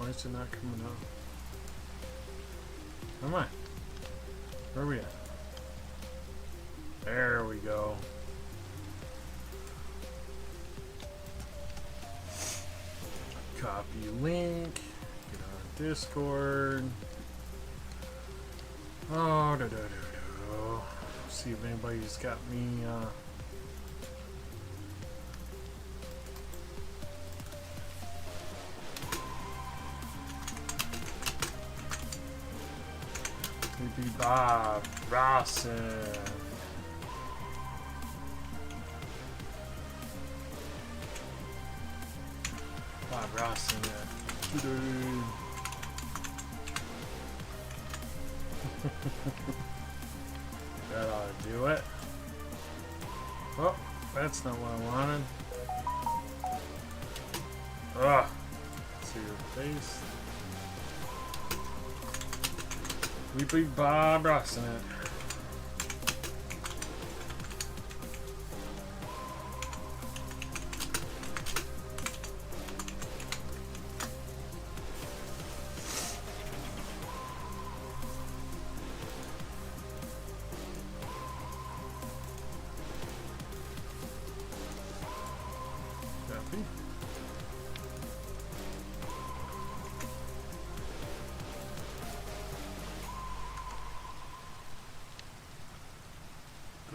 Why is it not coming up? Come on. Where are we at? There we go. Copy link. Get on Discord. Oh, see if anybody's got me. Maybe Bob Rawson. Bob Rawson. That ought to do it. Oh, that's not what I wanted. Ugh. See your face. We beat Bob Rawson it.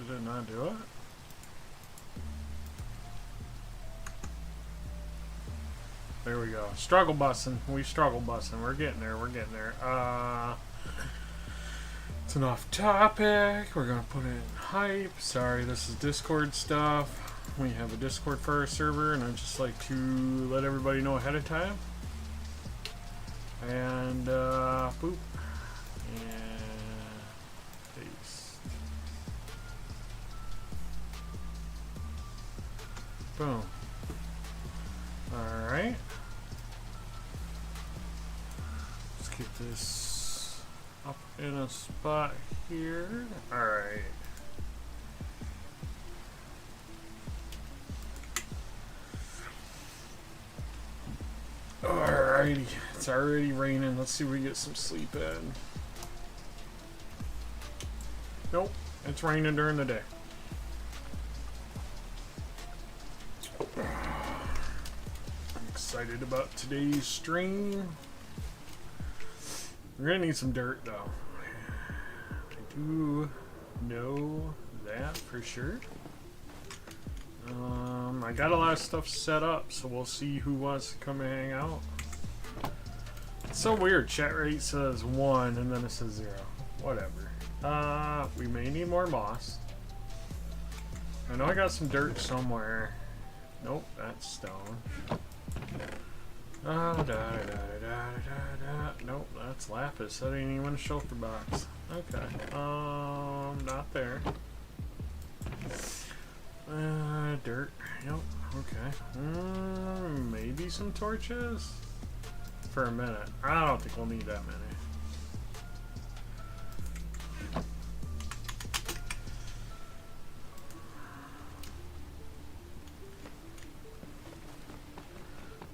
Did it not do it? There we go. Struggle bussing. We struggle bussing. We're getting there. We're getting there. It's an off topic. We're going to put it in hype. Sorry, this is Discord stuff. We have a Discord for our server, and I'd just like to let everybody know ahead of time. And, boop. And paste. Boom. Alright. Let's get this up in a spot here. Alright. Alrighty. It's already raining. Let's see if we get some sleep in. Nope. It's raining during the day. Excited about today's stream. We're gonna need some dirt though. I do know that for sure. I got a lot of stuff set up, so we'll see who wants to come and hang out. It's so weird. Chat rate says 1 and then it says 0. Whatever. We may need more moss. I know I got some dirt somewhere. Nope, that's stone. Nope, that's lapis. That ain't even a shelter box. Okay. Not there. Dirt. Yep. Okay. Maybe some torches? For a minute. I don't think we'll need that many.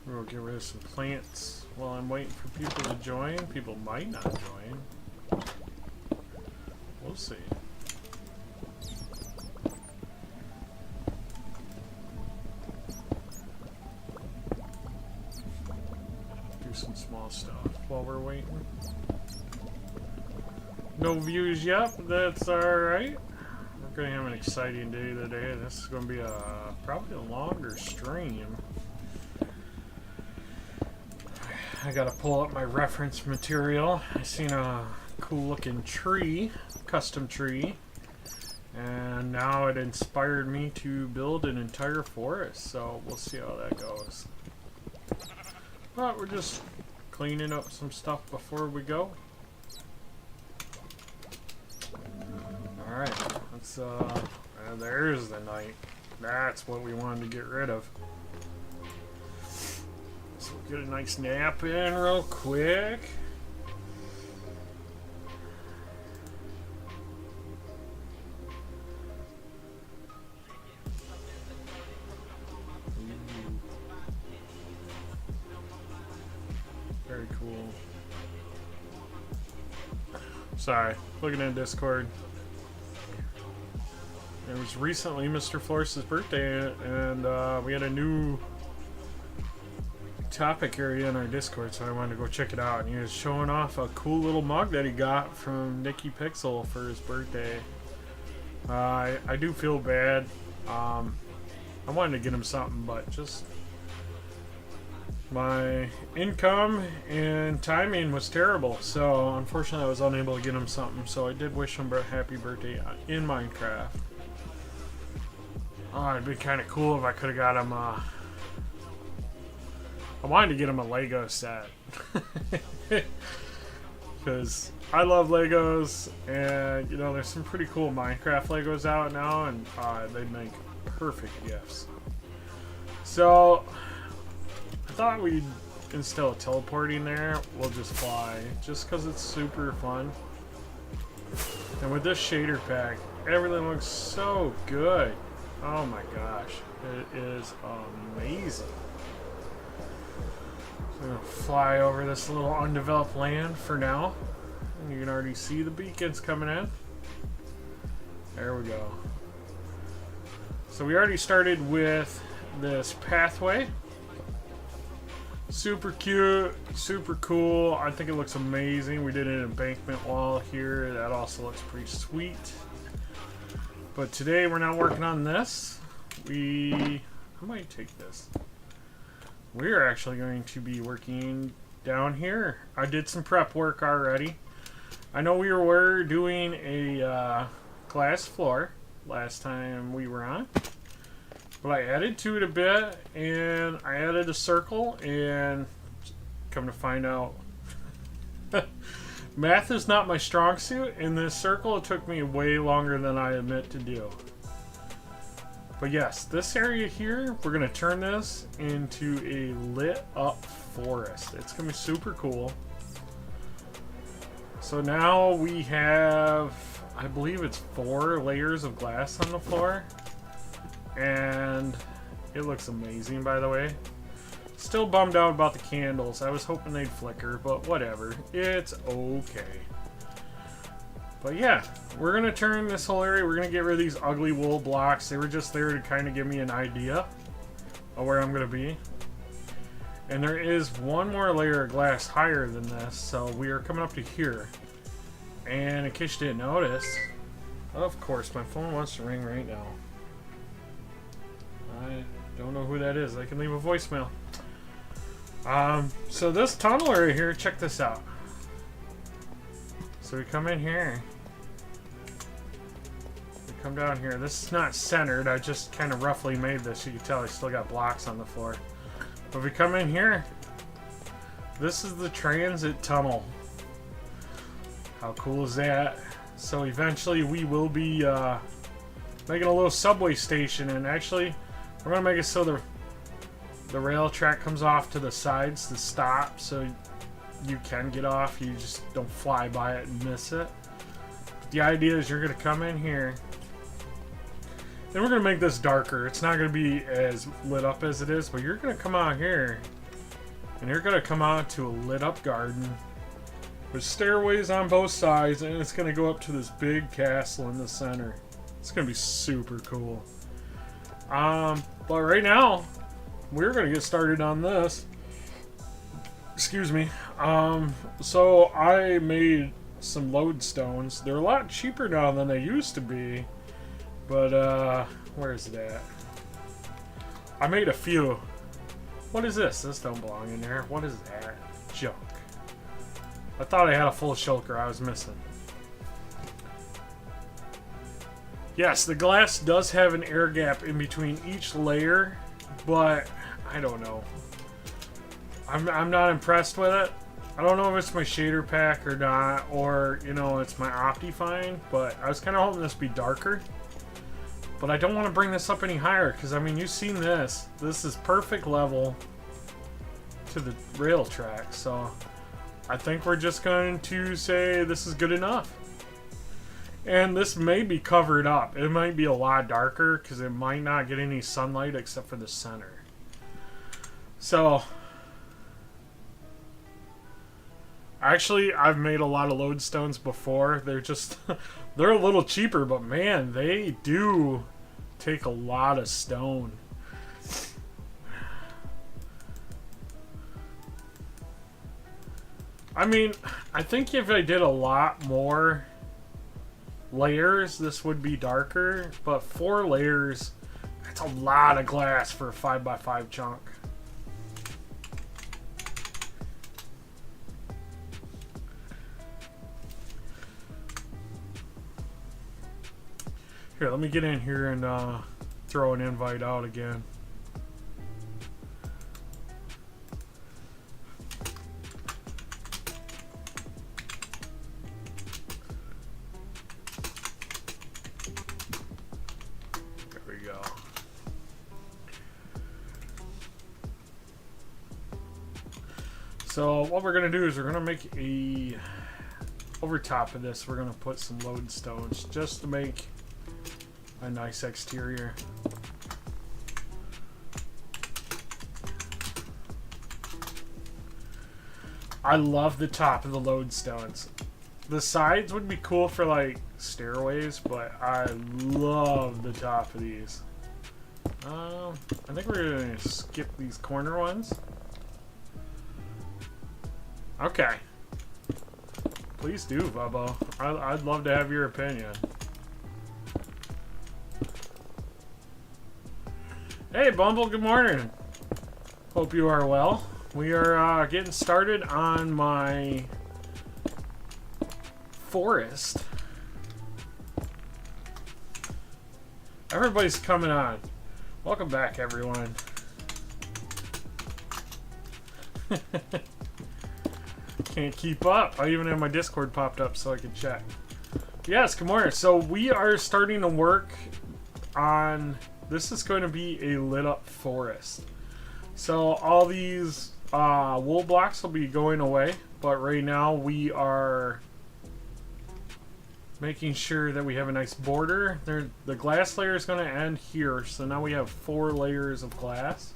We'll get rid of some plants while I'm waiting for people to join. People might not join. We'll see. Do some small stuff while we're waiting. No views yet, but that's alright. We're going to have an exciting day today. This is going to be probably a longer stream. I gotta pull up my reference material. I seen a cool looking tree, custom tree, and now it inspired me to build an entire forest, so we'll see how that goes. But we're just cleaning up some stuff before we go. Alright, let's there's the night. That's what we wanted to get rid of. So we'll get a nice nap in real quick. Very Sorry, looking at Discord. It was recently Mr. Flores' birthday, and we had a new topic area in our Discord, so I wanted to go check it out. And he was showing off a cool little mug that he got from Nikki Pixel for his birthday. I do feel bad. I wanted to get him something, but just my income and timing was terrible, so unfortunately I was unable to get him something. So I did wish him a happy birthday in Minecraft. Oh, it'd be kind of cool if I could have got him I wanted to get him a Lego set. Because I love Legos, and you know, there's some pretty cool Minecraft Legos out now, and they'd make perfect gifts. So I thought we'd, instead of teleporting there, we'll just fly, just because it's super fun. And with this shader pack, everything looks so good. Oh my gosh, it is amazing. So I'm gonna fly over this little undeveloped land for now. And you can already see the beacons coming in. There we go. So we already started with this pathway. Super cute, super cool. I think it looks amazing. We did an embankment wall here. That also looks pretty sweet. But today we're not working on this. I might take this. We're actually going to be working down here. I did some prep work already. I know we were doing a glass floor last time we were on. But I added to it a bit, and I added a circle, and come to find out, math is not my strong suit. In this circle, it took me way longer than I admit to do. But yes, this area here, we're going to turn this into a lit up forest. It's going to be super cool. So now we have, I believe it's 4 layers of glass on the floor. And it looks amazing, by the way. Still bummed out about the candles. I was hoping they'd flicker, but whatever. It's okay. But yeah, we're going to turn this whole area. We're going to get rid of these ugly wool blocks. They were just there to kind of give me an idea of where I'm going to be. And there is one more layer of glass higher than this, so we are coming up to here. And in case you didn't notice, of course, my phone wants to ring right now. I don't know who that is. I can leave a voicemail. So this tunnel area here, check this out. So we come in here. We come down here. This is not centered. I just kind of roughly made this. You can tell I still got blocks on the floor. But we come in here. This is the transit tunnel. How cool is that? So eventually we will be making a little subway station, and actually we're going to make it so the rail track comes off to the sides to stop, so you can get off. You just don't fly by it and miss it. But the idea is you're going to come in here, and we're going to make this darker. It's not going to be as lit up as it is, but you're going to come out here, and you're going to come out to a lit up garden with stairways on both sides, and it's going to go up to this big castle in the center. It's going to be super cool. But right now, we're going to get started on this. Excuse me. So I made some lodestones. They're a lot cheaper now than they used to be. But, where is it at? I made a few. What is this? This don't belong in there. What is that? Junk. I thought I had a full shulker I was missing. Yes, the glass does have an air gap in between each layer, but I don't know. I'm not impressed with it. I don't know if it's my shader pack or not, or, you know, it's my Optifine, but I was kind of hoping this would be darker. But I don't want to bring this up any higher, because, I mean, you've seen this. This is perfect level to the rail track, so I think we're just going to say this is good enough. And this may be covered up. It might be a lot darker because it might not get any sunlight except for the center. So I Actually, I've made a lot of lodestones before. They're just, they're a little cheaper, but man, they do take a lot of stone. I mean, I think if I did a lot more layers, this would be darker, but 4 layers, that's a lot of glass for a 5x5 chunk. Here, let me get in here and throw an invite out again. There we go. So what we're going to do is we're going to make a... Over top of this, we're going to put some lodestones just to make a nice exterior. I love the top of the lodestones. The sides would be cool for like stairways, but I love the top of these. I think we're gonna skip these corner ones. Okay. Please do, Bubbo. I'd love to have your opinion. Hey, Bumble, good morning. Hope you are well. We are getting started on my forest. Everybody's coming on. Welcome back, everyone. Can't keep up. I even have my Discord popped up so I can check. Yes, good morning. So we are starting to work on... This is going to be a lit up forest. So all these wool blocks will be going away, but right now we are making sure that we have a nice border. The glass layer is going to end here, so now we have 4 layers of glass.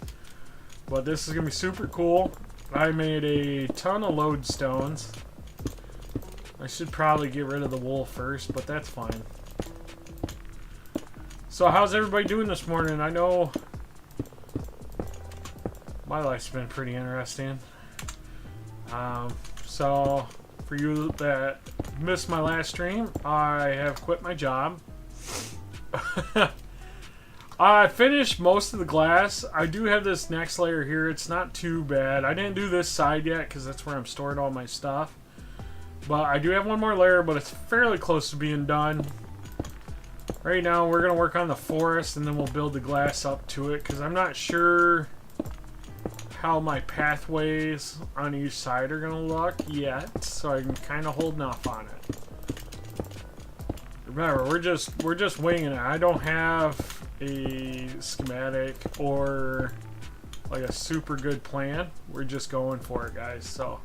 But this is going to be super cool. I made a ton of lodestones. I should probably get rid of the wool first, but that's fine. So how's everybody doing this morning? I know my life's been pretty interesting. So for you that missed my last stream, I have quit my job. I finished most of the glass. I do have this next layer here. It's not too bad. I didn't do this side yet because that's where I'm storing all my stuff. But I do have one more layer, but it's fairly close to being done. Right now, we're going to work on the forest, and then we'll build the glass up to it, because I'm not sure how my pathways on each side are going to look yet, so I'm kind of holding off on it. Remember, we're just winging it. I don't have a schematic or like a super good plan. We're just going for it, guys. So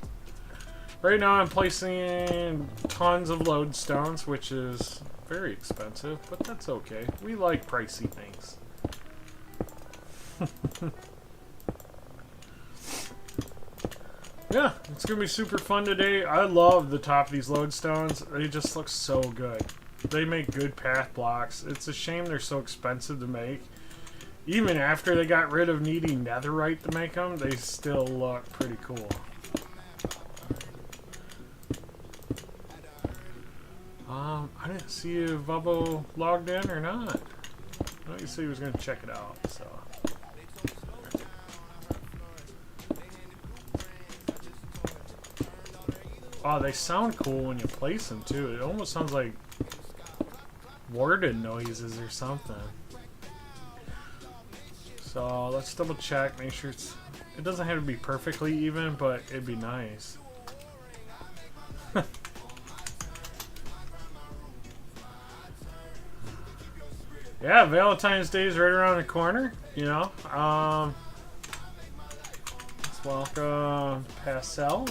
right now, I'm placing tons of lodestones, which is very expensive, but that's okay. We like pricey things. Yeah, it's gonna be super fun today. I love the top of these lodestones. They just look so good. They make good path blocks. It's a shame they're so expensive to make. Even after they got rid of needing netherite to make them, they still look pretty cool. I didn't see if Bubbo logged in or not. I know he said he was going to check it out, so. Oh, they sound cool when you place them, too. It almost sounds like warden noises or something. So, let's double check, make sure it doesn't have to be perfectly even, but it'd be nice. Yeah, Valentine's Day is right around the corner, you know. Let's welcome Pastel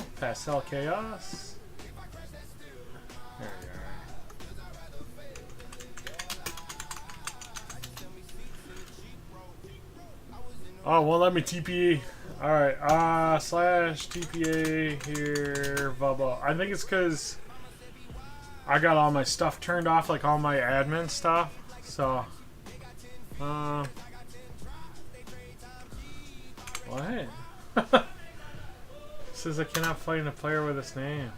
Chaos. There we are. Oh, won't let me TP Alright, slash TPA here, Bubba. I think it's because I got all my stuff turned off, like all my admin stuff. So, what? It says I cannot find a player with this name.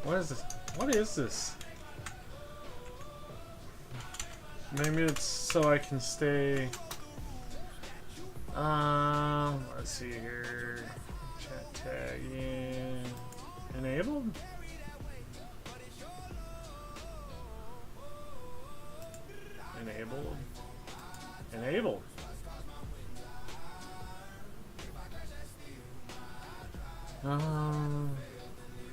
What is this? What is this? Maybe it's so I can stay. Let's see here. Chat tag in. Enabled? Enabled. Enabled. I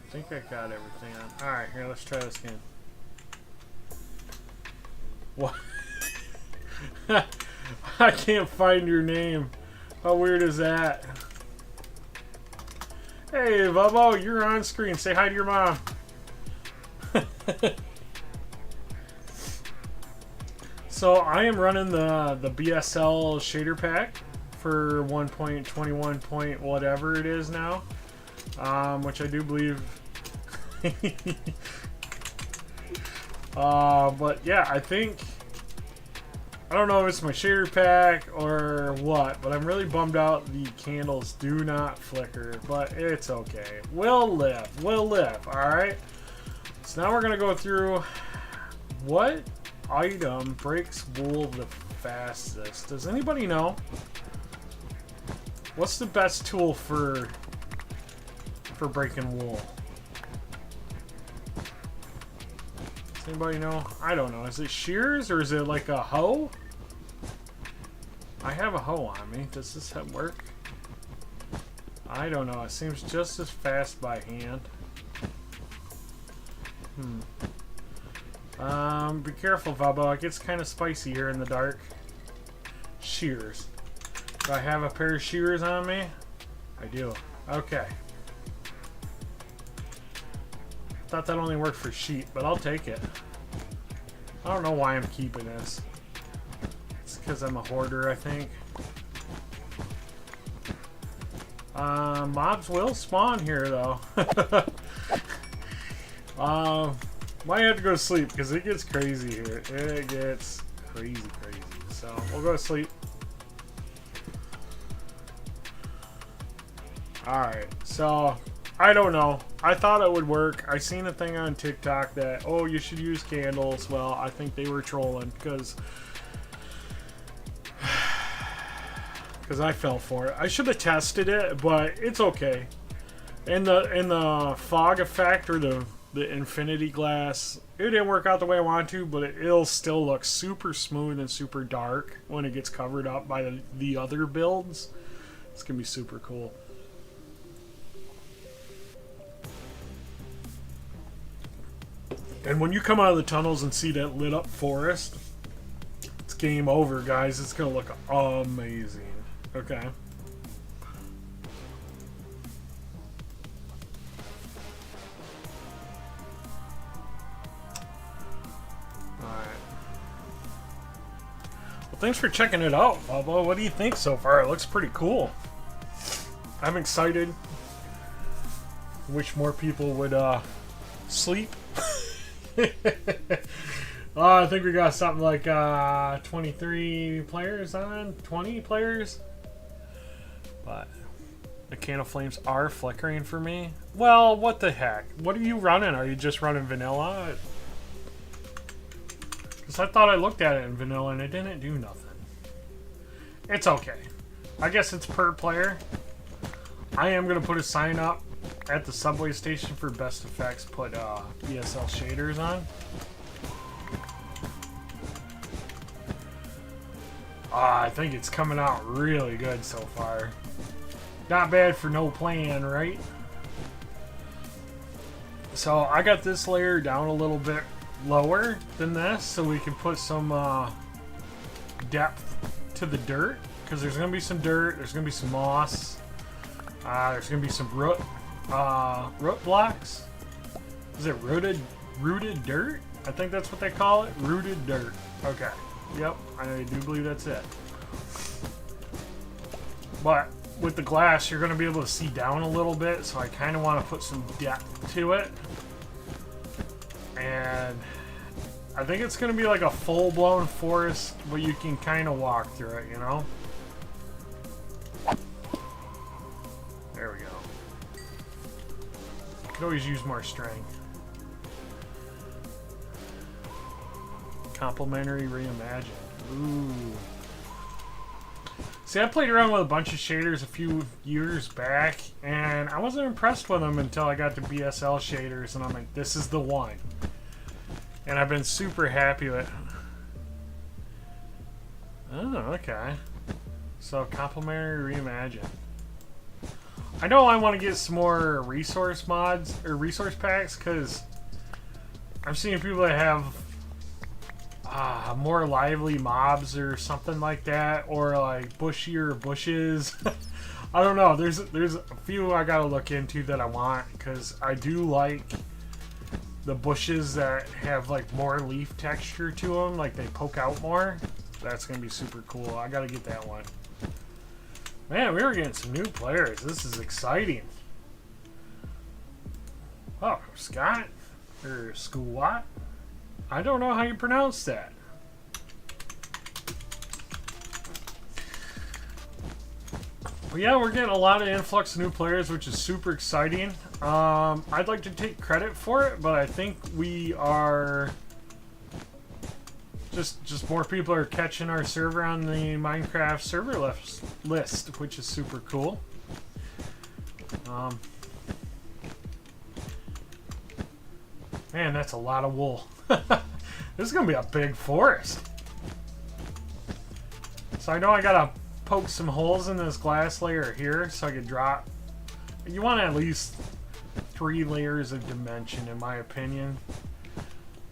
think I got everything on. Alright, here, let's try this again. What? I can't find your name. How weird is that? Hey, Bubbo, you're on screen. Say hi to your mom. So I am running the BSL shader pack for 1.21 point whatever it is now, which I do believe. But yeah, I think. I don't know if it's my shader pack or what, but I'm really bummed out the candles do not flicker, but it's okay. We'll live. We'll live, alright? So now we're going to go through what item breaks wool the fastest. Does anybody know? What's the best tool for breaking wool? Does anybody know? I don't know. Is it shears or is it like a hoe? I have a hoe on me. Does this work? I don't know. It seems just as fast by hand. Be careful, Vabo. It gets kind of spicy here in the dark. Shears. Do I have a pair of shears on me? I do. Okay. Thought that only worked for sheep, but I'll take it. I don't know why I'm keeping this. It's because I'm a hoarder, I think. Mobs will spawn here, though. Might have to go to sleep because it gets crazy here. It gets crazy. So we'll go to sleep. Alright, so I don't know. I thought it would work. I seen a thing on TikTok that, oh, you should use candles. Well, I think they were trolling because I fell for it. I should have tested it, but it's okay. And the fog effect or the infinity glass, it didn't work out the way I wanted to, but it'll still look super smooth and super dark when it gets covered up by the other builds. It's gonna be super cool. And when you come out of the tunnels and see that lit up forest, it's game over, guys. It's gonna look amazing. Okay. Alright. Well, thanks for checking it out, Bubba. What do you think so far? It looks pretty cool. I'm excited. Wish more people would sleep. I think we got something like 23 players on, 20 players. But the candle flames are flickering for me. Well, what the heck? What are you running? Are you just running vanilla? Because I thought I looked at it in vanilla and it didn't do nothing. It's okay. I guess it's per player. I am going to put a sign up at the subway station for best effects. Put BSL shaders on. I think it's coming out really good so far. Not bad for no plan, right? So I got this layer down a little bit lower than this so we can put some depth to the dirt, because there's going to be some dirt, there's going to be some moss, there's going to be some root blocks. Is it rooted dirt? I think that's what they call it. Rooted dirt. Okay. Yep. I do believe that's it. But with the glass, you're going to be able to see down a little bit, so I kind of want to put some depth to it. And I think it's going to be like a full-blown forest, but you can kind of walk through it, you know? There we go. Could always use more strength. Complementary reimagined. Ooh. See, I played around with a bunch of shaders a few years back, and I wasn't impressed with them until I got to BSL shaders, and I'm like, this is the one. And I've been super happy with it. Oh, okay. So, complementary reimagined. I know I want to get some more resource mods, or resource packs, because I'm seeing people that have more lively mobs or something like that, or like bushier bushes. I don't know. There's a few I gotta look into that I want, because I do like the bushes that have like more leaf texture to them, like they poke out more. That's gonna be super cool. I gotta get that one. Man, we were getting some new players. This is exciting. Oh, Scott or Squat. I don't know how you pronounce that. But yeah, we're getting a lot of influx of new players, which is super exciting. I'd like to take credit for it, but I think we are just more people are catching our server on the Minecraft server list, which is super cool. Man, that's a lot of wool. This is gonna be a big forest. So I know I gotta poke some holes in this glass layer here so I could drop. You want at least 3 layers of dimension, in my opinion.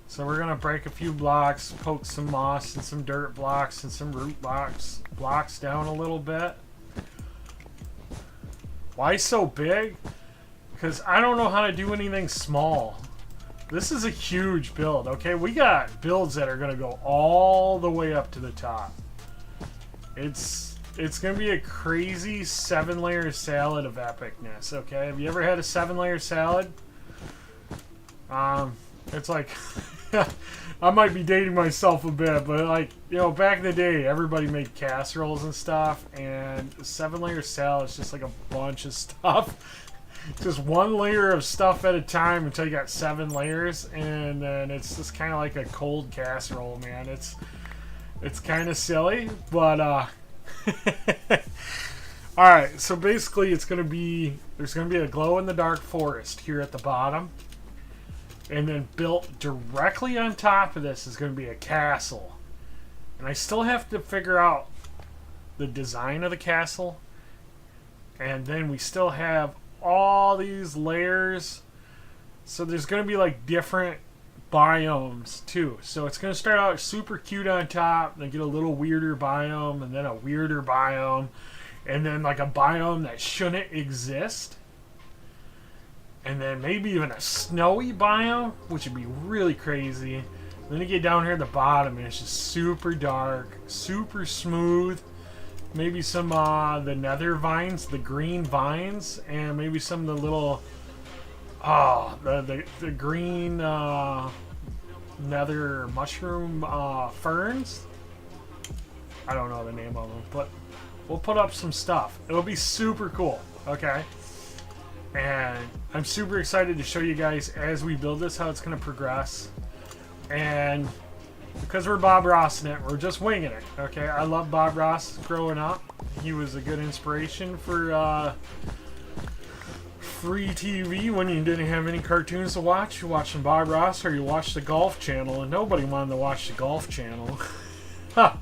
So we're gonna break a few blocks, poke some moss and some dirt blocks and some root blocks down a little bit. Why so big? Because I don't know how to do anything small. This is a huge build, okay? We got builds that are going to go all the way up to the top. It's going to be a crazy 7-layer salad of epicness, okay? Have you ever had a 7-layer salad? It's like... I might be dating myself a bit, but like, you know, back in the day, everybody made casseroles and stuff, and 7-layer salad is just like a bunch of stuff. Just 1 layer of stuff at a time until you got 7 layers, and then it's just kind of like a cold casserole, man. It's kind of silly, but alright, so basically there's gonna be a glow-in-the-dark forest here at the bottom, and then built directly on top of this is gonna be a castle. And I still have to figure out the design of the castle, and then we still have all these layers, so there's going to be like different biomes too. So it's going to start out super cute on top, then get a little weirder biome, and then a weirder biome, and then like a biome that shouldn't exist, and then maybe even a snowy biome, which would be really crazy. And then you get down here at the bottom and it's just super dark, super smooth. Maybe some the nether vines, the green vines, and maybe some of the little the green nether mushroom ferns. I don't know the name of them, but we'll put up some stuff. It'll be super cool, okay? And I'm super excited to show you guys as we build this how it's going to progress. And because we're Bob Ross in it, we're just winging it, okay? I love Bob Ross growing up. He was a good inspiration for free TV when you didn't have any cartoons to watch. You watched Bob Ross or you watched the Golf Channel, and nobody wanted to watch the Golf Channel. Well,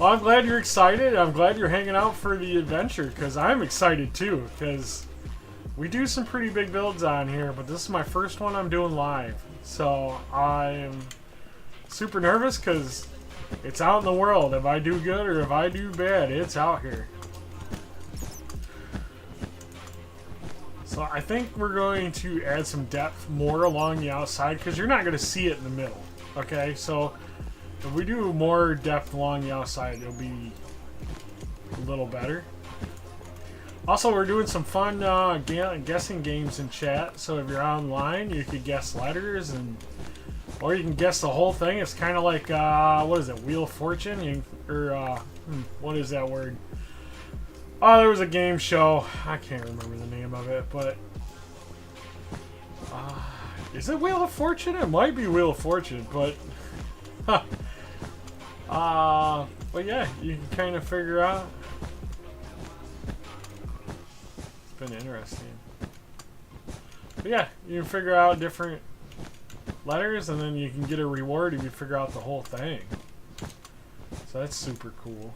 I'm glad you're excited. I'm glad you're hanging out for the adventure, because I'm excited too, because we do some pretty big builds on here, but this is my first one I'm doing live. So I'm super nervous because it's out in the world. If I do good or if I do bad, it's out here. So I think we're going to add some depth more along the outside, because you're not going to see it in the middle. Okay, so if we do more depth along the outside, it'll be a little better. Also, we're doing some fun guessing games in chat. So if you're online, you could guess letters, or you can guess the whole thing. It's kind of like what is it, Wheel of Fortune? What is that word? Oh, there was a game show. I can't remember the name of it, but is it Wheel of Fortune? It might be Wheel of Fortune, but but yeah, you can kind of figure out. It's been interesting. But yeah, you can figure out different letters, and then you can get a reward if you figure out the whole thing. So that's super cool.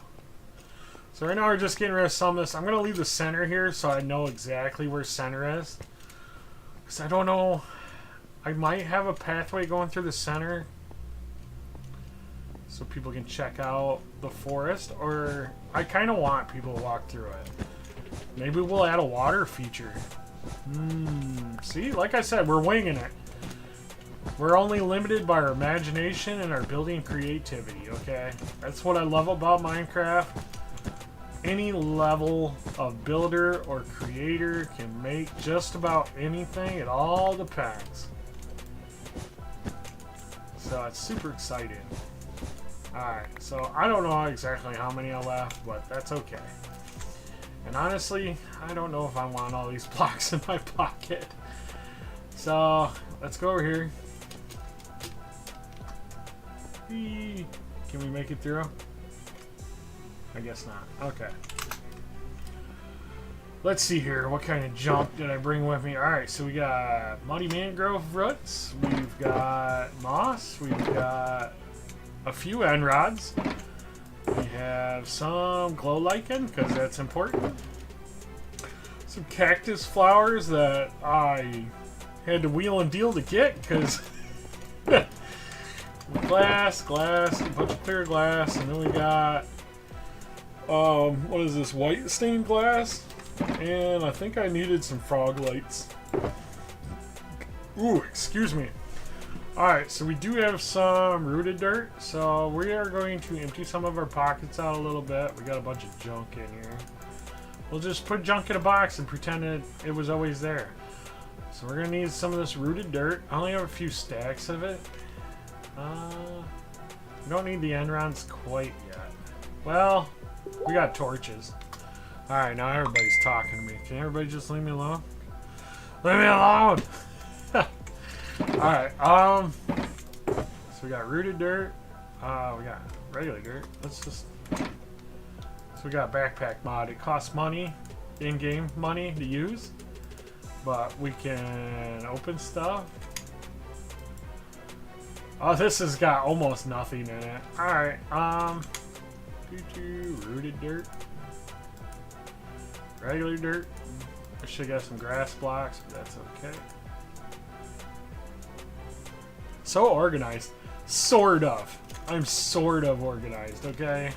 So right now we're just getting rid of some of this. I'm going to leave the center here so I know exactly where center is. Because I don't know. I might have a pathway going through the center so people can check out the forest. Or I kind of want people to walk through it. Maybe we'll add a water feature. See, like I said, we're winging it. We're only limited by our imagination and our building creativity, okay? That's what I love about Minecraft. Any level of builder or creator can make just about anything. It all depends. So it's super exciting. Alright, so I don't know exactly how many I left, but that's okay. And honestly, I don't know if I want all these blocks in my pocket. So, let's go over here. Can we make it through? I guess not. Okay. Let's see here. What kind of junk did I bring with me? Alright, so we got muddy mangrove roots. We've got moss. We've got a few end rods. We have some glow lichen, because that's important. Some cactus flowers that I had to wheel and deal to get, because glass, a bunch of clear glass, and then we got what is this, white stained glass, and I think I needed some frog lights. Ooh, excuse me. Alright, so we do have some rooted dirt, so we are going to empty some of our pockets out a little bit. We got a bunch of junk in here. We'll just put junk in a box and pretend it was always there. So we're going to need some of this rooted dirt. I only have a few stacks of it. We don't need the end rounds quite yet. Well, we got torches. Alright, now everybody's talking to me. Can everybody just leave me alone? Leave me alone! Alright, so we got rooted dirt. We got regular dirt. So we got backpack mod. It costs money, in-game money to use. But we can open stuff. Oh, this has got almost nothing in it. Alright, rooted dirt. Regular dirt. I should get some grass blocks, but that's okay. So organized. Sort of. I'm sort of organized, okay?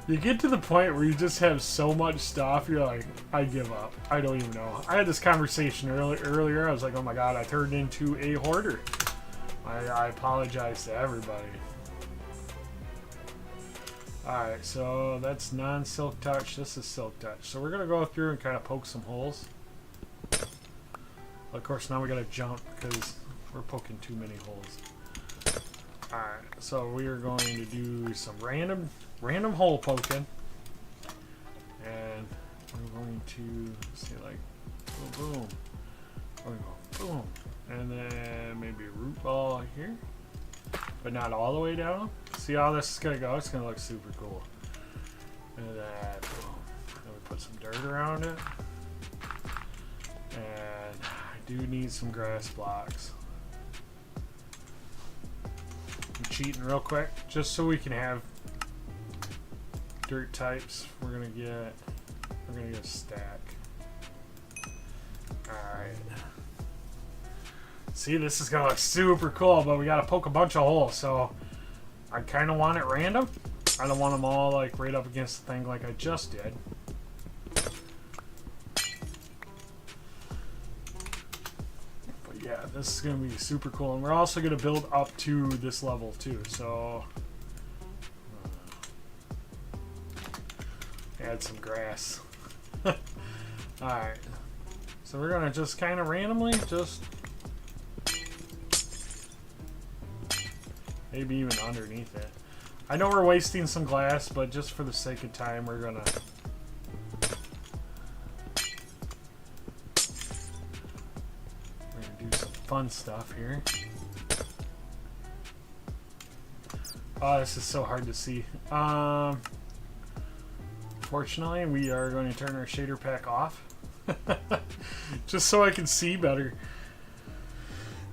You get to the point where you just have so much stuff, you're like, I give up. I don't even know. I had this conversation earlier. I was like, oh my god, I turned into a hoarder. I apologize to everybody. Alright, so that's non-silk touch. This is silk touch. So we're going to go through and kind of poke some holes. Of course, now we gotta jump because we're poking too many holes. Alright, so we are going to do some random hole poking. And I'm going to see, like, boom, boom. We're gonna go boom. And then maybe a root ball here. But not all the way down. See how this is gonna go? It's gonna look super cool. And then boom. Then we put some dirt around it. And I do need some grass blocks. I'm cheating real quick, just so we can have dirt types. We're gonna get a stack. Alright. See, this is gonna look super cool, but we gotta poke a bunch of holes, so I kinda want it random. I don't want them all like right up against the thing like I just did. Yeah, this is going to be super cool. And we're also going to build up to this level too. So, Add some grass. Alright. So we're gonna just kind of randomly just maybe even underneath it. I know we're wasting some glass, but just for the sake of time, we're gonna do some fun stuff here. Oh, this is so hard to see. Fortunately, we are going to turn our shader pack off. Just so I can see better.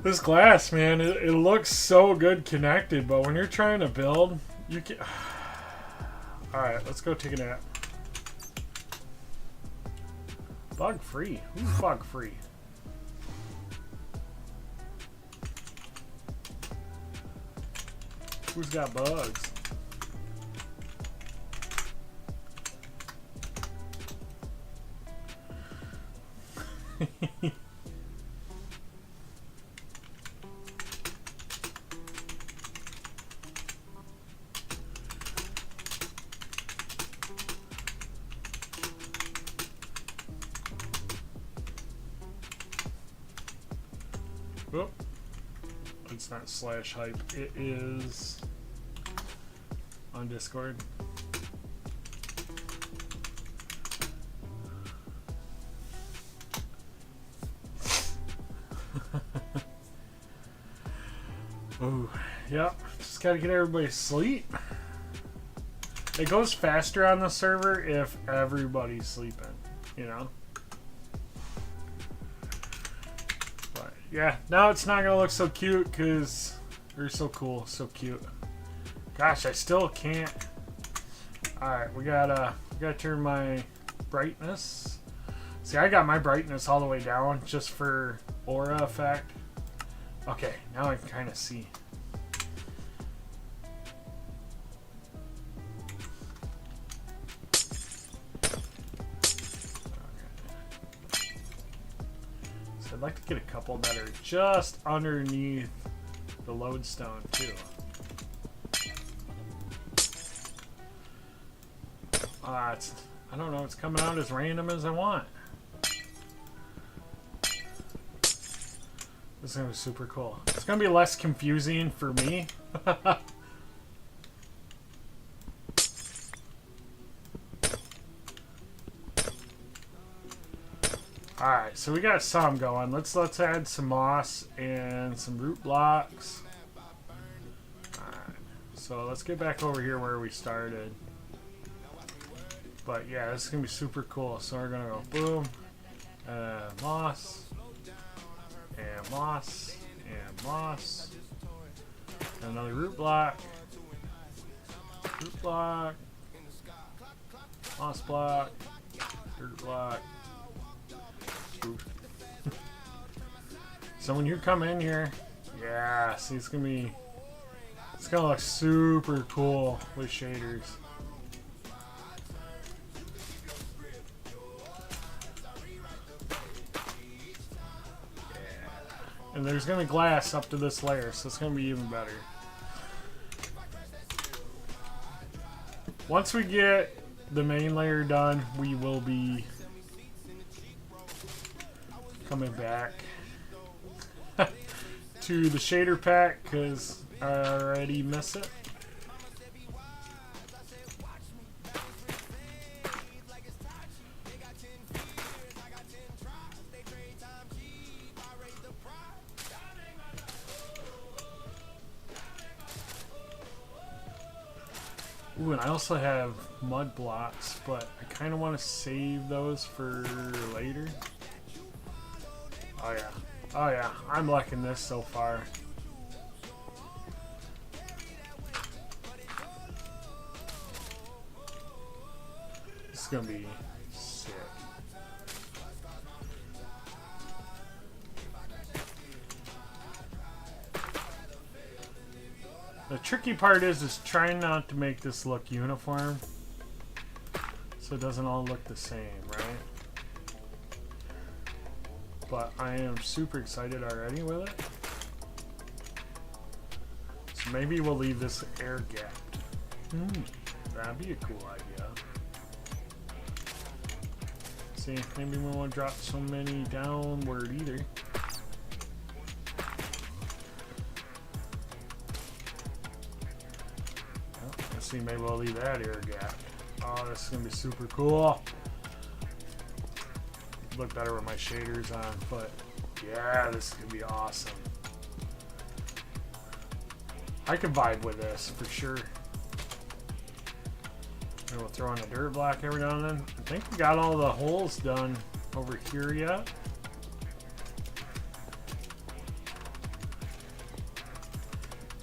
This glass, man, it looks so good connected, but when you're trying to build, you can... Alright, let's go take a nap. Bug free? Who's bug free? Who's got bugs? Whoop. It's not slash hype, it is on Discord. Oh, yep. Just gotta get everybody to sleep. It goes faster on the server if everybody's sleeping, you know? But yeah, now it's not gonna look so cute because they're so cool, so cute. Gosh, I still can't. Alright, we gotta turn my brightness. See, I got my brightness all the way down just for aura effect. Okay, now I can kind of see. Okay. So I'd like to get a couple that are just underneath the lodestone too. I don't know, it's coming out as random as I want. This is going to be super cool. It's going to be less confusing for me. Alright, so we got some going. Let's add some moss and some root blocks. Alright, so let's get back over here where we started. But yeah, this is going to be super cool. So we're going to go boom, moss. And moss, and moss, and another root block, moss block, root block. So when you come in here, yeah, see, it's gonna look super cool with shaders. And there's going to be glass up to this layer, so it's going to be even better. Once we get the main layer done, we will be coming back to the shader pack because I already miss it. Ooh, and I also have mud blocks, but I kind of want to save those for later. Oh yeah. Oh yeah, I'm liking this so far. This is going to be sick. The tricky part is trying not to make this look uniform, so it doesn't all look the same, right? But I am super excited already with it. So maybe we'll leave this air gapped. That'd be a cool idea. See, maybe we won't drop so many downward either. Oh, let's see, maybe we'll leave that air gap. Oh, this is gonna be super cool. Look better with my shaders on, but yeah, this is gonna be awesome. I could vibe with this for sure. And we'll throw in a dirt block every now and then. I think we got all the holes done over here yet.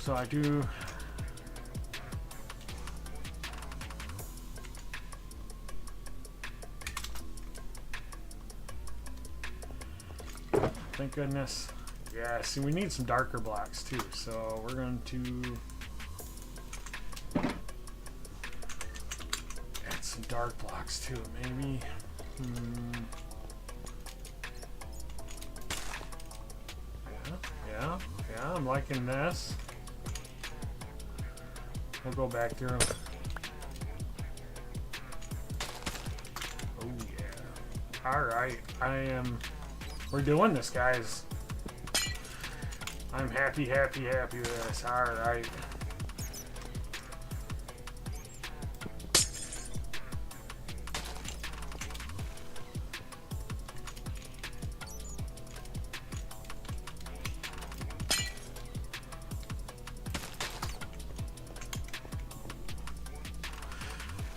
So I do. Thank goodness. Yeah, see, we need some darker blocks too, so we're going to add some dark blocks to it, maybe. Yeah, I'm liking this. We'll go back through them. Oh yeah. Alright, we're doing this, guys. I'm happy with this. Alright.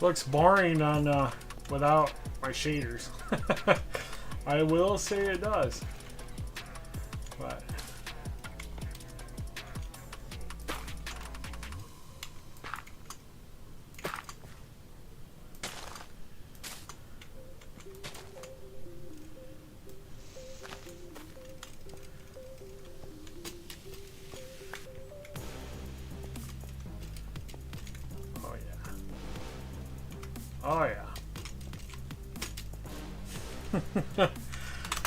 Looks boring on without my shaders. I will say it does. But oh yeah.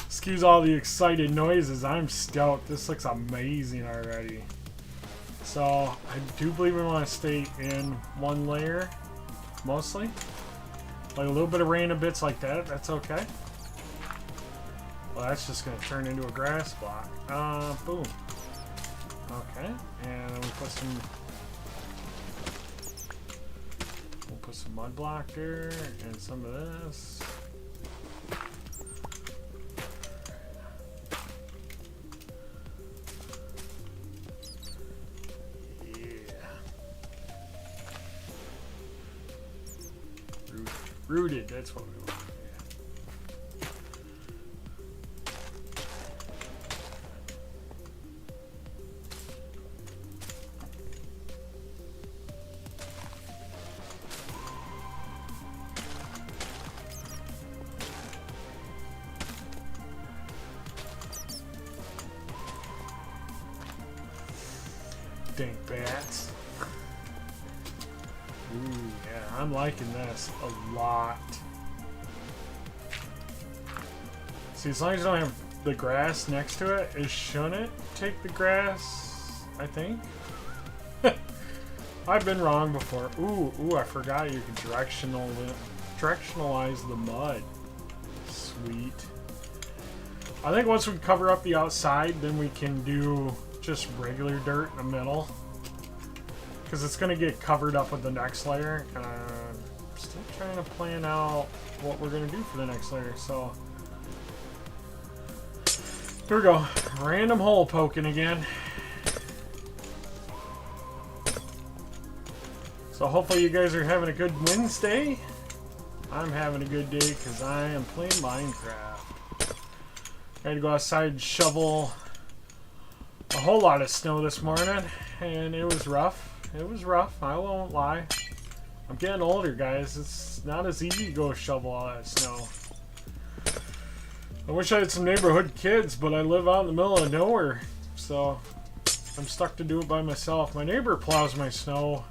Excuse all the excited noises. I'm stoked. This looks amazing already. So I do believe we want to stay in one layer mostly. Like a little bit of random bits like that. That's okay. Well, that's just going to turn into a grass block. Boom. Okay. And then we put some... We'll put some mud block there and some of this. Rooted, that's what we want. Dang bats. Ooh, yeah, I'm liking this a lot. See, as long as you don't have the grass next to it, it shouldn't take the grass, I think. I've been wrong before. Ooh, I forgot you can directionalize the mud. Sweet. I think once we cover up the outside, then we can do just regular dirt in the middle. Because it's going to get covered up with the next layer. Still trying to plan out what we're going to do for the next layer. So here we go. Random hole poking again. So hopefully you guys are having a good Wednesday. I'm having a good day because I am playing Minecraft. I had to go outside and shovel a whole lot of snow this morning, and it was rough. It was rough, I won't lie. I'm getting older, guys. It's not as easy to go shovel all that snow. I wish I had some neighborhood kids, but I live out in the middle of nowhere, so I'm stuck to do it by myself. My neighbor plows my snow.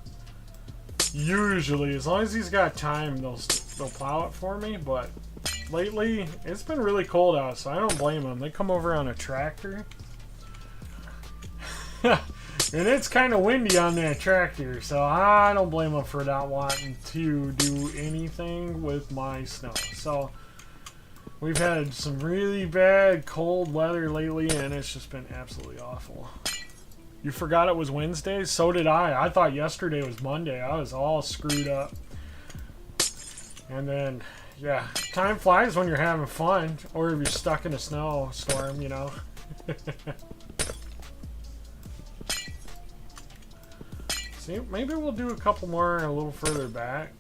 Usually, as long as he's got time, they'll plow it for me, but lately, it's been really cold out, so I don't blame them. They come over on a tractor. And it's kind of windy on that tractor, so I don't blame them for not wanting to do anything with my snow. So We've had some really bad cold weather lately, and it's just been absolutely awful. You forgot it was Wednesday? So did I. I thought yesterday was Monday. I was all screwed up. And then, yeah, time flies when you're having fun, or if you're stuck in a snowstorm, you know. See, maybe we'll do a couple more a little further back.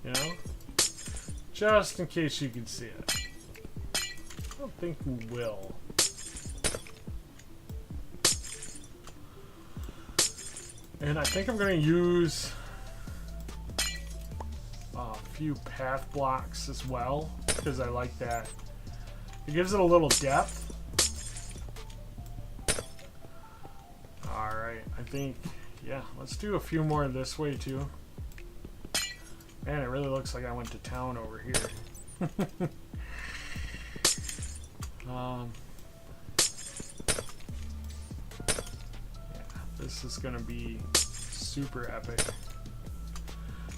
You know? Just in case you can see it. I don't think we will. And I think I'm going to use a few path blocks as well, because I like that. It gives it a little depth. Alright, I think, yeah, let's do a few more this way too. Man, it really looks like I went to town over here. Yeah, this is going to be super epic.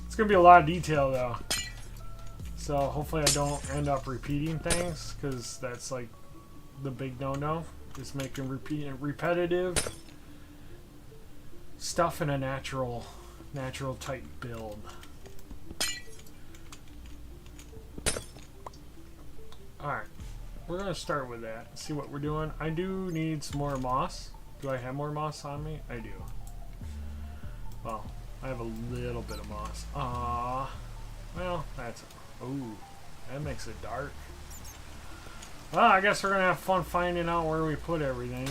It's going to be a lot of detail though. So hopefully I don't end up repeating things, because that's like the big no-no. Is making repetitive stuff in a natural type build. Alright, we're going to start with that. See what we're doing. I do need some more moss. Do I have more moss on me? I do. Well, I have a little bit of moss. Well, that's... Ooh, that makes it dark. Well, I guess we're going to have fun finding out where we put everything.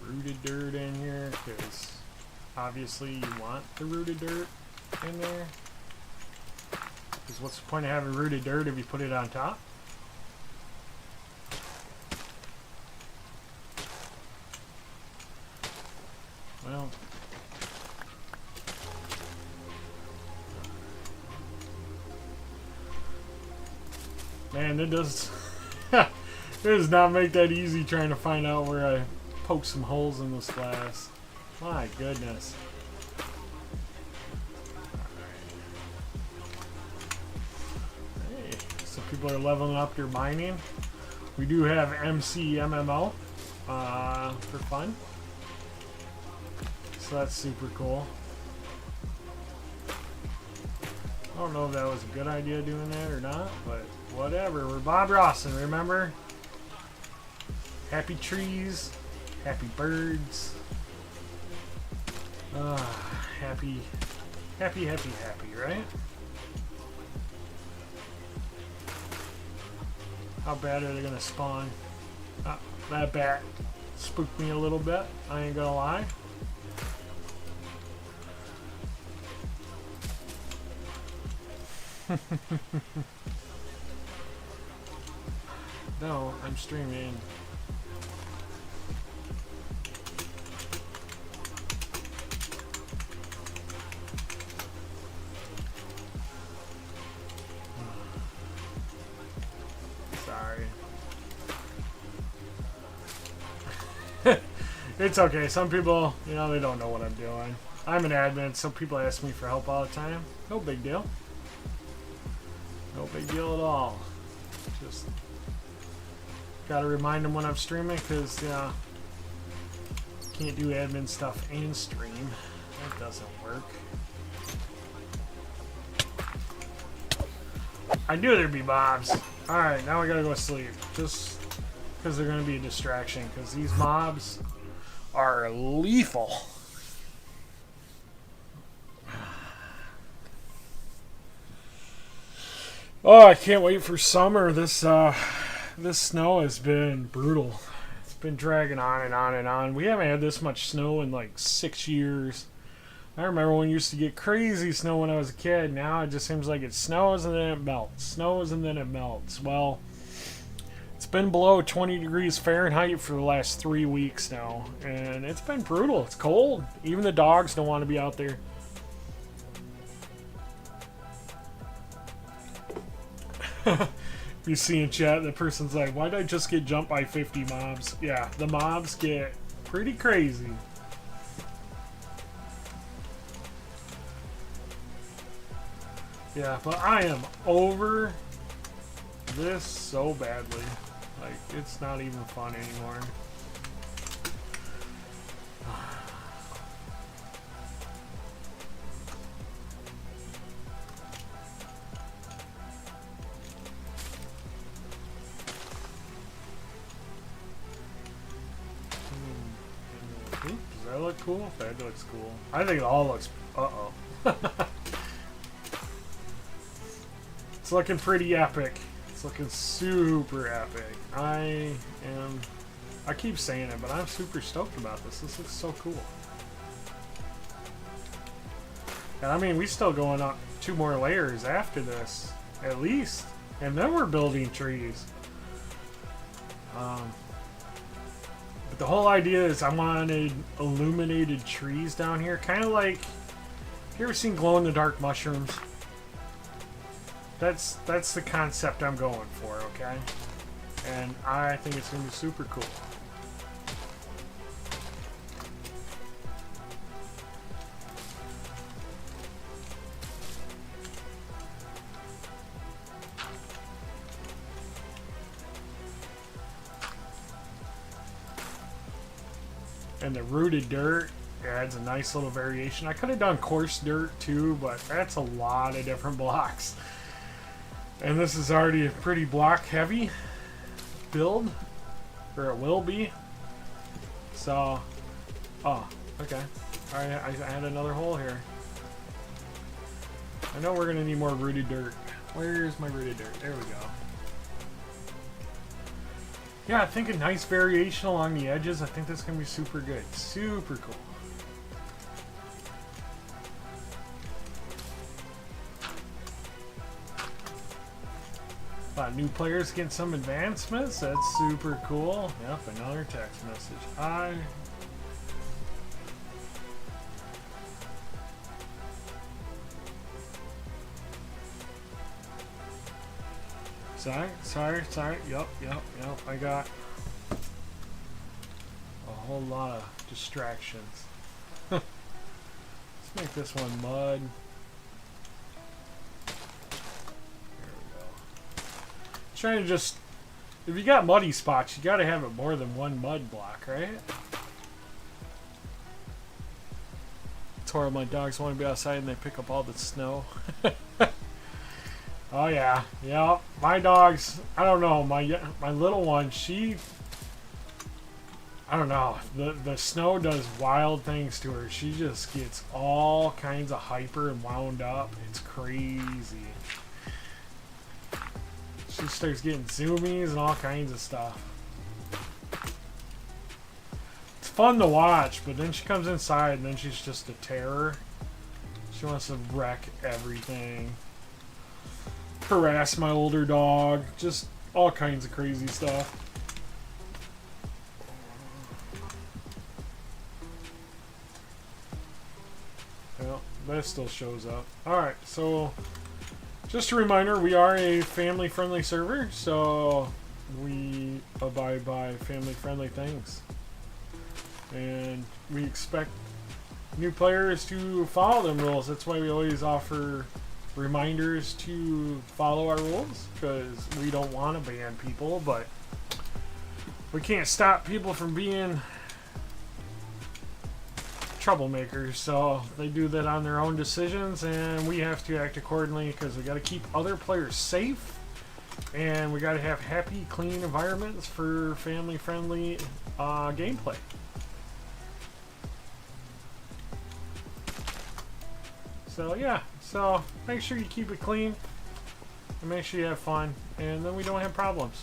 Rooted dirt in here, because obviously you want the rooted dirt in there. Because what's the point of having rooted dirt if you put it on top? Well, man, it does it does not make that easy trying to find out where I poke some holes in this glass. My goodness. Hey, so people are leveling up their mining. We do have MMO for fun. So that's super cool. I don't know if that was a good idea doing that or not, but whatever. We're Bob Rawson, remember? Happy trees. Happy birds. Happy, right? How bad are they gonna spawn? That bat spooked me a little bit, I ain't gonna lie. No, I'm streaming. It's okay. Some people, you know, they don't know what I'm doing. I'm an admin, so people ask me for help all the time. No big deal. No big deal at all. Just gotta remind them when I'm streaming, because, yeah, can't do admin stuff and stream. That doesn't work. I knew there'd be mobs. Alright, now we gotta go to sleep. Just because they're gonna be a distraction, because these mobs are lethal. Oh, I can't wait for summer. This snow has been brutal. It's been dragging on and on and on. We haven't had this much snow in like 6 years. I remember when we used to get crazy snow when I was a kid. Now it just seems like it snows and then it melts. Snows and then it melts. Well, it's been below 20 degrees Fahrenheit for the last 3 weeks now. And it's been brutal. It's cold. Even the dogs don't want to be out there. You see in chat, the person's like, why'd I just get jumped by 50 mobs? Yeah, the mobs get pretty crazy. Yeah, but I am over this so badly. Like, it's not even fun anymore. Does that look cool? That looks cool. I think it all looks... Uh-oh. It's looking pretty epic. It's looking super epic. I keep saying it, but I'm super stoked about this. This looks so cool. And I mean, we still going up 2 more layers after this, at least. And then we're building trees. But the whole idea is I wanted illuminated trees down here. Kind of like, you ever seen glow-in-the-dark mushrooms? That's the concept I'm going for, okay? And I think it's going to be super cool. And the rooted dirt adds a nice little variation. I could have done coarse dirt too, but that's a lot of different blocks. And this is already a pretty block heavy build, or it will be. So, oh, okay. Alright, I had another hole here. I know we're gonna need more rooted dirt. Where's my rooted dirt? There we go. Yeah, I think a nice variation along the edges. I think that's gonna be super good. Super cool. New players getting some advancements. That's super cool. Yep, another text message. Sorry. Yep. I got a whole lot of distractions. Let's make this one mud. Trying to just, if you got muddy spots, you got to have it more than one mud block, right? It's horrible. My dogs want to be outside and they pick up all the snow. Oh yeah, my dogs, I don't know, my little one, she, I don't know, the snow does wild things to her. She just gets all kinds of hyper and wound up. It's crazy. She starts getting zoomies and all kinds of stuff. It's fun to watch, but then she comes inside and then she's just a terror. She wants to wreck everything. Harass my older dog. Just all kinds of crazy stuff. Well, that still shows up. Alright, so just a reminder, we are a family-friendly server, so we abide by family-friendly things. And we expect new players to follow them rules. That's why we always offer reminders to follow our rules, because we don't want to ban people, but we can't stop people from being troublemakers, so they do that on their own decisions, and we have to act accordingly because we got to keep other players safe, and we got to have happy, clean environments for family-friendly gameplay. So yeah, so make sure you keep it clean, and make sure you have fun, and then we don't have problems.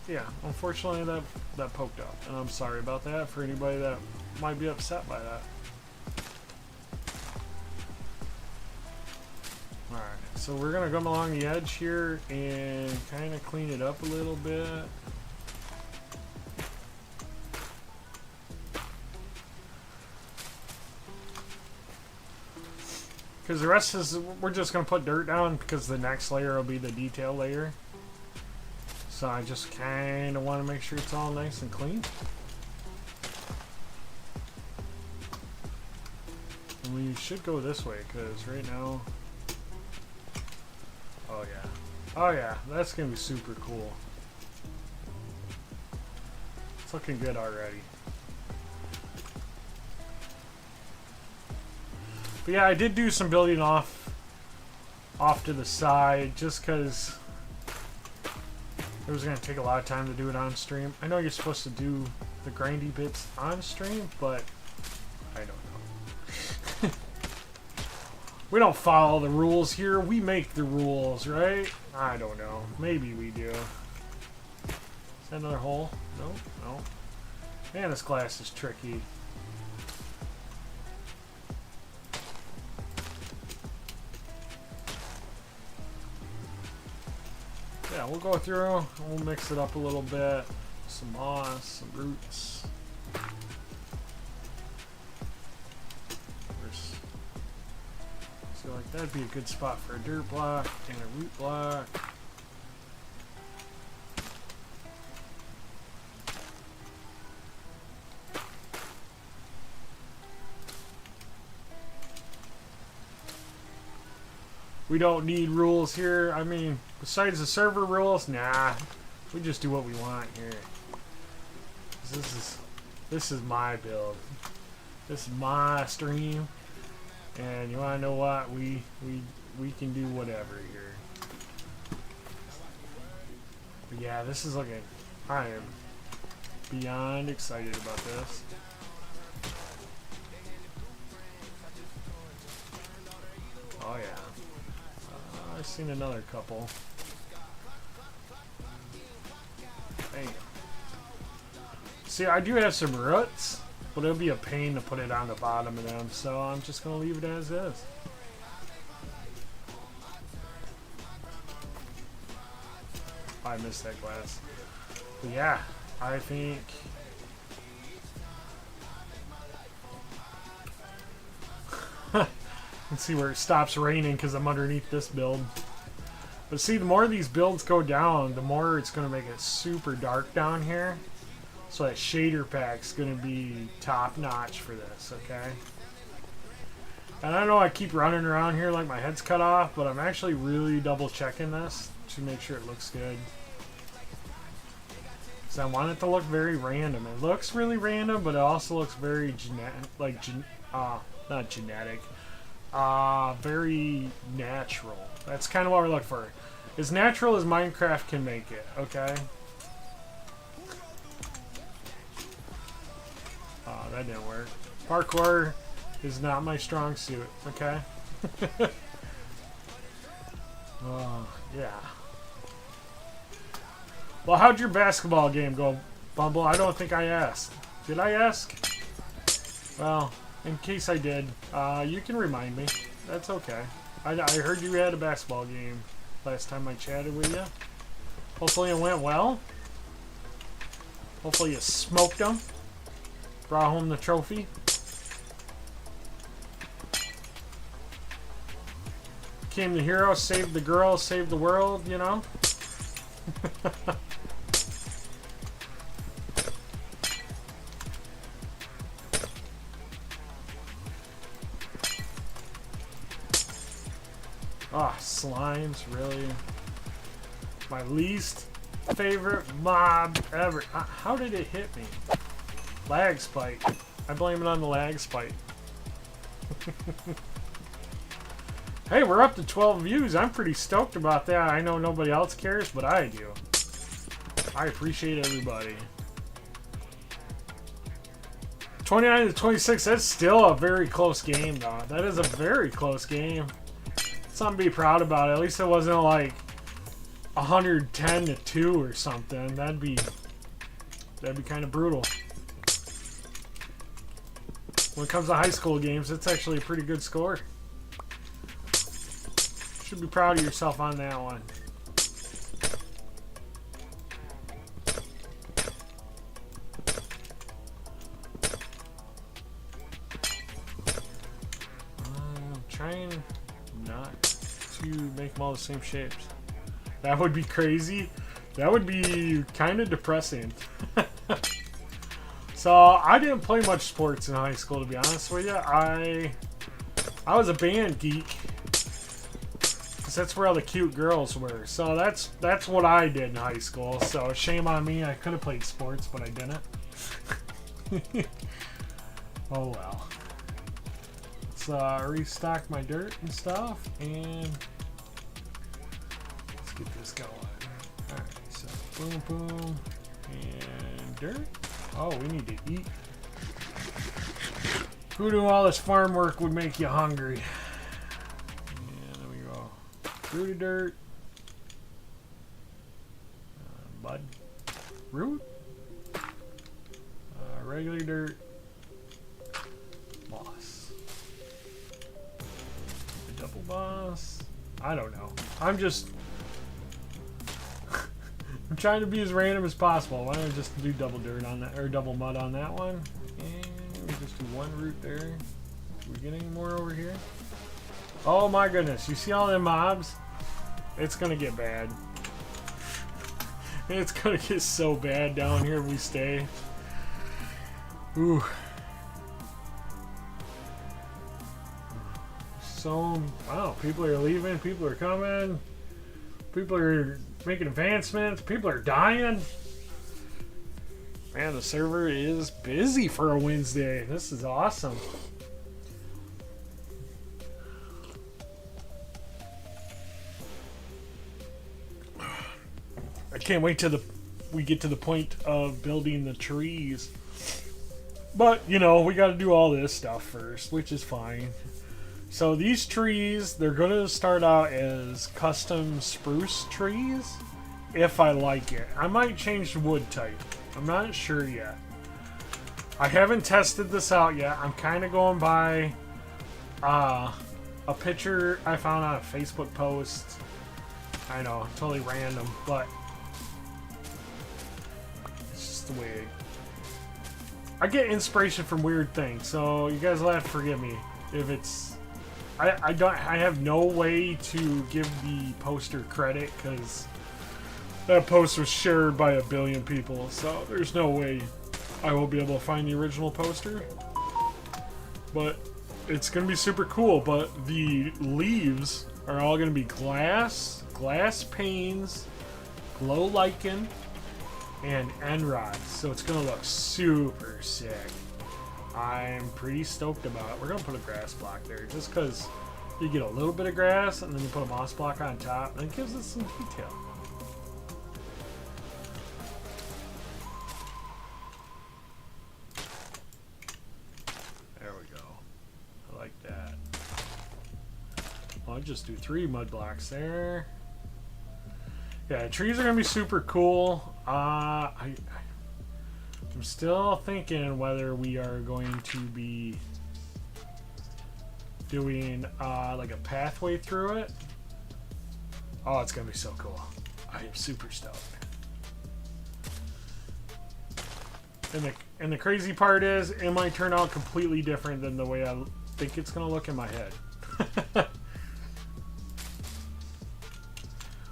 Yeah, unfortunately that poked up, and I'm sorry about that for anybody that might be upset by that. Alright, so we're going to come along the edge here and kind of clean it up a little bit. Because the rest is, we're just going to put dirt down because the next layer will be the detail layer. So I just kind of want to make sure it's all nice and clean. And we should go this way because right now... Oh yeah. Oh yeah, that's going to be super cool. It's looking good already. But yeah, I did do some building off to the side just because it was going to take a lot of time to do it on stream. I know you're supposed to do the grindy bits on stream, but I don't know. We don't follow the rules here. We make the rules, right? I don't know. Maybe we do. Is that another hole? No? No. Man, this glass is tricky. Yeah, we'll go through, we'll mix it up a little bit. Some moss, some roots. So like that'd be a good spot for a dirt block and a root block. We don't need rules here. I mean, besides the server rules, nah. We just do what we want here. This is my build. This is my stream. And you wanna know what? We can do whatever here. But yeah, this is looking, I am beyond excited about this. Oh yeah. I've seen another couple. Bam. See, I do have some roots, but it'll be a pain to put it on the bottom of them, so I'm just going to leave it as is. I missed that glass. But yeah, I think... Let's see where it stops raining because I'm underneath this build. But see, the more these builds go down, the more it's going to make it super dark down here. So that shader pack's going to be top notch for this, okay? And I know I keep running around here like my head's cut off, but I'm actually really double checking this to make sure it looks good. Because I want it to look very random. It looks really random, but it also looks very not genetic. Very natural. That's kind of what we're looking for. As natural as Minecraft can make it, okay? Oh, that didn't work. Parkour is not my strong suit, okay? Oh, yeah. Well, how'd your basketball game go, Bumble? I don't think I asked. Did I ask? Well, in case I did, you can remind me. That's okay. I heard you had a basketball game last time I chatted with you. Hopefully it went well. Hopefully you smoked them. Brought home the trophy. Became the hero, saved the girl, saved the world, you know? Ah, slimes, really? My least favorite mob ever. How did it hit me? Lag spike. I blame it on the lag spike. Hey, we're up to 12 views. I'm pretty stoked about that. I know nobody else cares, but I do. I appreciate everybody. 29 to 26, that's still a very close game, though. That is a very close game. Something to be proud about. At least it wasn't like 110 to 2 or something. That'd be kind of brutal. When it comes to high school games, it's actually a pretty good score. Should be proud of yourself on that one. I'm trying make them all the same shapes. That would be crazy. That would be kind of depressing. So I didn't play much sports in high school, to be honest with you. I was a band geek, because that's where all the cute girls were. So that's what I did in high school. So shame on me. I could have played sports, but I didn't. Oh well. Let's restock my dirt and stuff, and let's get this going. Alright, so boom, boom, and dirt. Oh, we need to eat. Who knew all this farm work would make you hungry? And there we go. Rooted dirt. Mud. Root. Regular dirt. Moss. The double moss. I don't know. I'm just... I'm trying to be as random as possible. Why don't I just do double dirt on that, or double mud on that one? And we just do one root there. Do we get any more over here? Oh my goodness, you see all them mobs? It's gonna get bad. It's gonna get so bad down here if we stay. Ooh. So, wow, people are leaving, people are coming, people are making advancements, people are dying. Man, the server is busy for a Wednesday. This is awesome. I can't wait till we get to the point of building the trees. But, you know, we got to do all this stuff first, which is fine. So these trees, they're going to start out as custom spruce trees, if I like it. I might change the wood type. I'm not sure yet. I haven't tested this out yet. I'm kind of going by a picture I found on a Facebook post. I know, totally random, but it's just the way I get inspiration from weird things. So you guys will have to forgive me if it's... I have no way to give the poster credit, because that post was shared by 1 billion people, so there's no way I will be able to find the original poster. But it's gonna be super cool. But the leaves are all gonna be glass panes, glow lichen, and end rods. So it's gonna look super sick. I'm pretty stoked about it. We're gonna put a grass block there just because you get a little bit of grass, and then you put a moss block on top, and it gives it some detail. There we go. I like that. I'll just do 3 mud blocks there. Yeah, trees are gonna be super cool. I'm still thinking whether we are going to be doing like a pathway through it. Oh, it's gonna be so cool. I am super stoked. And the crazy part is, it might turn out completely different than the way I think it's gonna look in my head.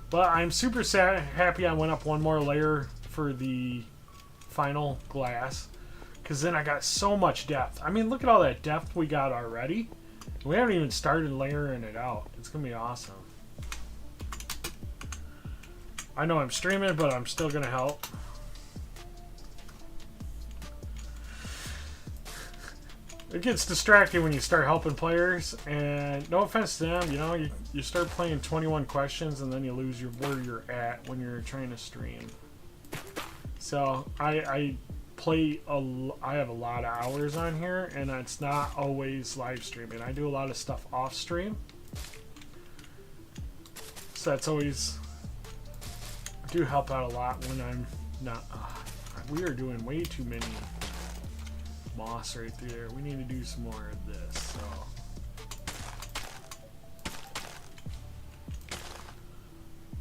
But I'm super happy I went up 1 more layer for the final glass, because then I got so much depth. I mean, look at all that depth we got already. We haven't even started layering it out. It's gonna be awesome. I know I'm streaming, but I'm still gonna help. It gets distracting when you start helping players, and no offense to them, you know, you start playing 21 questions and then you lose where you're at when you're trying to stream. So I have a lot of hours on here, and it's not always live streaming. I do a lot of stuff off stream, so that's always, I do help out a lot when I'm not. We are doing way too many moss right there. We need to do some more of this. So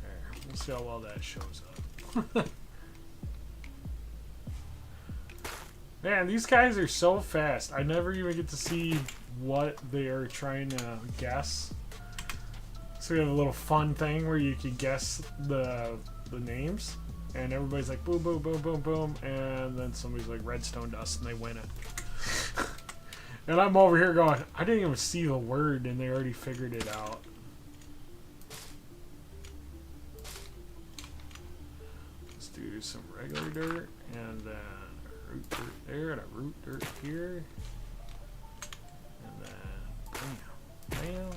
there, we'll see how well that shows up. Man, these guys are so fast. I never even get to see what they are trying to guess. So we have a little fun thing where you could guess the names, and everybody's like boom, boom, boom, boom, boom, and then somebody's like redstone dust, and they win it. And I'm over here going, I didn't even see the word, and they already figured it out. Let's do some regular dirt, and then a root dirt there, and a root dirt here, and then bam, bam.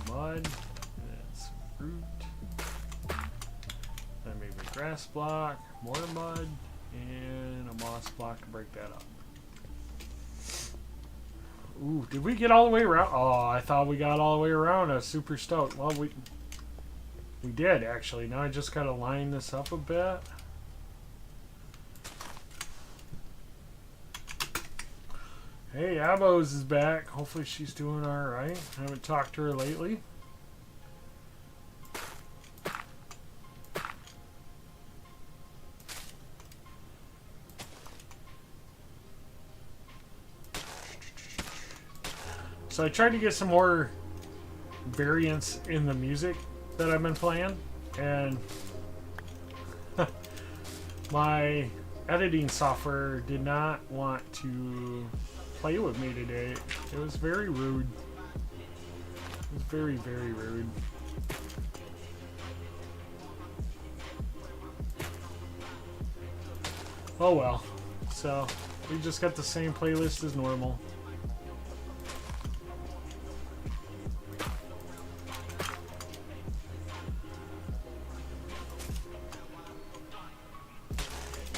Mud, and then some root, then maybe a grass block, more mud, and a moss block to break that up. Ooh, did we get all the way around? Oh, I thought we got all the way around. I was super stoked. Well, we did, actually. Now I just gotta line this up a bit. Hey, Abos is back. Hopefully she's doing alright. I haven't talked to her lately. So I tried to get some more variance in the music that I've been playing, and my editing software did not want to play with me today. It was very rude. It was very, very rude. Oh well. So we just got the same playlist as normal.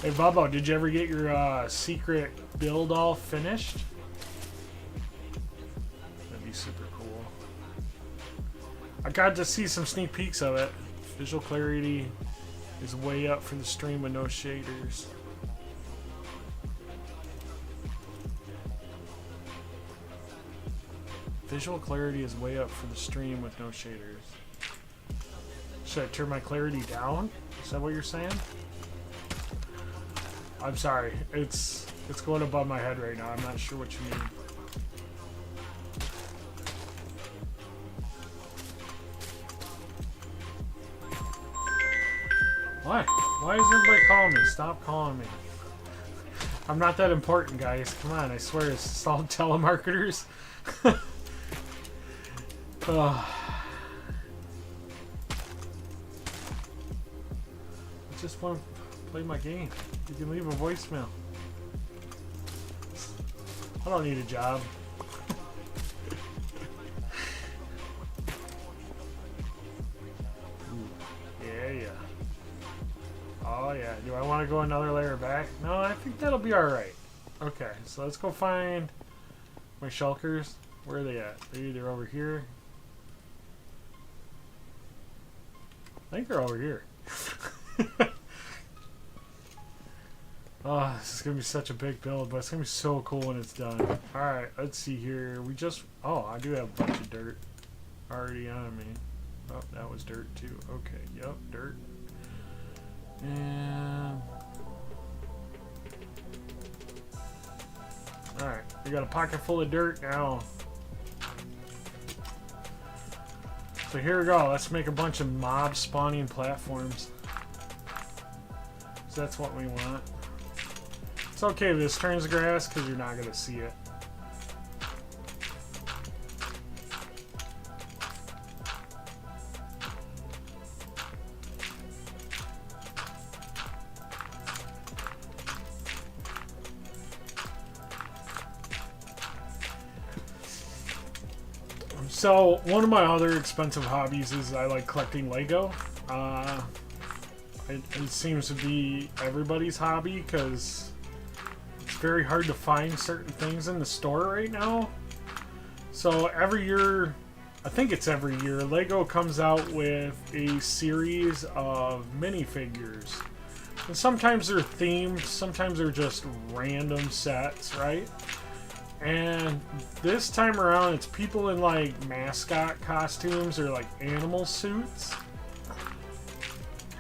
Hey Bubbo, did you ever get your secret build all finished? That'd be super cool. I got to see some sneak peeks of it. Visual clarity is way up for the stream with no shaders. Visual clarity is way up for the stream with no shaders. Should I turn my clarity down? Is that what you're saying? I'm sorry, it's going above my head right now. I'm not sure what you mean. Why? Why is everybody calling me? Stop calling me. I'm not that important, guys. Come on, I swear it's all telemarketers. I just want to play my game. You can leave a voicemail. I don't need a job. Yeah. Oh yeah. Do I want to go another layer back? No, I think that'll be alright. Okay, so let's go find my shulkers. Where are they at? They're either over here. I think they're over here. Oh, this is going to be such a big build, but it's going to be so cool when it's done. Alright, let's see here. Oh, I do have a bunch of dirt already on me. Oh, that was dirt too. Okay, yep, dirt. And... Alright, we got a pocket full of dirt now. So here we go. Let's make a bunch of mob spawning platforms. So that's what we want. It's okay if this turns grass because you're not going to see it. So one of my other expensive hobbies is I like collecting Lego. It seems to be everybody's hobby because it's very hard to find certain things in the store right now. So every year, I think it's every year, Lego comes out with a series of minifigures. And sometimes they're themed, sometimes they're just random sets, right? And this time around, it's people in like mascot costumes or like animal suits.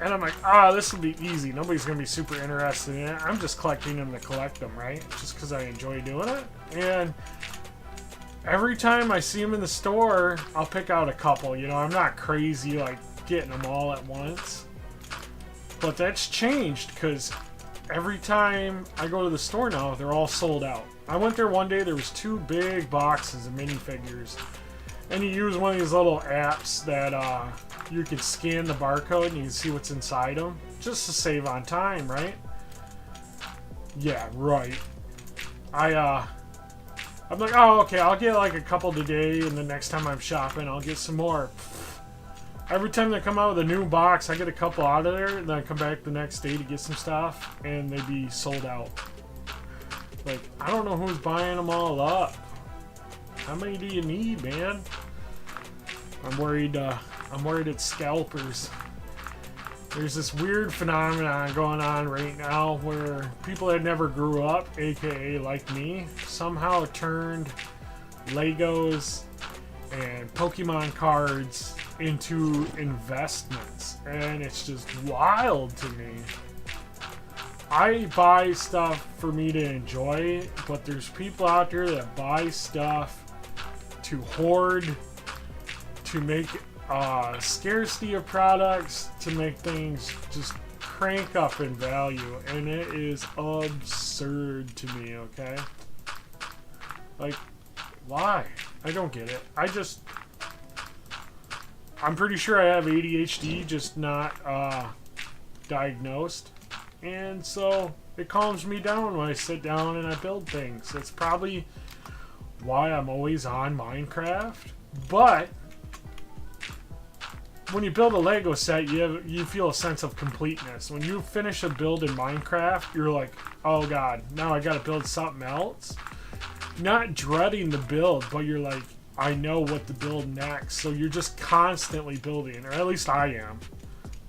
And I'm like, this will be easy. Nobody's going to be super interested in it. I'm just collecting them to collect them, right? Just because I enjoy doing it. And every time I see them in the store, I'll pick out a couple. You know, I'm not crazy like getting them all at once. But that's changed because every time I go to the store now, they're all sold out. I went there one day, there was 2 big boxes of minifigures. And you use one of these little apps that you can scan the barcode and you can see what's inside them. Just to save on time, right? Yeah, right. I'm like, oh, okay, I'll get like a couple today, and the next time I'm shopping, I'll get some more. Every time they come out with a new box, I get a couple out of there, and then I come back the next day to get some stuff, and they be sold out. Like, I don't know who's buying them all up. How many do you need, man? I'm worried it's scalpers. There's this weird phenomenon going on right now where people that never grew up, aka like me, somehow turned Legos and Pokemon cards into investments. And it's just wild to me. I buy stuff for me to enjoy, but there's people out there that buy stuff to hoard, to make scarcity of products, to make things just crank up in value, and it is absurd to me, okay? Like, why? I don't get it. I'm pretty sure I have ADHD, just not diagnosed, and so it calms me down when I sit down and I build things. That's probably why I'm always on Minecraft, but when you build a Lego set, you feel a sense of completeness. When you finish a build in Minecraft, you're like, oh god, now I gotta build something else. Not dreading the build, but you're like, I know what to build next. So you're just constantly building, or at least I am.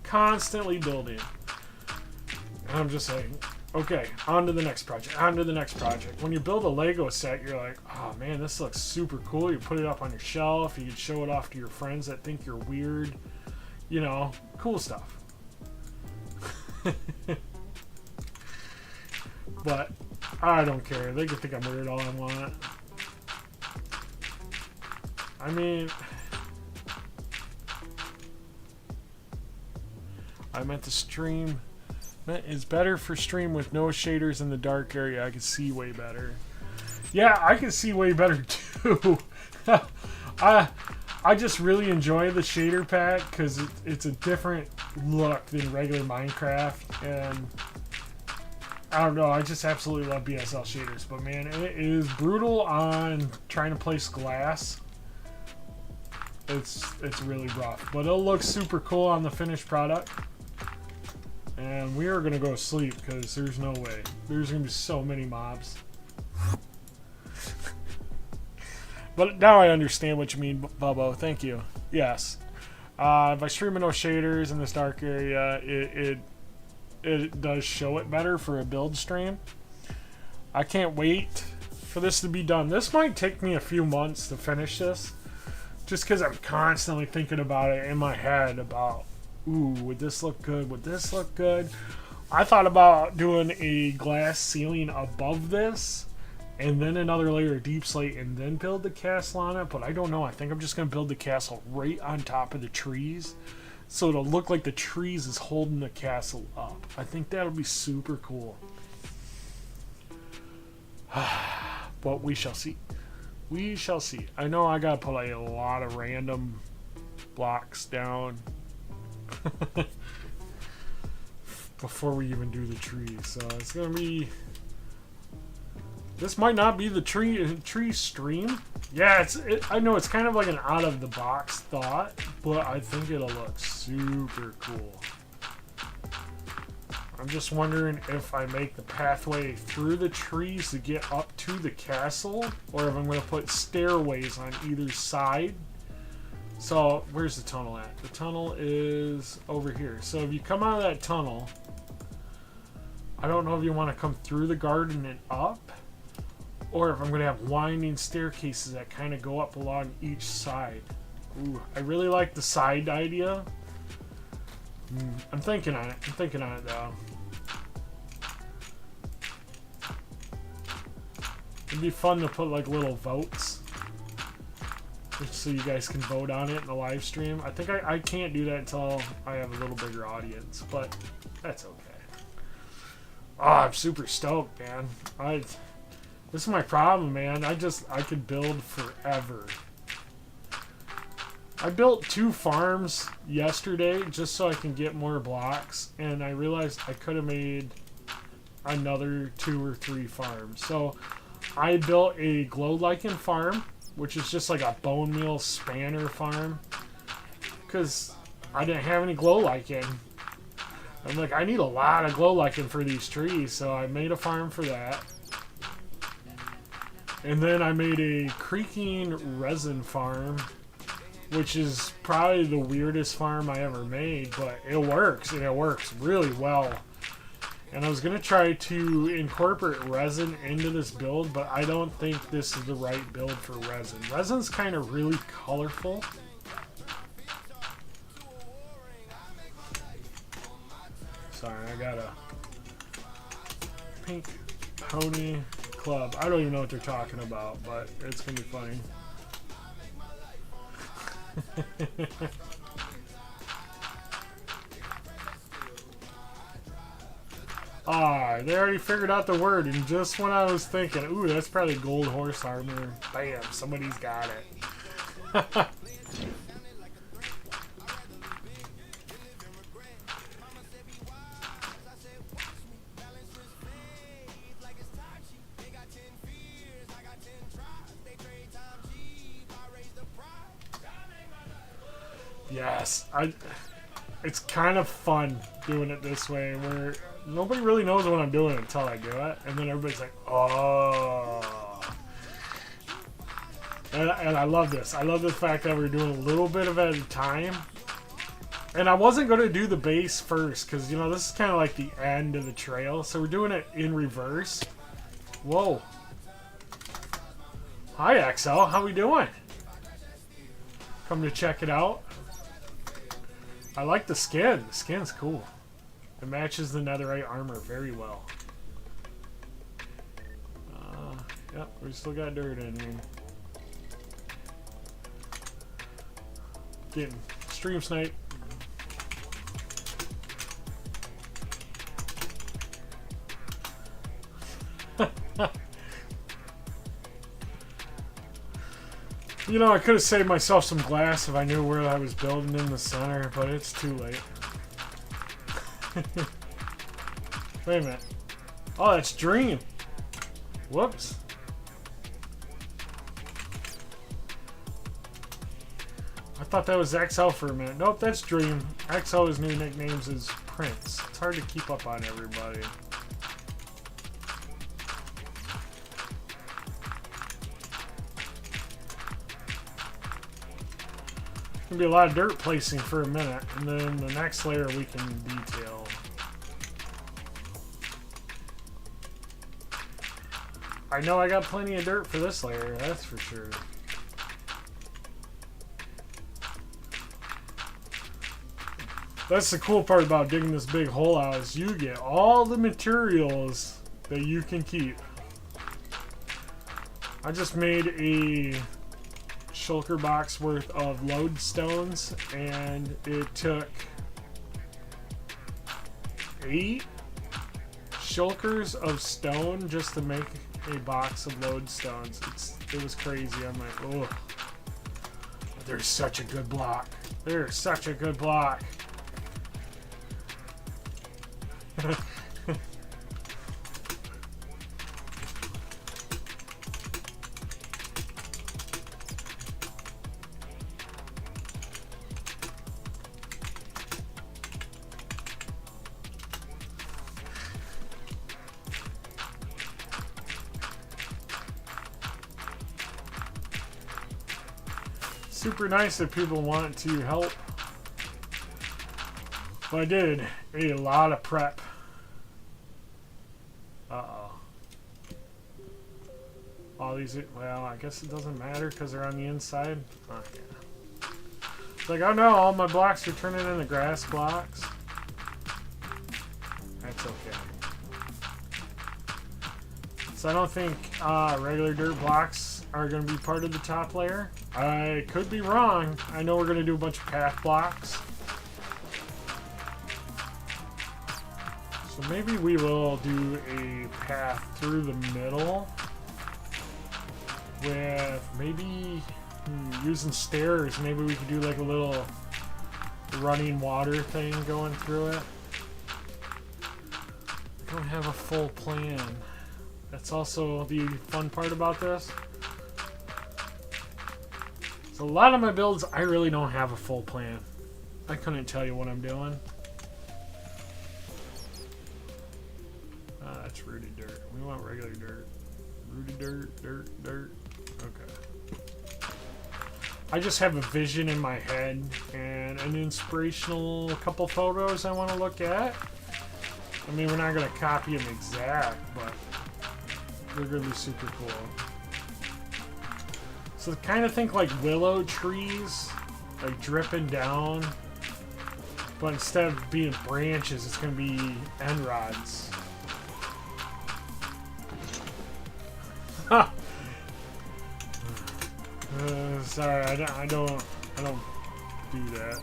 Constantly building. And I'm just like, okay, on to the next project, on to the next project. When you build a Lego set, you're like, oh man, this looks super cool. You put it up on your shelf, you can show it off to your friends that think you're weird. You know, cool stuff. But I don't care. They can think I'm weird all I want. I mean, I meant to stream. It's better for stream with no shaders in the dark area. I can see way better. Yeah, I can see way better too. I just really enjoy the shader pack because it's a different look than regular Minecraft, and I don't know, I just absolutely love BSL shaders. But man, it is brutal on trying to place glass. It's really rough, but it'll look super cool on the finished product. And we are gonna go to sleep because there's no way. There's gonna be so many mobs. But now I understand what you mean, Bubbo. Thank you. Yes. If I stream with no shaders in this dark area, it does show it better for a build stream. I can't wait for this to be done. This might take me a few months to finish this. Just because I'm constantly thinking about it in my head about, ooh, would this look good? Would this look good? I thought about doing a glass ceiling above this and then another layer of deep slate and then build the castle on it, but I don't know. I think I'm just going to build the castle right on top of the trees so it'll look like the trees is holding the castle up. I think that'll be super cool. But we shall see. We shall see. I know I gotta put like a lot of random blocks down before we even do the tree. So it's gonna be. This might not be the tree stream. Yeah, I know it's kind of like an out of the box thought, but I think it'll look super cool. I'm just wondering if I make the pathway through the trees to get up to the castle, or if I'm going to put stairways on either side. So, where's the tunnel at? The tunnel is over here. So if you come out of that tunnel, I don't know if you want to come through the garden and up, or if I'm going to have winding staircases that kind of go up along each side. Ooh, I really like the side idea. I'm thinking on it. I'm thinking on it though. It'd be fun to put like little votes so you guys can vote on it in the live stream. I think I can't do that until I have a little bigger audience, but that's okay. Oh, I'm super stoked, man. This is my problem, man. I could build forever. I built 2 farms yesterday just so I can get more blocks, and I realized I could have made another 2 or 3 farms. So I built a glow lichen farm, which is just like a bone meal spanner farm, because I didn't have any glow lichen. I'm like, I need a lot of glow lichen for these trees, so I made a farm for that. And then I made a creaking resin farm, which is probably the weirdest farm I ever made, but it works, and it works really well. And I was going to try to incorporate resin into this build, but I don't think this is the right build for resin. Resin's kind of really colorful. Sorry, I got a pink pony club. I don't even know what they're talking about, but it's going to be funny. Ah, they already figured out the word, and just when I was thinking, ooh, that's probably gold horse armor, bam, somebody's got it. Yes, it's kind of fun doing it this way, where nobody really knows what I'm doing until I do it, and then everybody's like, oh. And I love this. I love the fact that we're doing a little bit of it at a time. And I wasn't going to do the base first, because, you know, this is kind of like the end of the trail, so we're doing it in reverse. Whoa. Hi, XL. How we doing? Come to check it out. I like the skin. The skin's cool. It matches the netherite armor very well. Yep, we still got dirt in here. Getting stream snipe. You know, I could have saved myself some glass if I knew where I was building in the center, but it's too late. Wait a minute. Oh, that's Dream. Whoops. I thought that was XL for a minute. Nope, that's Dream. XL's new nicknames is Prince. It's hard to keep up on everybody. Gonna be a lot of dirt placing for a minute, and then the next layer we can detail. I know I got plenty of dirt for this layer, that's for sure. That's the cool part about digging this big hole out, is you get all the materials that you can keep. I just made a shulker box worth of lodestones, and it took 8 shulkers of stone just to make a box of lodestones. It was crazy. I'm like, oh, there's such a good block. There's such a good block. Super nice that people want to help. But I did a lot of prep. Uh-oh. All these, well, I guess it doesn't matter because they're on the inside. Oh, yeah. It's like, oh no, all my blocks are turning into grass blocks. That's okay. So I don't think regular dirt blocks are going to be part of the top layer. I could be wrong. I know we're going to do a bunch of path blocks. So maybe we will do a path through the middle with maybe using stairs. Maybe we could do like a little running water thing going through it. I don't have a full plan. That's also the fun part about this. So a lot of my builds, I really don't have a full plan. I couldn't tell you what I'm doing. That's rooty dirt. We want regular dirt. Rooty dirt, dirt. Okay. I just have a vision in my head and an inspirational couple photos I want to look at. I mean, we're not going to copy them exact, but they're going to be super cool. So kind of think like willow trees, like dripping down, but instead of being branches, it's going to be end rods. Sorry, I don't do that.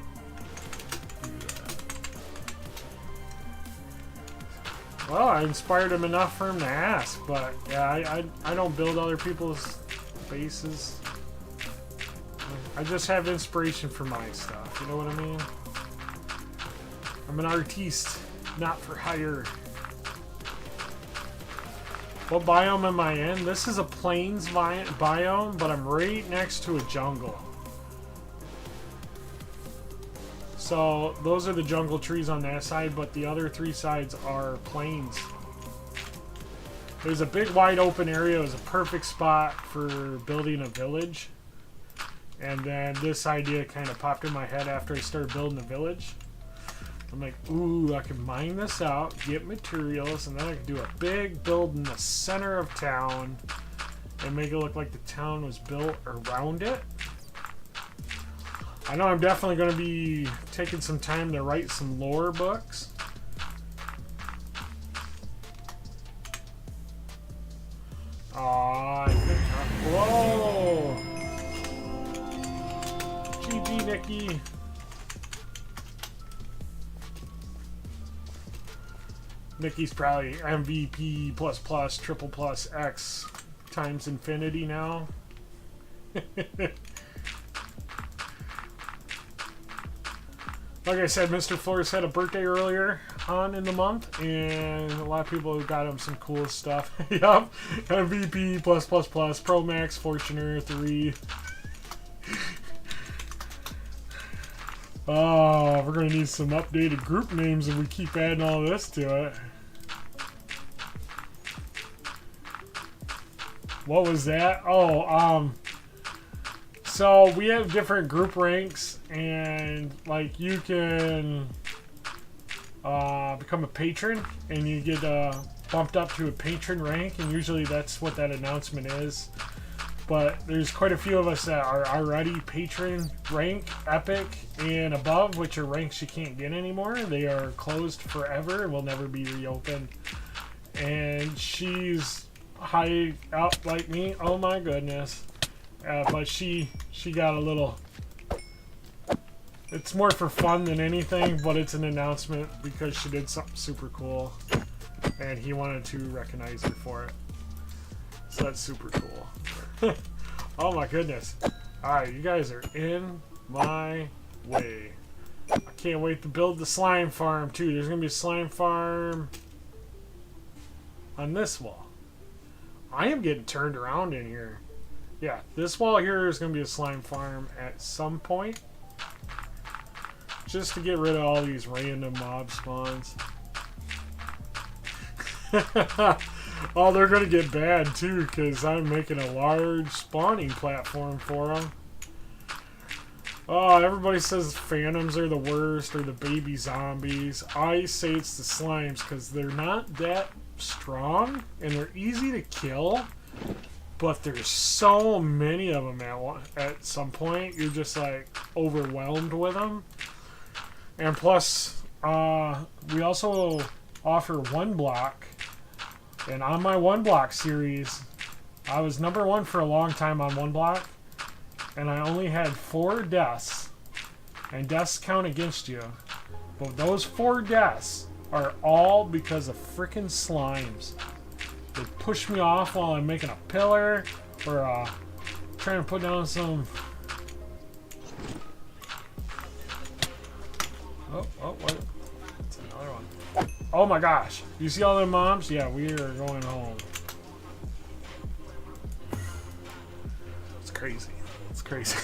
Well, I inspired him enough for him to ask, but yeah, I don't build other people's bases. I just have inspiration for my stuff, you know what I mean? I'm an artiste, not for hire. What biome am I in? This is a plains biome, but I'm right next to a jungle. So those are the jungle trees on that side, but the other three sides are plains. There's a big wide open area. It was a perfect spot for building a village. And then this idea kind of popped in my head after I started building the village. I'm like, ooh, I can mine this out, get materials, and then I can do a big build in the center of town and make it look like the town was built around it. I know I'm definitely going to be taking some time to write some lore books. Aw, I think whoa! GG, Nikki. Nikki's probably MVP plus plus triple plus X times infinity now. Like I said, Mr. Flores had a birthday earlier on in the month, and a lot of people got him some cool stuff. Yup, MVP plus plus plus Pro Max Fortuner 3. Oh, we're gonna need some updated group names if we keep adding all this to it. What was that? Oh, so we have different group ranks, and like you can become a patron, and you get bumped up to a patron rank, and usually that's what that announcement is. But there's quite a few of us that are already patron rank, epic, and above, which are ranks you can't get anymore. They are closed forever and will never be reopened. And she's high up like me. Oh my goodness. But she got a little... It's more for fun than anything, but it's an announcement because she did something super cool. And he wanted to recognize her for it. So that's super cool. Oh my goodness. Alright, you guys are in my way. I can't wait to build the slime farm too. There's going to be a slime farm on this wall. I am getting turned around in here. Yeah, this wall here is going to be a slime farm at some point. Just to get rid of all these random mob spawns. Oh, they're going to get bad too, because I'm making a large spawning platform for them. Oh, everybody says phantoms are the worst, or the baby zombies. I say it's the slimes, because they're not that strong, and they're easy to kill, but there's so many of them at some point, you're just like overwhelmed with them. And plus, we also offer one block. And on my one block series, I was #1 for a long time on one block. and I only had 4 deaths, and deaths count against you, but those 4 deaths are all because of freaking slimes. They push me off while I'm making a pillar, or trying to put down some... Oh, what? That's another one. Oh my gosh. You see all them mobs? Yeah, we are going home. It's crazy. It's crazy.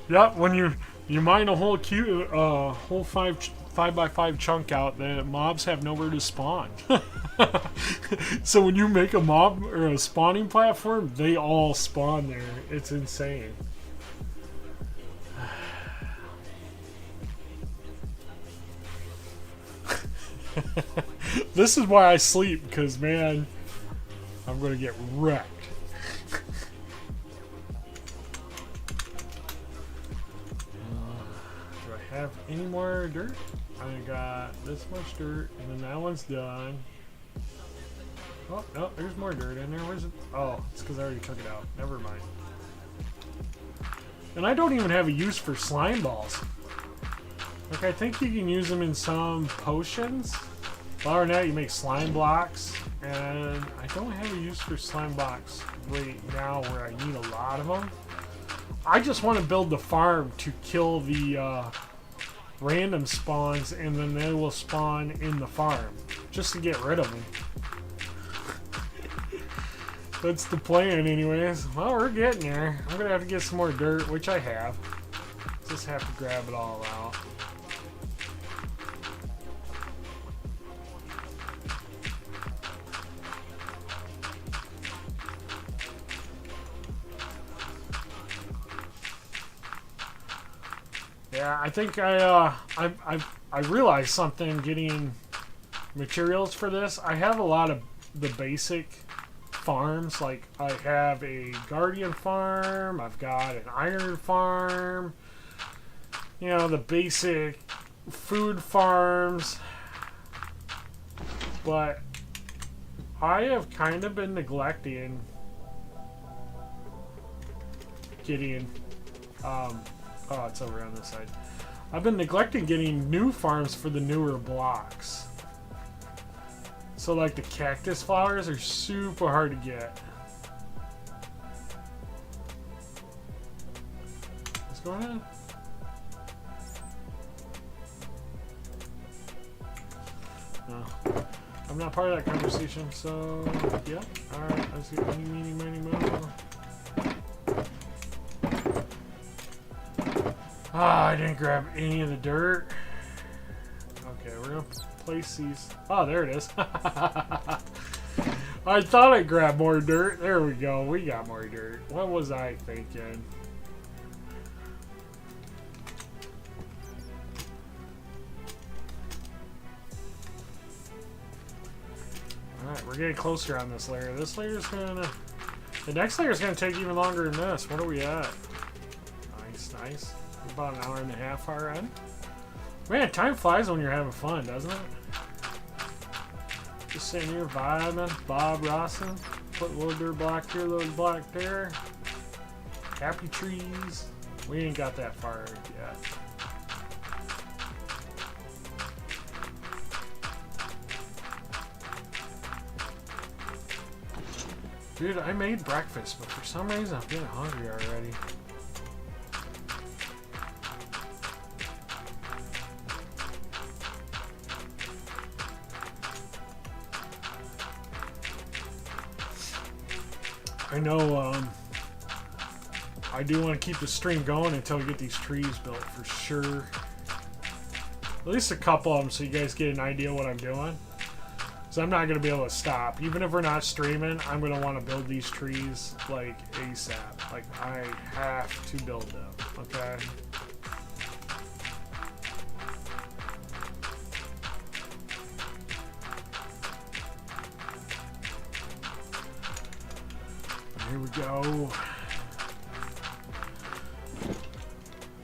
Yep, when you mine a whole whole 5x5 chunk out, the mobs have nowhere to spawn. So when you make a mob or a spawning platform, they all spawn there. It's insane. This is why I sleep, because man, I'm gonna get wrecked. Do I have any more dirt? I got this much dirt, and then that one's done. Oh no, there's more dirt in there. Where's it? Oh, it's because I already took it out. Never mind. And I don't even have a use for slime balls. Like, I think you can use them in some potions. Other than that, you make slime blocks. And I don't have a use for slime blocks right now where I need a lot of them. I just want to build the farm to kill the random spawns, and then they will spawn in the farm. Just to get rid of them. That's the plan anyways. Well, we're getting there. I'm going to have to get some more dirt, which I have. Just have to grab it all out. Yeah, I think I realized something getting materials for this. I have a lot of the basic farms. Like, I have a guardian farm, I've got an iron farm, you know, the basic food farms. But I have kind of been neglecting getting oh, it's over on this side. I've been neglecting getting new farms for the newer blocks. So like the cactus flowers are super hard to get. What's going on? No. I'm not part of that conversation, so yeah. Alright, let's get any, meeny, miny, mo. Ah, I didn't grab any of the dirt. Okay, we're gonna place these. Oh, there it is. I thought I grabbed more dirt. There we go. We got more dirt. What was I thinking? Alright, we're getting closer on this layer. This layer's gonna... The next layer's gonna take even longer than this. What are we at? Nice, nice. About an hour and a half already. Man, time flies when you're having fun, doesn't it? Just sitting here vibing, Bob Rossin. Put a little dirt block here, a little block there. Happy trees. We ain't got that far yet. Dude, I made breakfast, but for some reason I'm getting hungry already. I know, I do want to keep the stream going until we get these trees built for sure. At least a couple of them so you guys get an idea what I'm doing. So I'm not going to be able to stop. Even if we're not streaming, I'm going to want to build these trees like ASAP. Like, I have to build them, okay? Here we go.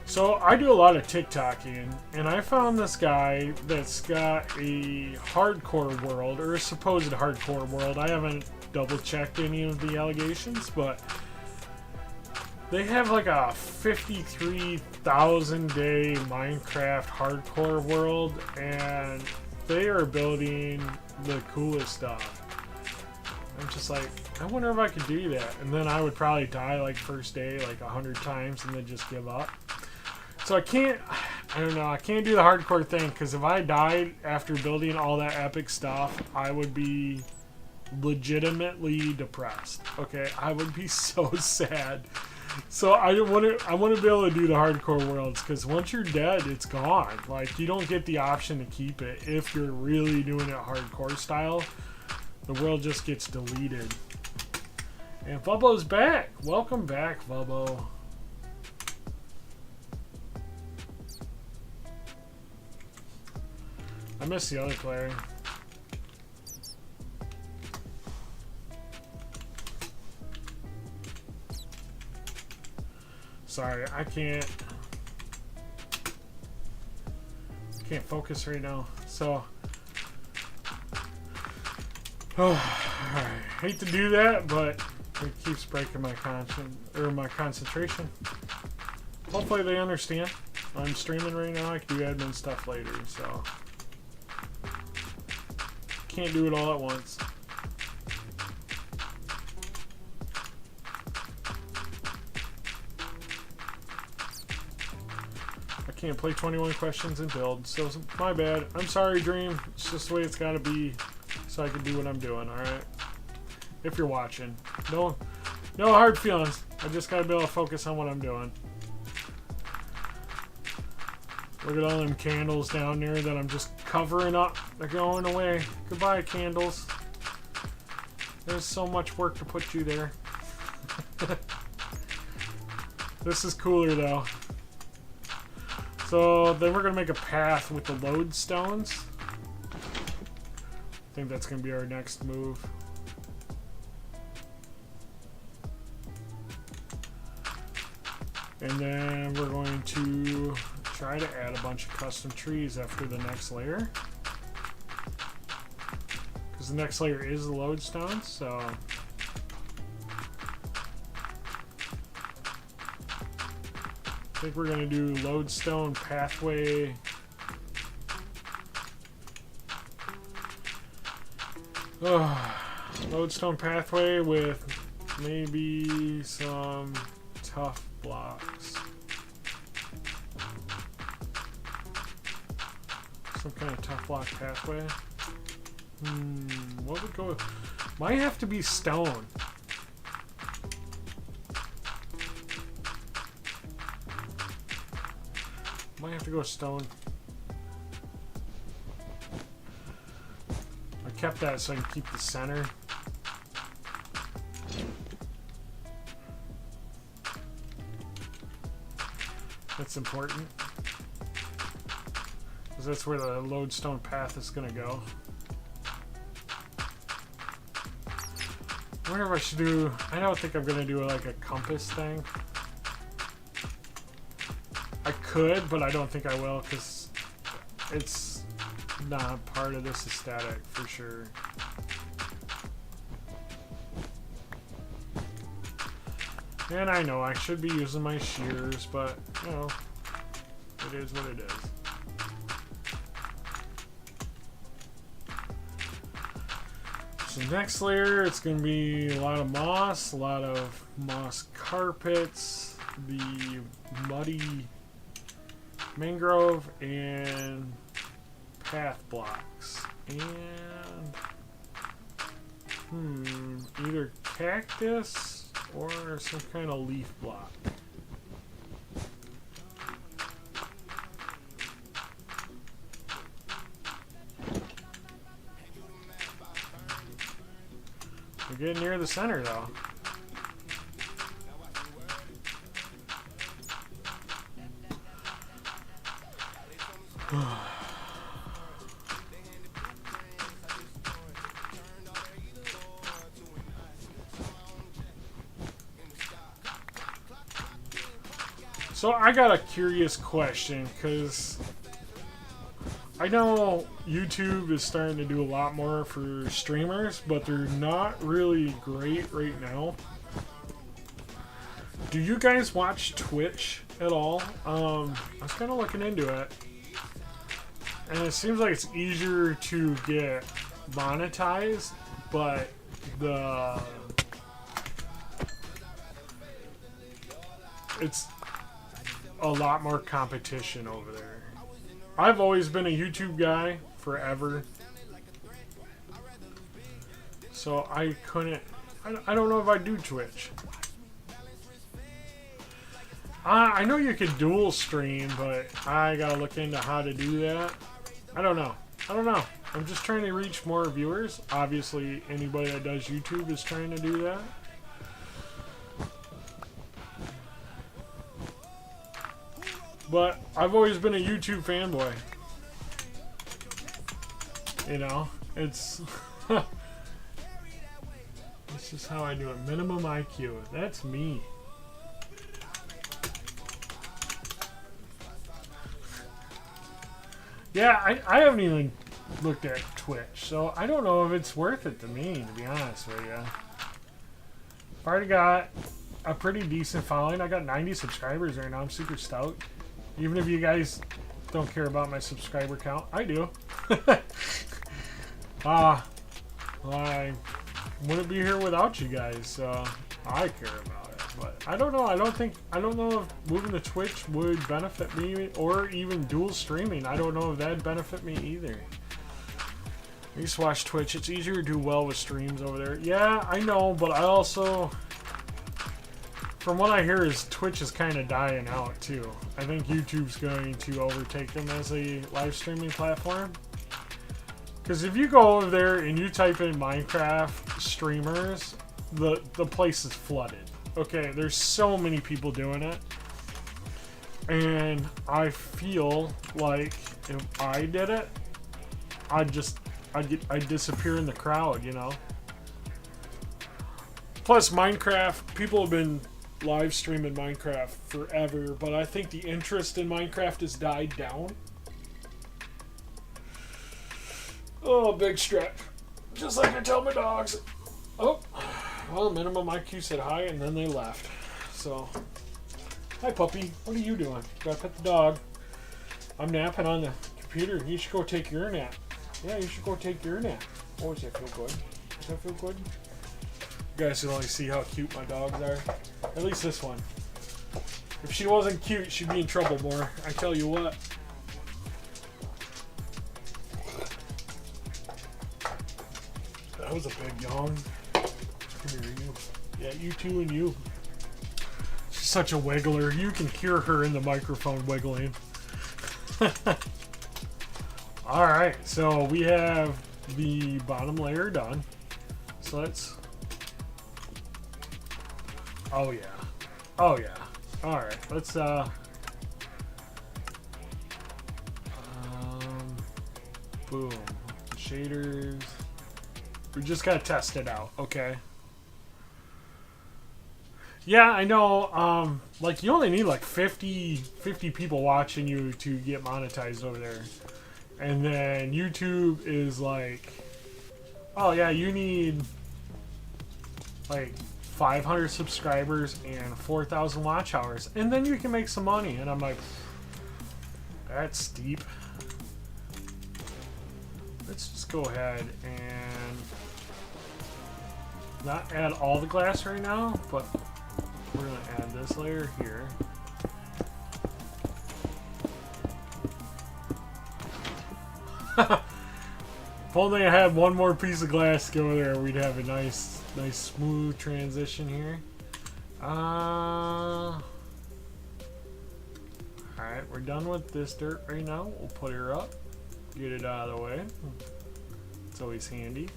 So I do a lot of TikToking, and I found this guy that's got a hardcore world, or a supposed hardcore world. I haven't double checked any of the allegations, but They have like a 53,000 day Minecraft hardcore world, and they are building the coolest stuff. I'm just like, I wonder if I could do that. And then I would probably die like first day like 100 times and then just give up. So I don't know, I can't do the hardcore thing, because if I died after building all that epic stuff, I would be legitimately depressed. Okay, I would be so sad. So I want to be able to do the hardcore worlds, because once you're dead, it's gone. Like, you don't get the option to keep it if you're really doing it hardcore style. The world just gets deleted. And Vubbo's back. Welcome back, Vubbo. I miss the other player. Sorry, I can't focus right now. So, alright. Hate to do that, but it keeps breaking my concentration. Hopefully they understand. I'm streaming right now. I can do admin stuff later, so can't do it all at once. Can't play 21 questions and build, so my bad. I'm sorry, Dream. It's just the way it's gotta be, so I can do what I'm doing. All right. If you're watching, no hard feelings. I just gotta be able to focus on what I'm doing. Look at all them candles down there that I'm just covering up. They're going away. Goodbye, candles. There's so much work to put you there. This is cooler though. So then we're going to make a path with the lodestones. I think that's going to be our next move. And then we're going to try to add a bunch of custom trees after the next layer. Because the next layer is the lodestones, so... I think we're going to do lodestone pathway. Lodestone pathway with maybe some tough blocks. Some kind of tough block pathway. What would go? Might have to be stone. Might have to go stone. I kept that so I can keep the center. That's important, because that's where the lodestone path is going to go. I wonder if I should do... I don't think I'm going to do like a compass thing. I could, but I don't think I will, because it's not part of this aesthetic for sure. And I know I should be using my shears, but, you know, it is what it is. So next layer, it's going to be a lot of moss carpets, the muddy mangrove, and path blocks. And, either cactus or some kind of leaf block. We're getting near the center though. So I got a curious question, because I know YouTube is starting to do a lot more for streamers, but they're not really great right now. Do you guys watch Twitch at all? I was kind of looking into it. And it seems like it's easier to get monetized, but it's a lot more competition over there. I've always been a YouTube guy forever. So I don't know if I do Twitch. I know you could dual stream, but I gotta look into how to do that. I don't know. I'm just trying to reach more viewers. Obviously, anybody that does YouTube is trying to do that. But I've always been a YouTube fanboy. You know, it's it's just how I do it. Minimum IQ. That's me. Yeah, I haven't even looked at Twitch, so I don't know if it's worth it to me, to be honest with you. I've already got a pretty decent following. I got 90 subscribers right now. I'm super stoked. Even if you guys don't care about my subscriber count, I do. Well, I wouldn't be here without you guys, so I care about it. But I don't know. I don't know if moving to Twitch would benefit me, or even dual streaming. I don't know if that'd benefit me either. I used to watch Twitch. It's easier to do well with streams over there. Yeah, I know, but I also, from what I hear, is Twitch is kind of dying out too. I think YouTube's going to overtake them as a live streaming platform. Because if you go over there and you type in Minecraft streamers, the place is flooded. Okay, there's so many people doing it. And I feel like if I did it, I'd disappear in the crowd, you know? Plus, Minecraft, people have been live streaming Minecraft forever, but I think the interest in Minecraft has died down. Oh, big stretch. Just like I tell my dogs. Oh, well, minimum IQ said hi, and then they left. So, hi, puppy. What are you doing? Gotta pet the dog. I'm napping on the computer. You should go take your nap. Yeah, you should go take your nap. Oh, does that feel good? Does that feel good? You guys can only see how cute my dogs are. At least this one. If she wasn't cute, she'd be in trouble more. I tell you what. That was a big yawn. Come here, you. Yeah, you too, and you. She's such a wiggler. You can hear her in the microphone wiggling. Alright, so we have the bottom layer done. So let's... Oh yeah. Oh yeah. Alright, let's boom. Shaders. We just gotta test it out, okay? Yeah, I know, like, you only need like 50 people watching you to get monetized over there. And then YouTube is like, oh yeah, you need like 500 subscribers and 4,000 watch hours, and then you can make some money. And I'm like, that's steep. Let's just go ahead and not add all the glass right now, but we're gonna add this layer here. If only I had one more piece of glass to go there, we'd have a nice smooth transition here. Alright, we're done with this dirt right now. We'll put her up, get it out of the way. It's always handy.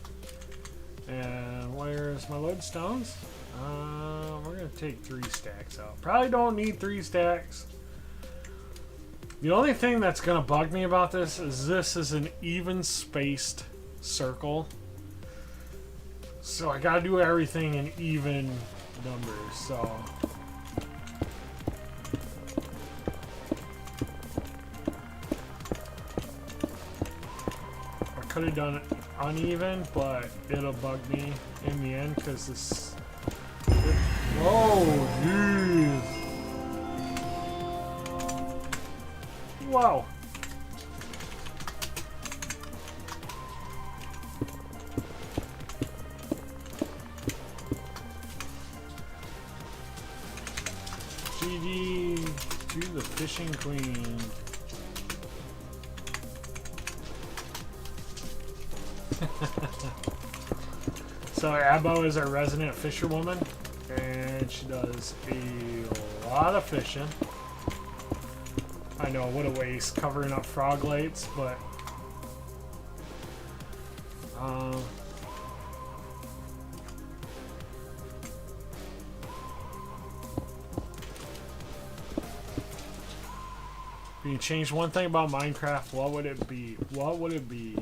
And where's my lodestones? We're gonna take 3 stacks out. Probably don't need 3 stacks. The only thing that's gonna bug me about this is an even spaced circle. So I gotta do everything in even numbers, so. I could have done it uneven, but it'll bug me in the end because this. Oh, jeez. Wow. GG to the fishing queen. So Abbo is our resident fisherwoman, and she does a lot of fishing. I know, what a waste covering up frog lakes, but if you change one thing about Minecraft, what would it be? What would it be?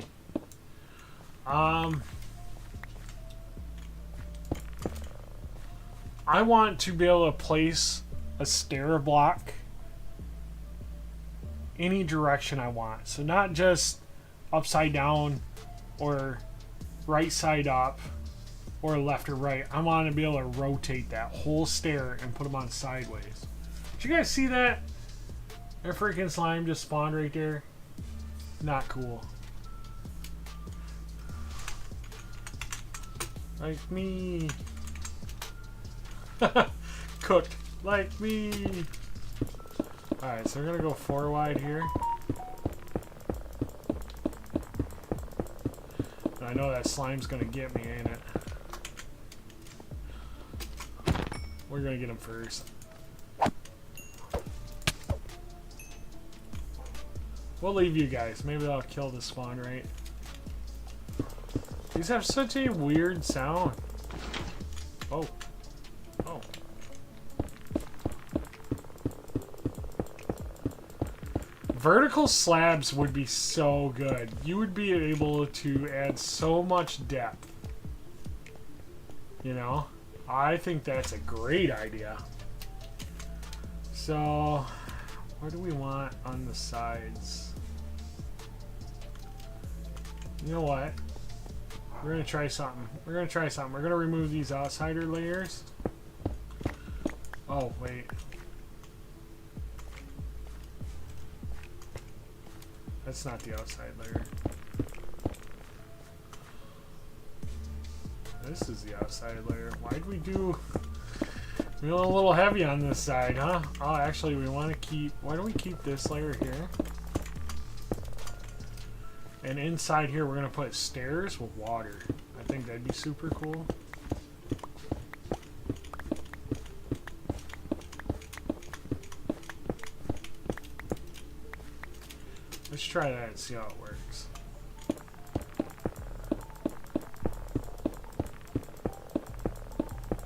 I want to be able to place a stair block any direction I want. So not just upside down or right side up or left or right. I want to be able to rotate that whole stair and put them on sideways. Did you guys see that? That freaking slime just spawned right there. Not cool. Like me. Cooked like me. Alright, so we're gonna go 4 wide here. And I know that slime's gonna get me, ain't it? We're gonna get him first. We'll leave you guys. Maybe I'll kill the spawn rate. These have such a weird sound. Oh. Oh. Vertical slabs would be so good. You would be able to add so much depth. You know? I think that's a great idea. So, what do we want on the sides? You know what? We're gonna try something. We're gonna remove these outsider layers. Oh, wait. That's not the outside layer. This is the outside layer. Why'd we do... We went a little heavy on this side, huh? Oh, actually, we want to keep... Why don't we keep this layer here? And inside here, we're going to put stairs with water. I think that'd be super cool. Let's try that and see how it works.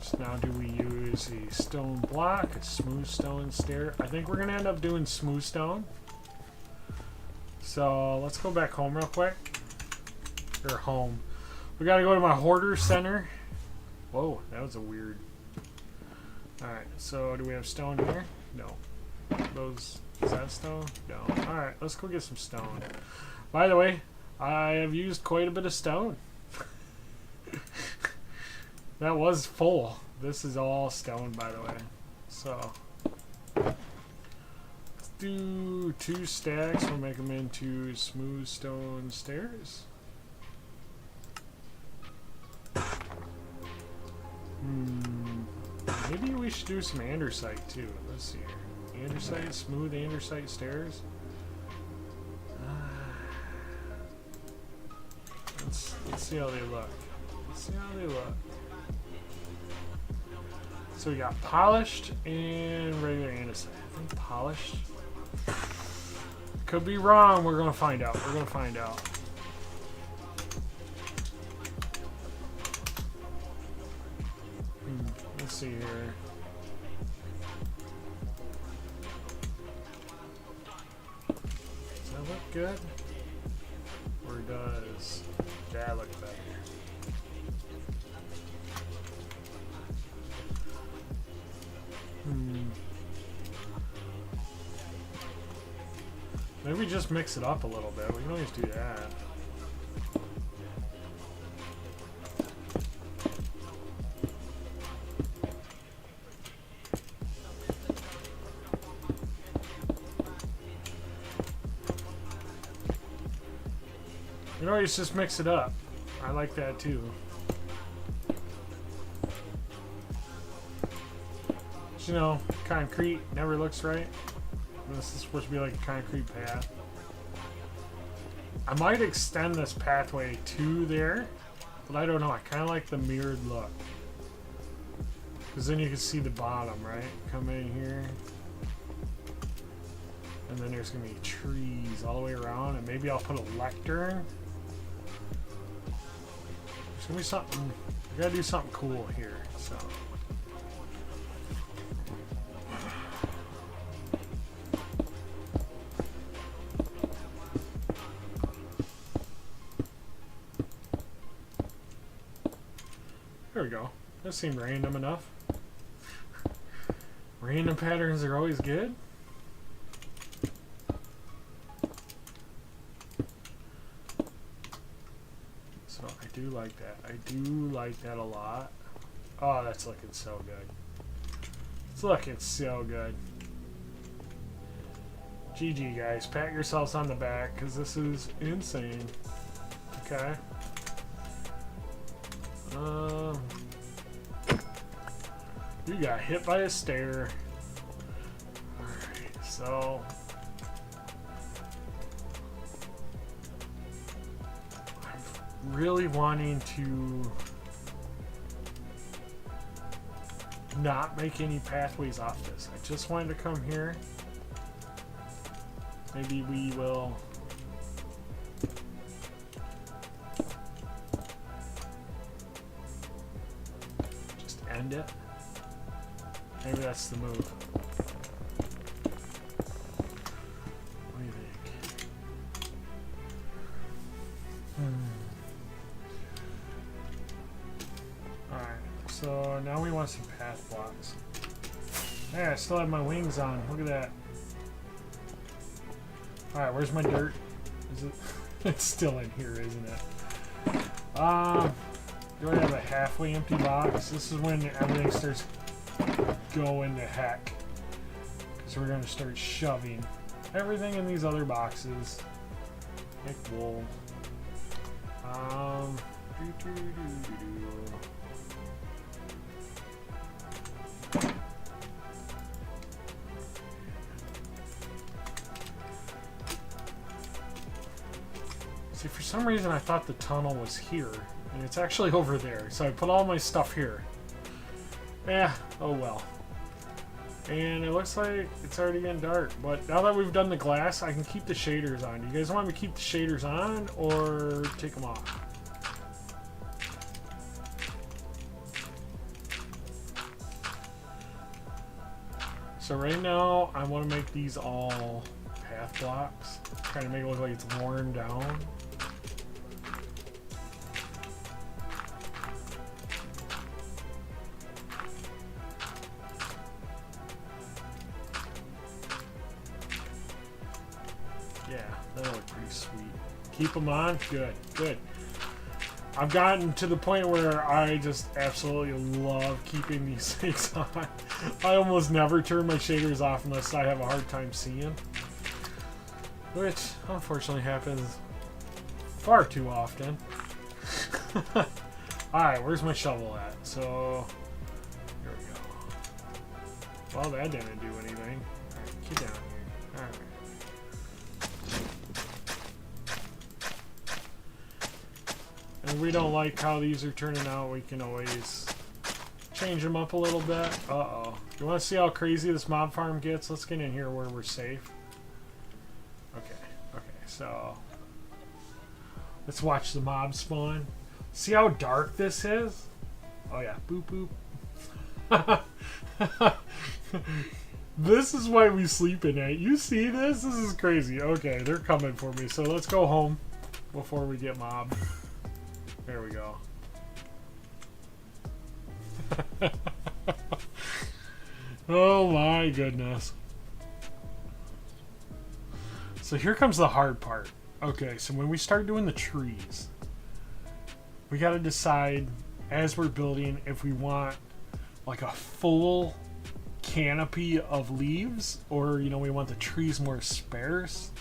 So now do we use a stone block, a smooth stone stair? I think we're going to end up doing smooth stone. So let's go back home real quick. Or home. We gotta go to my hoarder center. Whoa, that was a weird. Alright, so do we have stone here? No. Those, is that stone? No. Alright, let's go get some stone. By the way, I have used quite a bit of stone. That was full. This is all stone, by the way. So do 2 stacks. We'll make them into smooth stone stairs. Maybe we should do some andesite too. Let's see here. Andesite, smooth andesite stairs. Let's see how they look. Let's see how they look. So we got polished and regular andesite. I think polished. Could be wrong. We're gonna find out. We're gonna find out. Let's see here. Does that look good? Or does that look better? Maybe just mix it up a little bit. We can always do that. You know, just mix it up. I like that too. But, you know, concrete never looks right. This is supposed to be like a concrete path. I might extend this pathway to there, but I don't know. I kind of like the mirrored look. Because then you can see the bottom, right? Come in here. And then there's going to be trees all the way around. And maybe I'll put a lectern. There's going to be something. I got to do something cool here. So. There we go. That seemed random enough. Random patterns are always good. So I do like that. I do like that a lot. Oh, that's looking so good. It's looking so good. GG guys, pat yourselves on the back because this is insane. Okay. You got hit by a stair. Alright, so I'm really wanting to not make any pathways off this. I just wanted to come here. Maybe we will just end it. Maybe that's the move. What do you think? Alright, so now we want some path blocks. Hey, I still have my wings on. Look at that. Alright, where's my dirt? Is it? It's still in here, isn't it? Do I have a halfway empty box? This is when everything starts going to heck. Because we're going to start shoving everything in these other boxes. Like wool. See, for some reason I thought the tunnel was here, and it's actually over there. So I put all my stuff here. Yeah, oh well. And it looks like it's already getting dark. But now that we've done the glass, I can keep the shaders on. Do you guys want me to keep the shaders on or take them off? So right now, I want to make these all path blocks. Trying to make it look like it's worn down. Yeah, that'll look pretty sweet. Keep them on? Good, good. I've gotten to the point where I just absolutely love keeping these things on. I almost never turn my shaders off unless I have a hard time seeing. Which, unfortunately, happens far too often. Alright, where's my shovel at? So, here we go. Well, that didn't do anything. Alright, get down here. Alright. And if we don't like how these are turning out, we can always change them up a little bit. Uh-oh. You want to see how crazy this mob farm gets? Let's get in here where we're safe. Okay, so let's watch the mob spawn. See how dark this is? Oh yeah, boop boop. This is why we sleep at night. You see this? This is crazy. Okay, they're coming for me. So let's go home before we get mobbed. There we go. Oh my goodness. So here comes the hard part. Okay, so when we start doing the trees, we got to decide as we're building if we want like a full canopy of leaves or, you know, we want the trees more sparse.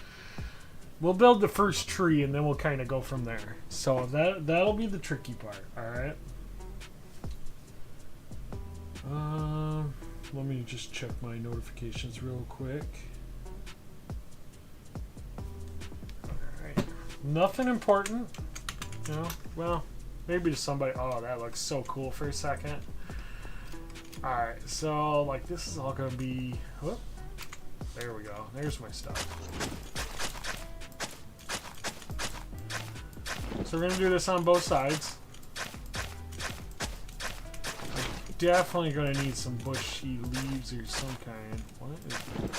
We'll build the first tree and then we'll kind of go from there. So that'll be the tricky part. All right. Let me just check my notifications real quick. All right. Nothing important. No. Well, maybe to somebody. Oh, that looks so cool for a second. All right. So like this is all gonna be. Whoop, there we go. There's my stuff. So we're gonna do this on both sides. I'm definitely gonna need some bushy leaves or some kind. What is that?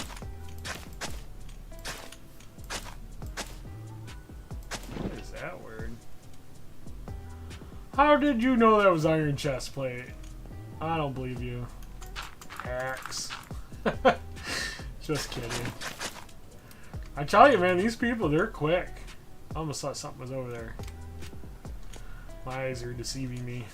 What is that word? How did you know that was iron chest plate? I don't believe you. Axe. Just kidding. I tell you, man, these people, they're quick. I almost thought something was over there. My eyes are deceiving me.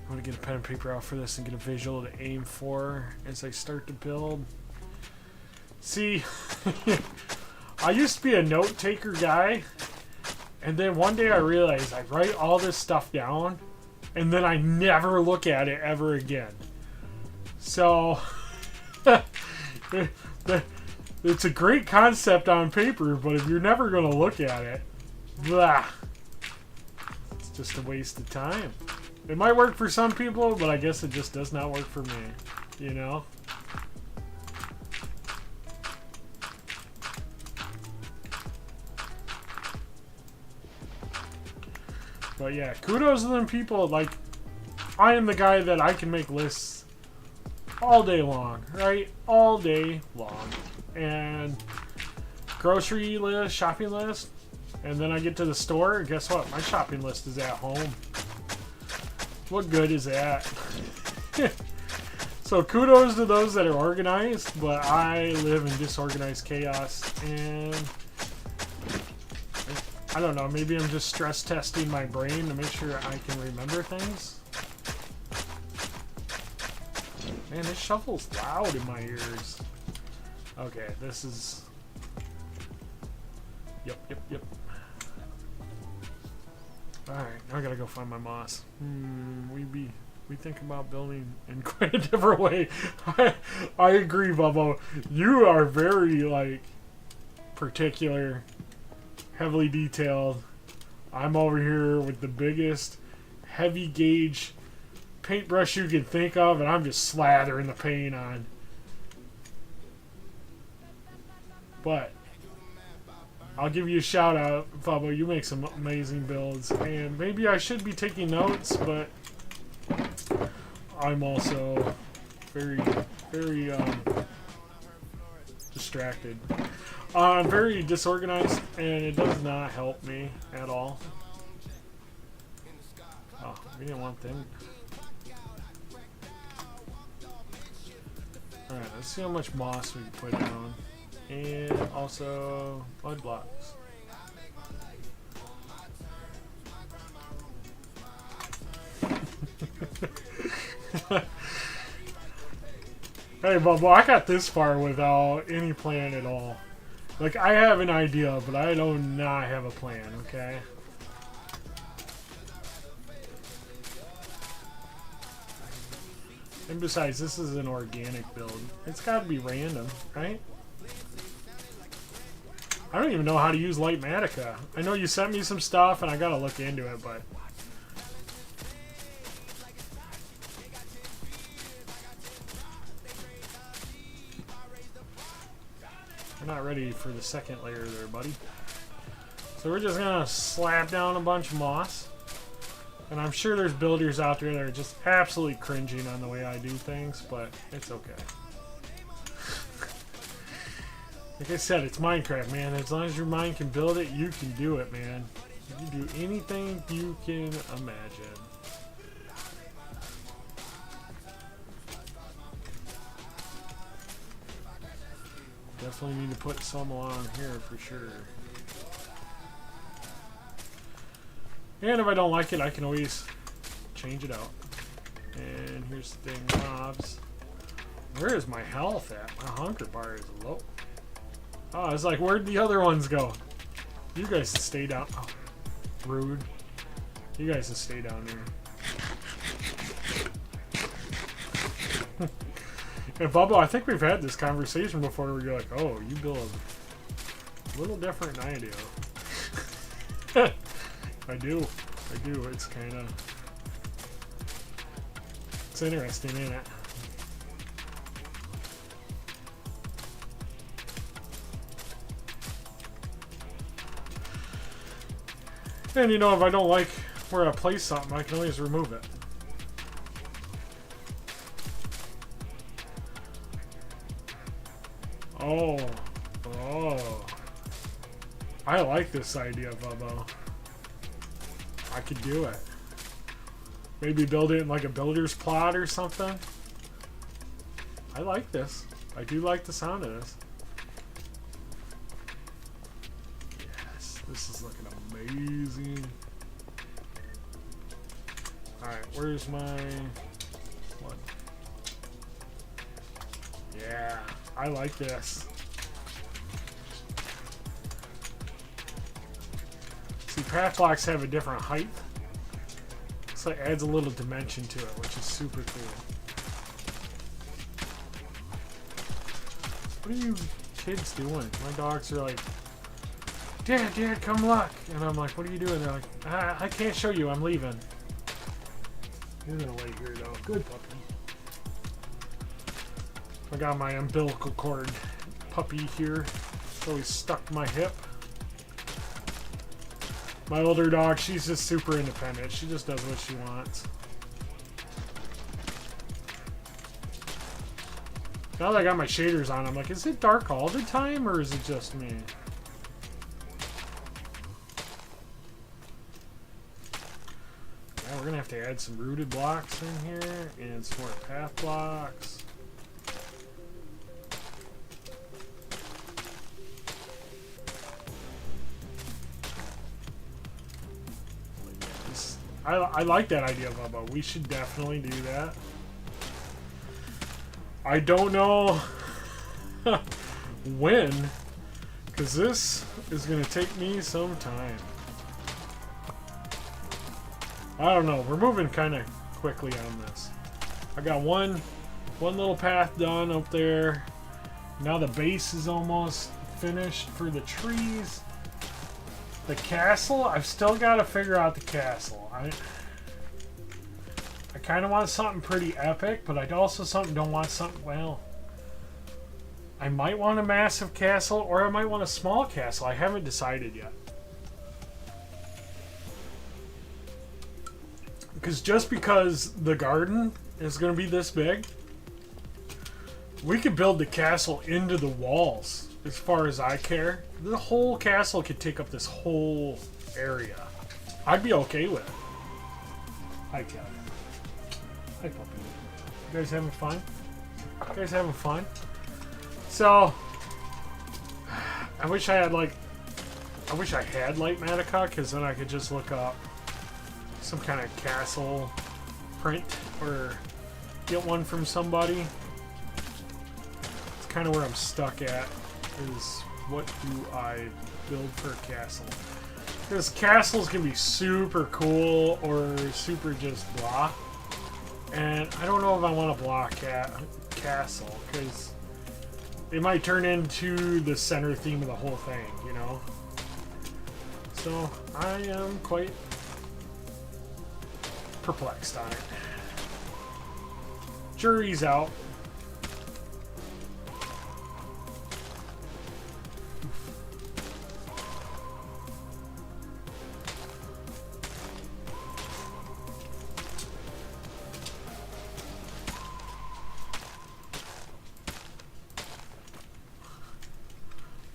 I'm going to get a pen and paper out for this and get a visual to aim for as I start to build. See, I used to be a note taker guy, and then one day I realized I write all this stuff down and then I never look at it ever again. So, it's a great concept on paper, but if you're never going to look at it, blah, it's just a waste of time. It might work for some people, but I guess it just does not work for me, you know? But yeah, kudos to them people. Like, I am the guy that I can make lists all day long, right? All day long. And grocery list, shopping list, and then I get to the store, and guess what? My shopping list is at home. What good is that? So kudos to those that are organized, but I live in disorganized chaos, and I don't know, maybe I'm just stress testing my brain to make sure I can remember things. Man, this shovel's loud in my ears. Okay, this is... Yep. Alright, now I gotta go find my moss. We think about building in quite a different way. I agree, Bubbo. You are very, like, particular, heavily detailed. I'm over here with the biggest heavy gauge paintbrush you can think of, and I'm just slathering the paint on. But I'll give you a shout out, Bubba. You make some amazing builds, and maybe I should be taking notes, but I'm also very distracted. I'm very disorganized, and it does not help me at all. Oh, we didn't want them. Alright, let's see how much moss we can put down. And also mud blocks. Hey, Bubba, I got this far without any plan at all. Like, I have an idea, but I do not have a plan, okay? And besides, this is an organic build. It's got to be random, right? I don't even know how to use Lightmatica. I know you sent me some stuff, and I got to look into it, but... we're not ready for the second layer there, buddy. So we're just going to slap down a bunch of moss. And I'm sure there's builders out there that are just absolutely cringing on the way I do things, but it's okay. Like I said, it's Minecraft, man. As long as your mind can build it, you can do it, man. You can do anything you can imagine. Definitely need to put some along here for sure. And if I don't like it, I can always change it out. And here's the thing, mobs. Where is my health at? My hunger bar is low. Oh, it's like, where'd the other ones go? You guys should stay down. Oh, rude. You guys should stay down there. And Bubba, I think we've had this conversation before where you're like, oh, you build a little different than I do. I do. It's kind of... It's interesting, isn't it? And you know, if I don't like where I place something, I can always remove it. Oh. I like this idea, Bubbo. I could do it. Maybe build it in like a builder's plot or something. I like this. I do like the sound of this. Yes, this is looking amazing. Alright, where's my one? Yeah, I like this. See, path blocks have a different height. So it adds a little dimension to it, which is super cool. What are you kids doing? My dogs are like, Dad, come look. And I'm like, what are you doing? They're like, I can't show you, I'm leaving. You're gonna lay here though. Good puppy. I got my umbilical cord puppy here. It's always stuck to my hip. My older dog, she's just super independent. She just does what she wants. Now that I got my shaders on, I'm like, is it dark all the time or is it just me? Yeah, we're gonna have to add some rooted blocks in here and some more path blocks. I like that idea, Bubba. We should definitely do that. I don't know when, because this is going to take me some time. I don't know. We're moving kind of quickly on this. I got one little path done up there. Now the base is almost finished for the trees. The castle, I've still got to figure out the castle. I kind of want something pretty epic, but I also don't want something, well, I might want a massive castle or I might want a small castle. I haven't decided yet. Because just because the garden is going to be this big, we could build the castle into the walls as far as I care. The whole castle could take up this whole area. I'd be okay with it. Hi, Kelly. Hi, puppy. You guys having fun? You guys having fun? So, I wish I had Light Matica, because then I could just look up some kind of castle print or get one from somebody. It's kind of where I'm stuck at, is what do I build for a castle? Because castles can be super cool or super just blah. And I don't know if I want a blah castle, because it might turn into the center theme of the whole thing, you know? So I am quite perplexed on it. Jury's out.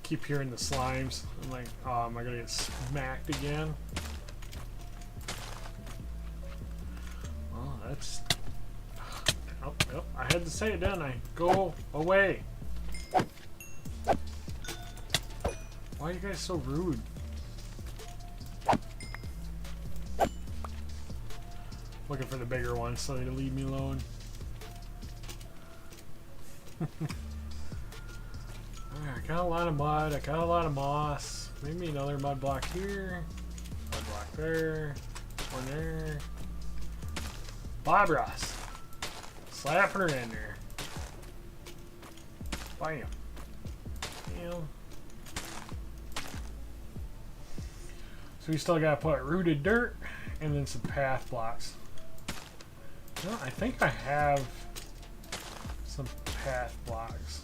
Keep hearing the slimes. I'm like, oh, am I gonna get smacked again? Well, that's... Oh, yep, I had to say it, didn't I? Go away. Why are you guys so rude? Looking for the bigger one so they leave me alone. I got a lot of mud. I got a lot of moss. Maybe another mud block here. Mud block there. One there. Bob Ross. Slapping her in there. Bam. Bam. So we still got to put rooted dirt and then some path blocks. No, I think I have some path blocks.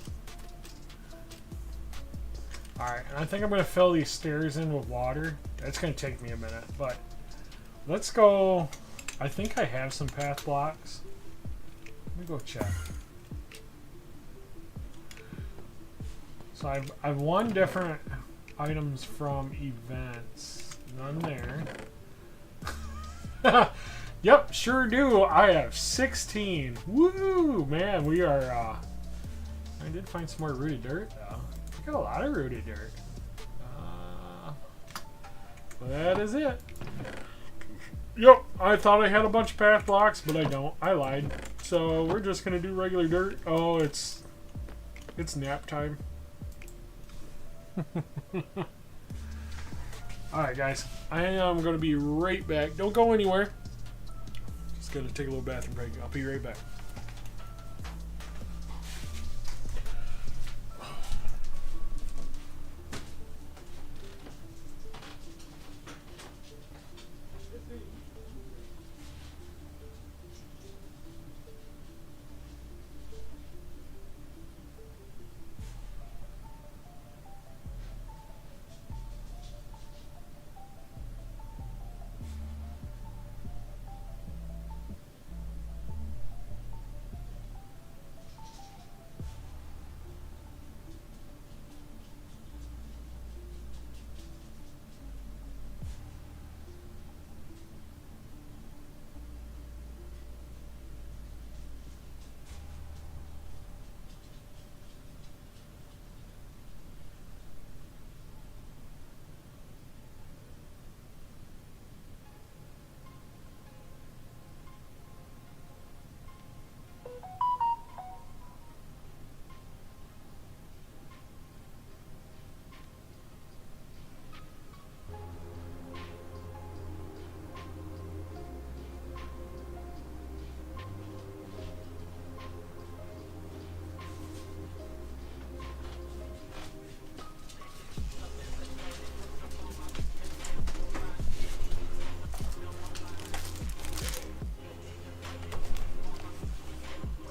Alright, and I think I'm going to fill these stairs in with water. It's going to take me a minute, but let's go. I think I have some path blocks. Let me go check. So I've won different items from events. None there. Yep, sure do. I have 16. Woo! Man, we are... I did find some more rooted dirt, though. I got a lot of rooted dirt. That is it. Yep, I thought I had a bunch of path blocks, but I don't. I lied. So we're just going to do regular dirt. Oh, it's nap time. Alright, guys. I am going to be right back. Don't go anywhere. Just going to take a little bathroom break. I'll be right back.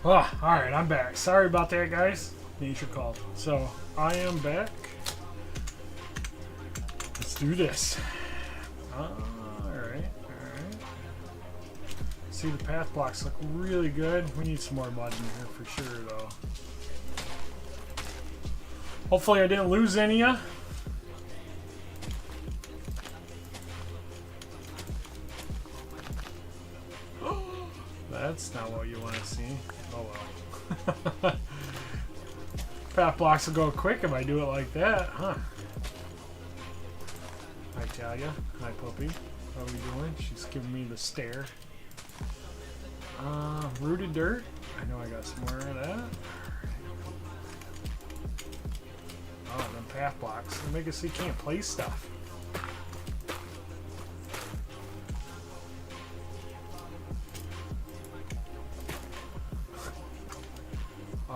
Oh, alright, I'm back. Sorry about that, guys. Nature called. So, I am back. Let's do this. Alright. See, the path blocks look really good. We need some more mud in here for sure, though. Hopefully I didn't lose any of you. That's not what you want to see. Oh well. Path blocks will go quick if I do it like that, huh? Hi Talia. Hi Puppy. How are we doing? She's giving me the stare. Rooted dirt. I know I got some more of that. Oh, them path blocks. They make it so you can't place stuff.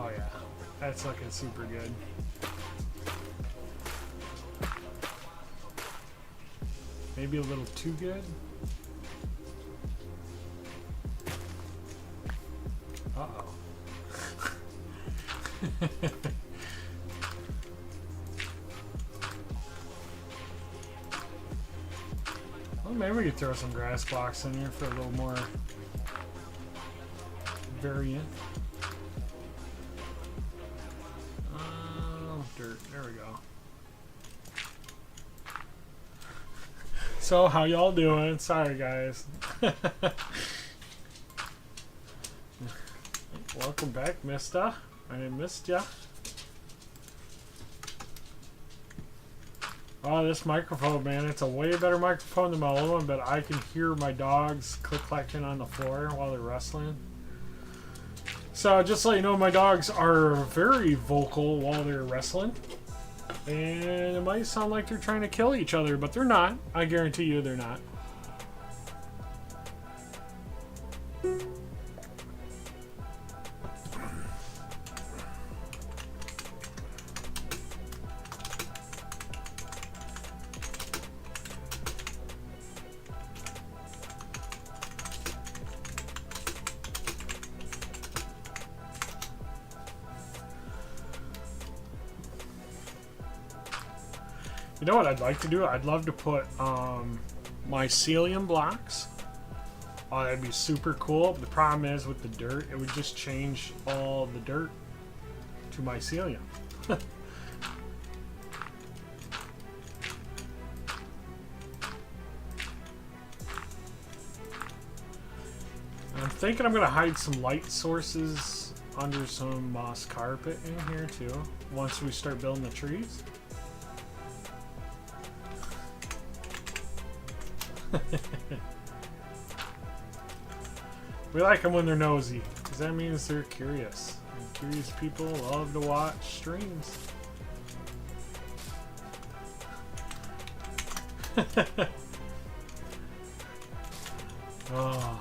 Oh yeah, that's looking super good. Maybe a little too good. Uh-oh. Well, maybe we could throw some grass blocks in here for a little more variant. Dirt. There we go. So, how y'all doing? Sorry, guys. Welcome back, mister. I missed ya. Oh, this microphone, man, it's a way better microphone than my old one, but I can hear my dogs click-clacking on the floor while they're wrestling. So, just to let you know, my dogs are very vocal while they're wrestling. And it might sound like they're trying to kill each other, but they're not. I guarantee you they're not. You know what I'd like to do? I'd love to put mycelium blocks. Oh, that'd be super cool. The problem is with the dirt, it would just change all the dirt to mycelium. I'm thinking I'm going to hide some light sources under some moss carpet in here too, once we start building the trees. We like them when they're nosy, because that means they're curious. And curious people love to watch streams. Oh.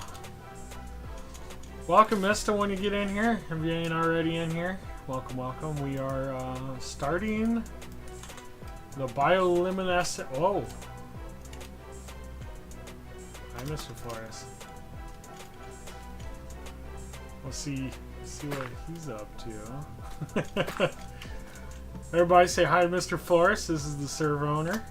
Welcome, Mista, when you get in here. If you ain't already in here, welcome, welcome. We are starting the bioluminescent. Whoa. Hi, Mr. Forrest. We'll see what he's up to. Everybody say hi to Mr. Forrest. This is the server owner.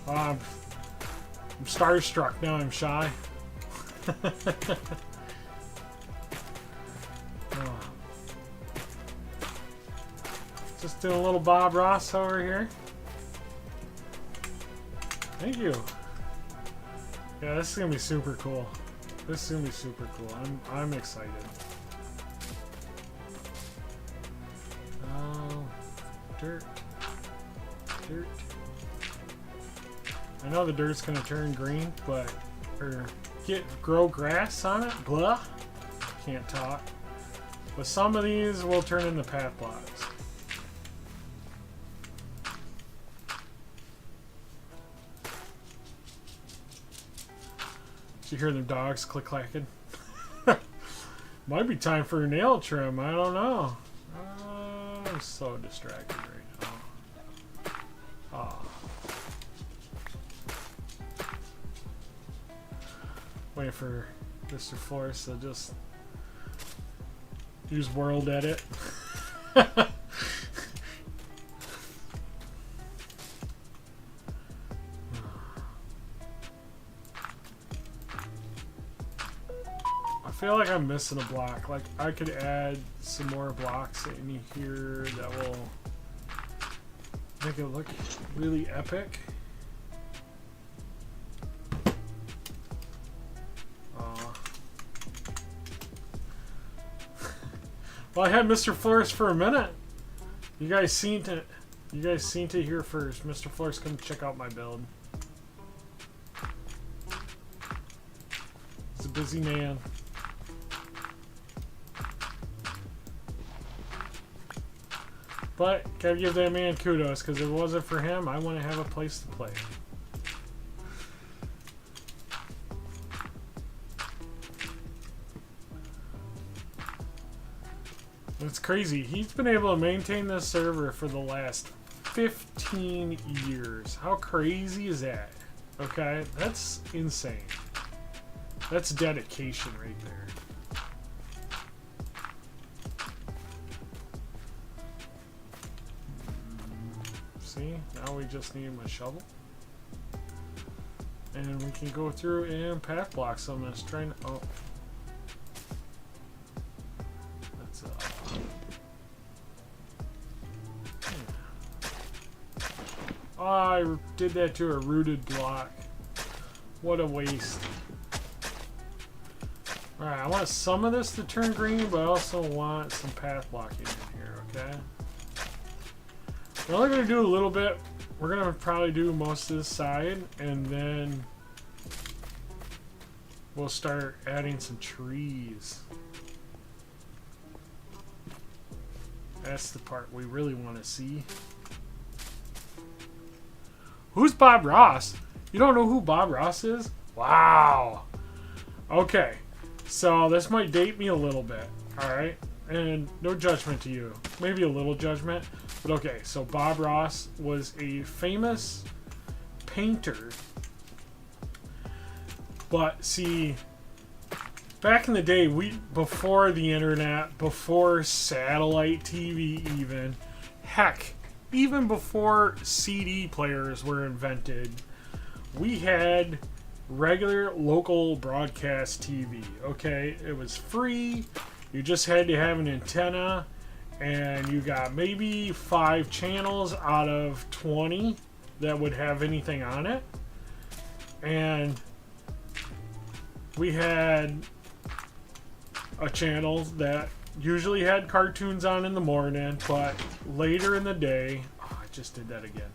I'm starstruck now. I'm shy. Oh. Just doing a little Bob Ross over here. Thank you. Yeah, this is gonna be super cool. This is gonna be super cool. I'm excited. Oh, dirt. I know the dirt's gonna turn green, but grow grass on it. Blah. Can't talk. But some of these will turn into path blocks. Did you hear them dogs click-clacking? Might be time for a nail trim. I don't know. I'm so distracted right now. Oh. Waiting for Mr. Forrest to just use World Edit. I feel like I'm missing a block. Like, I could add some more blocks in here that will make it look really epic. Well, I had Mr. Forrest for a minute. You guys seen it here first. Mr. Forrest, come check out my build. He's a busy man. But gotta give that man kudos, because if it wasn't for him, I wouldn't have a place to play. It's crazy. He's been able to maintain this server for the last 15 years. How crazy is that? Okay, that's insane. That's dedication right there. See, now we just need a shovel. And we can go through and path block some of this. Trying to, oh. Oh, I did that to a rooted block. What a waste. Alright, I want some of this to turn green, but I also want some path blocking in here, okay? We're only going to do a little bit. We're going to probably do most of this side, and then we'll start adding some trees. That's the part we really want to see. Who's Bob Ross? You don't know who Bob Ross is? Wow. Okay. So this might date me a little bit. Alright? And no judgment to you. Maybe a little judgment. But okay. So Bob Ross was a famous painter. But see, back in the day, before the internet, before satellite TV even, heck, even before CD players were invented, we had regular local broadcast TV, okay? It was free. You just had to have an antenna, and you got maybe 5 channels out of 20 that would have anything on it. And we had a channel that usually had cartoons on in the morning, but later in the day, oh, I just did that again.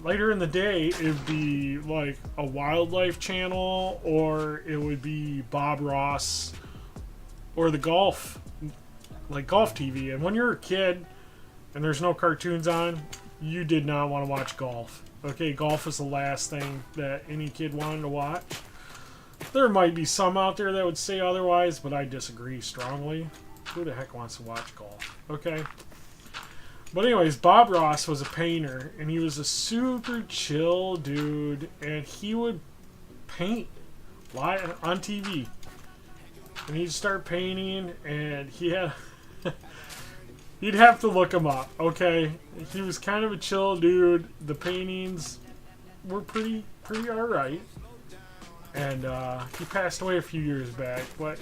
Later in the day, it would be like a wildlife channel, or it would be Bob Ross, or the golf, like golf TV. And when you're a kid and there's no cartoons on, you did not want to watch golf. Okay, golf was the last thing that any kid wanted to watch. There might be some out there that would say otherwise, but I disagree strongly. Who the heck wants to watch golf? Okay. But anyways, Bob Ross was a painter, and he was a super chill dude, and he would paint live on TV. And he'd start painting, and he had... you'd have to look him up, okay? He was kind of a chill dude. The paintings were pretty alright. And he passed away a few years back, but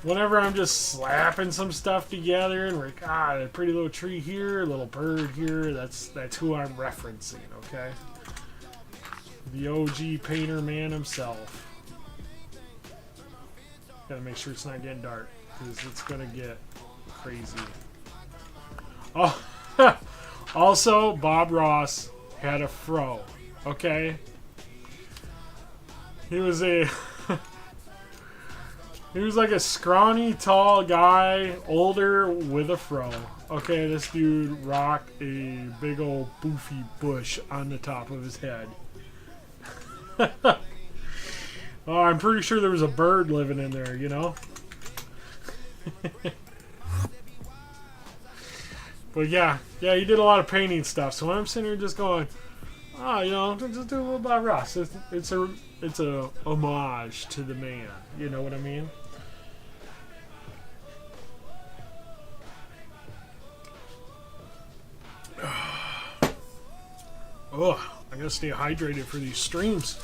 whenever I'm just slapping some stuff together and we're like, a pretty little tree here, a little bird here, that's who I'm referencing, okay? The OG painter man himself. Gotta make sure it's not getting dark, because it's gonna get crazy. Oh, also, Bob Ross had a fro, okay? He was he was like a scrawny, tall guy, older, with a fro. Okay, this dude rocked a big old boofy bush on the top of his head. Oh, I'm pretty sure there was a bird living in there, you know? But yeah, he did a lot of painting stuff. So when I'm sitting here just going, you know, just do a little Bob Ross. It's a homage to the man. You know what I mean? Oh, I gotta stay hydrated for these streams.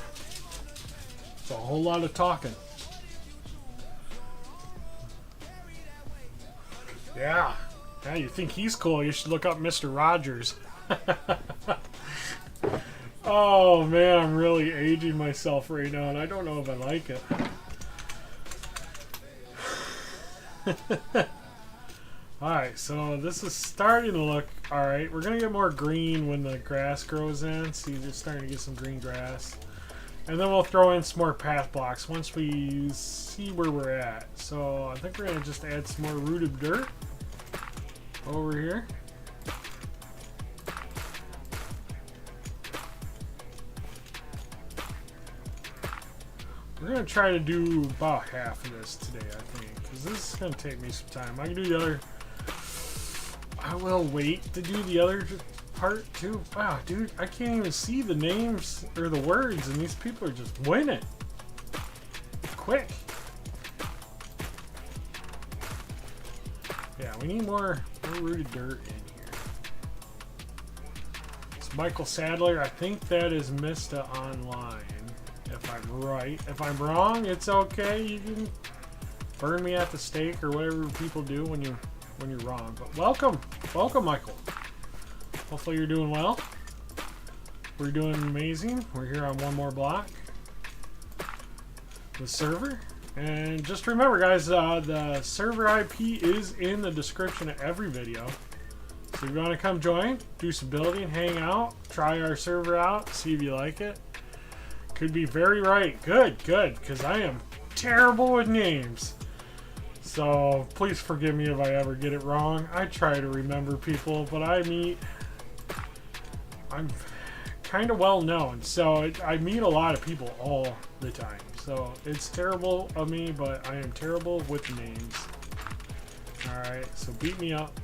It's a whole lot of talking. Yeah, you think he's cool? You should look up Mr. Rogers. Oh man, I'm really aging myself right now, and I don't know if I like it. Alright, so this is starting to look alright. We're going to get more green when the grass grows in. See, you're starting to get some green grass. And then we'll throw in some more path blocks once we see where we're at. So I think we're going to just add some more rooted dirt over here. We're going to try to do about half of this today, I think, because this is going to take me some time. I can do the other... I will wait to do the other part, too. Wow, dude, I can't even see the names or the words, and these people are just winning. Quick. Yeah, we need more rooted dirt in here. It's Michael Sadler. I think that is Mista Online. If I'm right. If I'm wrong, it's okay. You can burn me at the stake or whatever people do when you're wrong. But welcome, Michael. Hopefully you're doing well. We're doing amazing. We're here on one more block. The server. And just remember, guys, the server IP is in the description of every video. So if you want to come join, do some building, hang out, try our server out, see if you like it. Could be very right. Good, because I am terrible with names. So please forgive me if I ever get it wrong. I try to remember people, but I'm kind of well known, so I meet a lot of people all the time. So it's terrible of me, but I am terrible with names. Alright, so beat me up.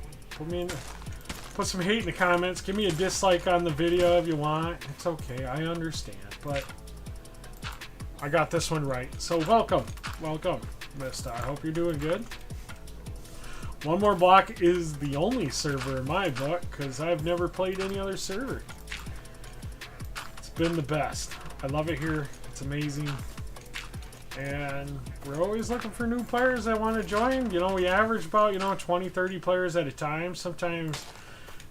Put some hate in the comments. Give me a dislike on the video if you want. It's okay, I understand. But I got this one right. So welcome, Mista. I hope you're doing good. One More Block is the only server in my book, because I've never played any other server. It's been the best. I love it here. It's amazing. And we're always looking for new players that want to join. You know, we average about, 20, 30 players at a time. Sometimes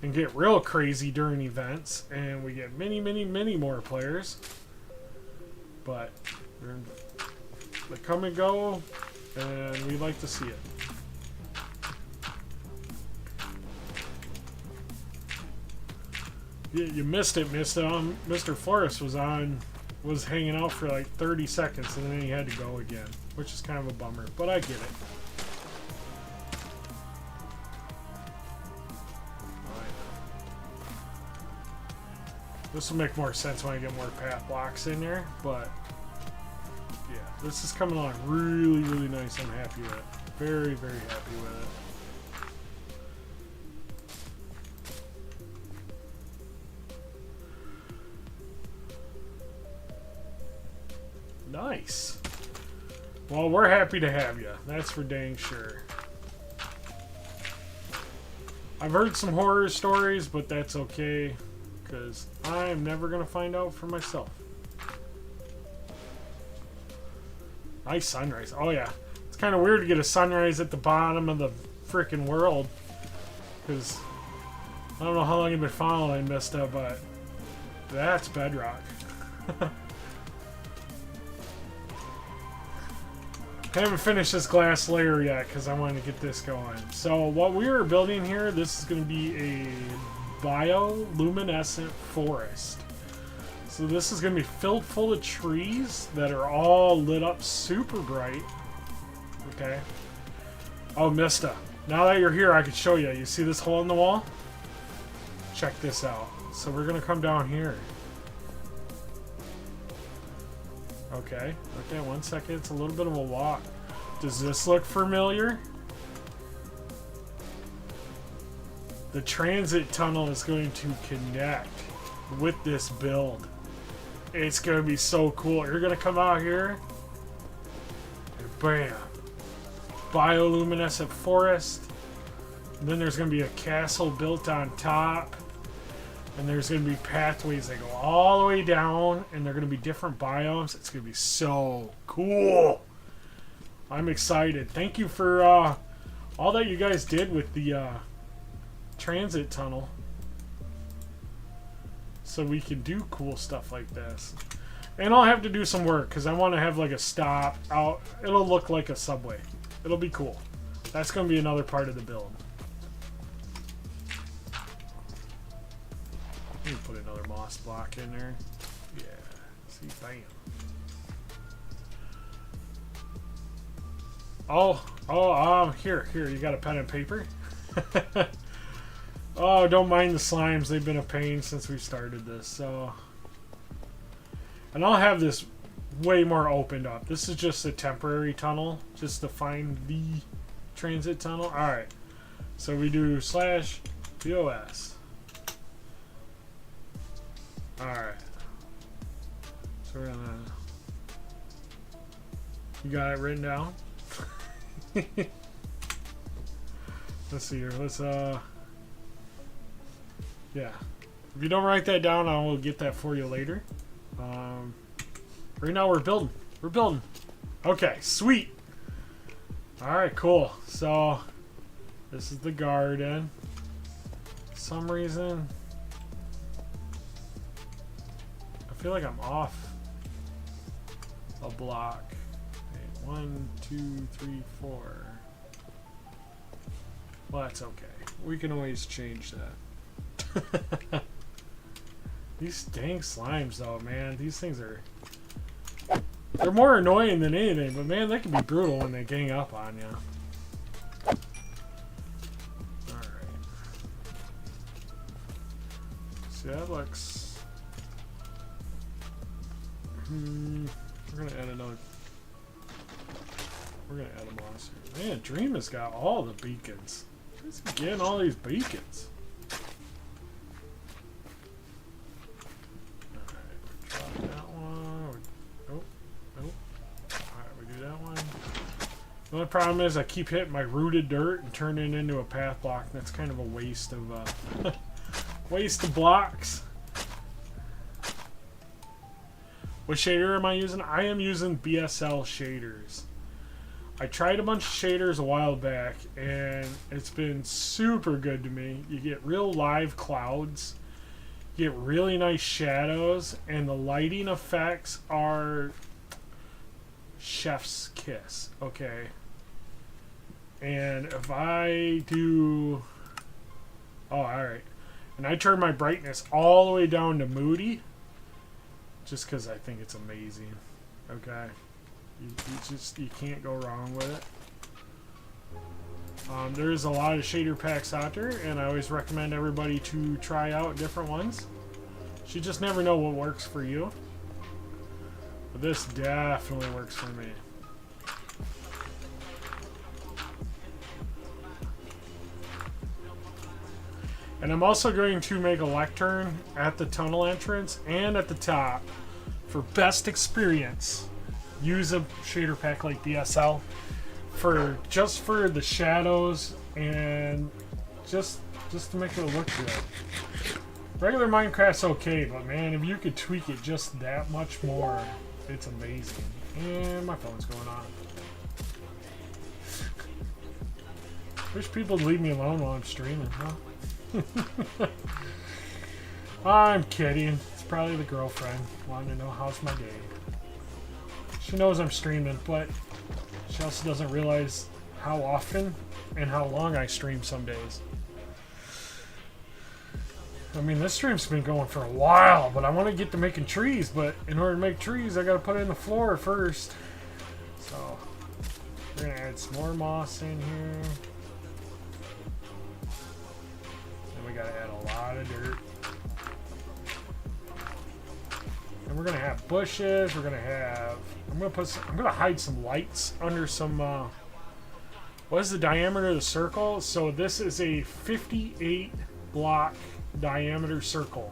and get real crazy during events. And we get many, many, many more players. But they come and go, and we like to see it. You missed it, Mr. Flores was hanging out for like 30 seconds, and then he had to go again, which is kind of a bummer, but I get it. This will make more sense when I get more path blocks in there, but yeah, this is coming along really, really nice. I'm happy with it. Very, very happy with it. Nice. Well, we're happy to have you. That's for dang sure. I've heard some horror stories, but that's okay, because I'm never going to find out for myself. Nice sunrise. Oh, yeah. It's kind of weird to get a sunrise at the bottom of the freaking world, because I don't know how long you've been following Mista, but that's Bedrock. I haven't finished this glass layer yet because I wanted to get this going. So what we are building here, this is going to be a bioluminescent forest. So this is going to be filled full of trees that are all lit up super bright. Okay. Oh, Mista. Now that you're here, I can show you. You see this hole in the wall? Check this out. So we're going to come down here. Okay, 1 second. It's a little bit of a walk. Does this look familiar? The transit tunnel is going to connect with this build. It's going to be so cool. You're going to come out here, and bam. Bioluminescent forest. And then there's going to be a castle built on top. And there's going to be pathways that go all the way down, and they're going to be different biomes. It's going to be so cool. I'm excited. Thank you for all that you guys did with the transit tunnel, so we can do cool stuff like this. And I'll have to do some work because I want to have like a stop out. It'll look like a subway. It'll be cool. That's going to be another part of the build. Let me put another moss block in there. Yeah. See, bam. Here, you got a pen and paper? Oh, don't mind the slimes. They've been a pain since we started this, so. And I'll have this way more opened up. This is just a temporary tunnel, just to find the transit tunnel. Alright. So we do /BOS. Alright. So we're gonna... You got it written down? Let's see here. Let's, yeah. If you don't write that down, I will get that for you later. Right now we're building. We're building. Okay, sweet. Alright, cool. So, this is the garden. For some reason... feel like I'm off a block. Okay, 1, 2, 3, 4. Well, that's okay. We can always change that. These dang slimes, though, man. These things are... They're more annoying than anything, but man, they can be brutal when they gang up on you. Alright. See, that looks... we're gonna add another... We're gonna add a monster. Man, Dream has got all the beacons. Where's he getting all these beacons? Alright, drop that one. Nope, nope. Alright, we do that one. The only problem is I keep hitting my rooted dirt and turning it into a path block. That's kind of a waste of waste of blocks. What shader am I using? I am using BSL shaders. I tried a bunch of shaders a while back, and it's been super good to me. You get real live clouds, you get really nice shadows, and the lighting effects are chef's kiss, okay? And if I do... Oh, alright. And I turn my brightness all the way down to moody, just because I think it's amazing, okay? You can't go wrong with it. There's a lot of shader packs out there, and I always recommend everybody to try out different ones. You just never know what works for you. But this definitely works for me. And I'm also going to make a lectern at the tunnel entrance and at the top for best experience. Use a shader pack like BSL for just for the shadows and just to make it look good. Regular Minecraft's okay, but man, if you could tweak it just that much more, it's amazing. And my phone's going on. Wish people would leave me alone while I'm streaming, huh? I'm kidding. It's probably the girlfriend wanting to know how's my day. She knows I'm streaming, but she also doesn't realize how often and how long I stream some days. I mean, this stream's been going for a while, but I want to get to making trees, but in order to make trees, I got to put it in the floor first. So, we're going to add some more moss in here. And we got to add a lot of dirt. And we're going to have bushes, we're going to have... I'm gonna hide some lights under some. What is the diameter of the circle? So this is a 58 block diameter circle,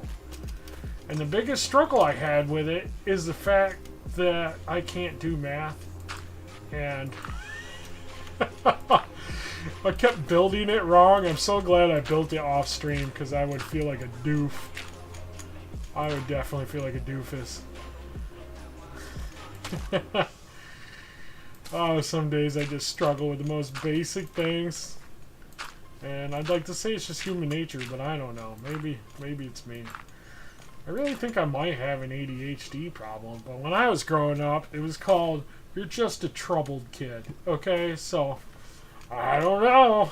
and the biggest struggle I had with it is the fact that I can't do math, and I kept building it wrong. I'm so glad I built it off stream because I would feel like a doof. I would definitely feel like a doofus. Oh, some days I just struggle with the most basic things, and I'd like to say it's just human nature, but I don't know. Maybe it's me. I really think I might have an ADHD problem, but when I was growing up, it was called "you're just a troubled kid." Okay, so I don't know.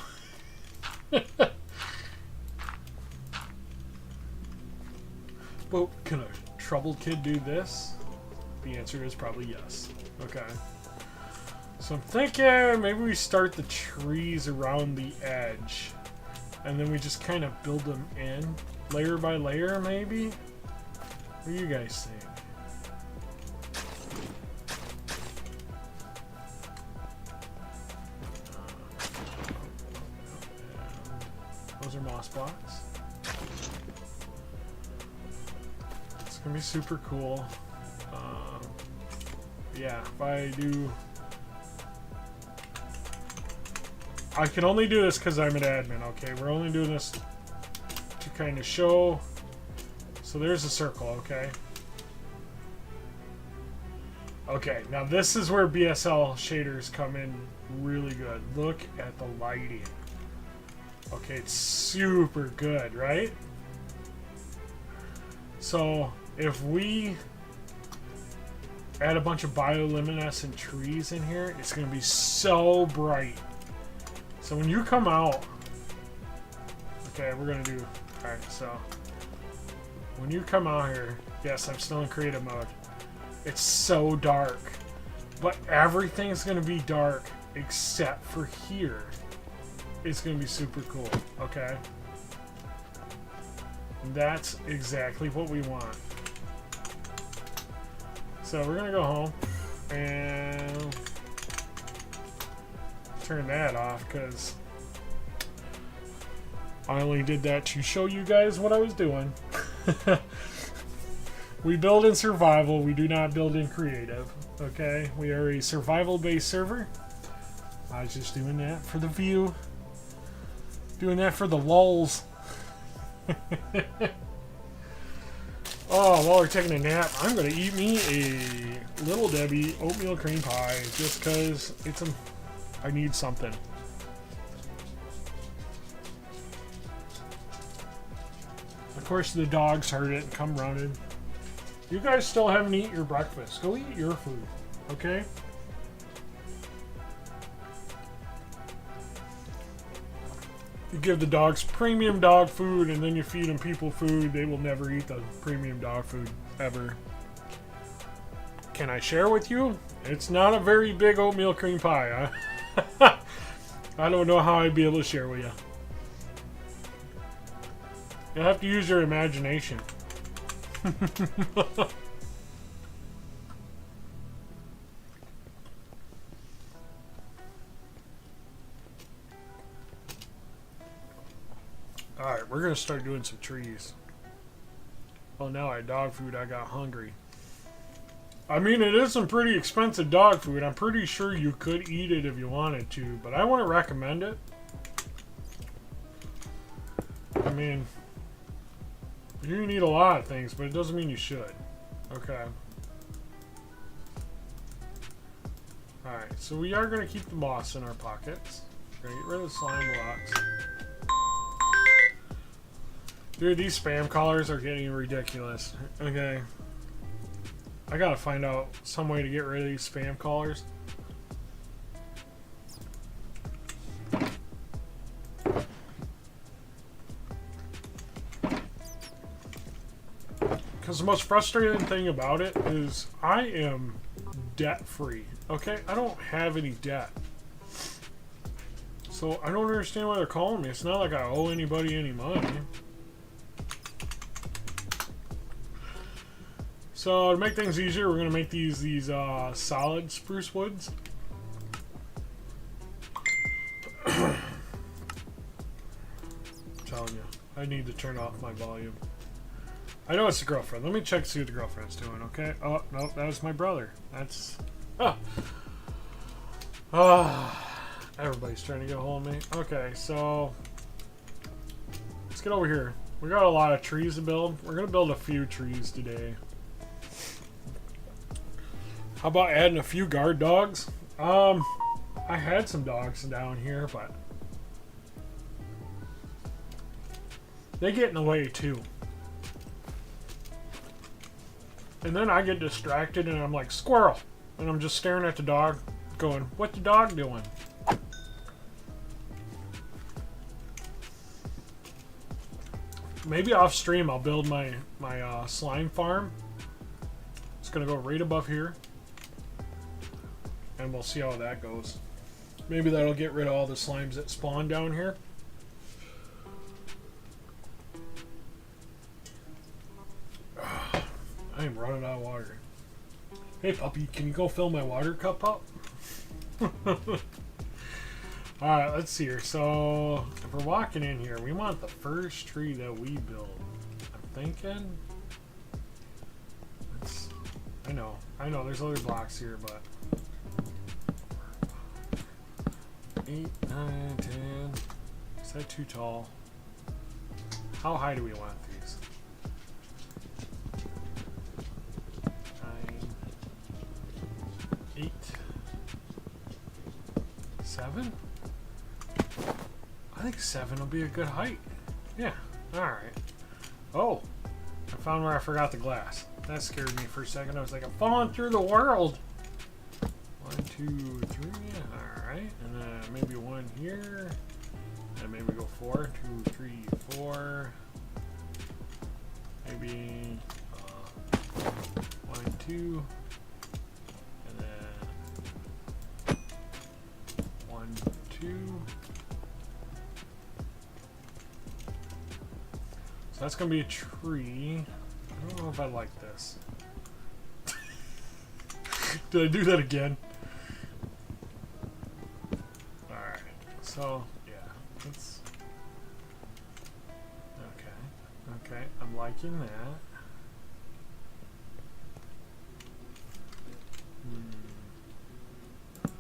But can a troubled kid do this? The answer is probably yes. Okay. So I'm thinking maybe we start the trees around the edge, and then we just kind of build them in layer by layer, maybe? What do you guys think? Those are moss blocks. It's gonna be super cool. Yeah, if I do... I can only do this because I'm an admin, okay? We're only doing this to kind of show... So there's a circle, okay? Okay, now this is where BSL shaders come in really good. Look at the lighting. Okay, it's super good, right? So if we add a bunch of bioluminescent trees in here, it's going to be so bright. So when you come out, okay, we're going to do, alright, so when you come out here, yes, I'm still in creative mode. It's so dark, but everything's going to be dark except for here. It's going to be super cool, okay? And that's exactly what we want. So we're going to go home and turn that off because I only did that to show you guys what I was doing. We build in survival, we do not build in creative, okay? We are a survival-based server. I was just doing that for the view. Doing that for the lulz. Oh, while we're taking a nap, I'm going to eat me a Little Debbie oatmeal cream pie just because I need something. Of course, the dogs heard it and come running. You guys still haven't eaten your breakfast. Go eat your food, okay? You give the dogs premium dog food and then you feed them people food, they will never eat the premium dog food ever. Can I share with you? It's not a very big oatmeal cream pie. I don't know how I'd be able to share with you. You'll have to use your imagination. Alright, we're going to start doing some trees. Oh, now I had dog food, I got hungry. I mean, it is some pretty expensive dog food. I'm pretty sure you could eat it if you wanted to, but I wouldn't recommend it. I mean, you can eat a lot of things, but it doesn't mean you should. Okay. Alright, so we are going to keep the moss in our pockets. We're going to get rid of the slime blocks. Dude, these spam callers are getting ridiculous. Okay. I gotta find out some way to get rid of these spam callers. Because the most frustrating thing about it is I am debt free. Okay? I don't have any debt. So I don't understand why they're calling me. It's not like I owe anybody any money. So to make things easier, we're gonna make these solid spruce woods. I'm telling you, I need to turn off my volume. I know it's the girlfriend. Let me check to see what the girlfriend's doing. Okay. Oh no, that was my brother. That's. Everybody's trying to get a hold of me. Okay, so let's get over here. We got a lot of trees to build. We're gonna build a few trees today. How about adding a few guard dogs? I had some dogs down here, but they get in the way too. And then I get distracted and I'm like, squirrel! And I'm just staring at the dog going, what the dog doing? Maybe off stream I'll build my slime farm. It's gonna go right above here. And we'll see how that goes. Maybe that'll get rid of all the slimes that spawn down here. I am running out of water. Hey puppy, can you go fill my water cup up? Alright, let's see here. So, if we're walking in here, we want the first tree that we build. I'm thinking... I know, there's other blocks here, but... 8, 9, 10... Is that too tall? How high do we want these? 9... 8... 7? I think 7 will be a good height. Yeah, alright. Oh! I found where I forgot the glass. That scared me for a second. I was like, I'm falling through the world. 1, 2, 3. Alright. And then maybe 1 here. And maybe go 4. 2, 3, 4. Maybe 1, 2. And then 1, 2. So that's going to be a tree. I don't know if I like this. Did I do that again? Alright, so, yeah, it's... Okay, I'm liking that.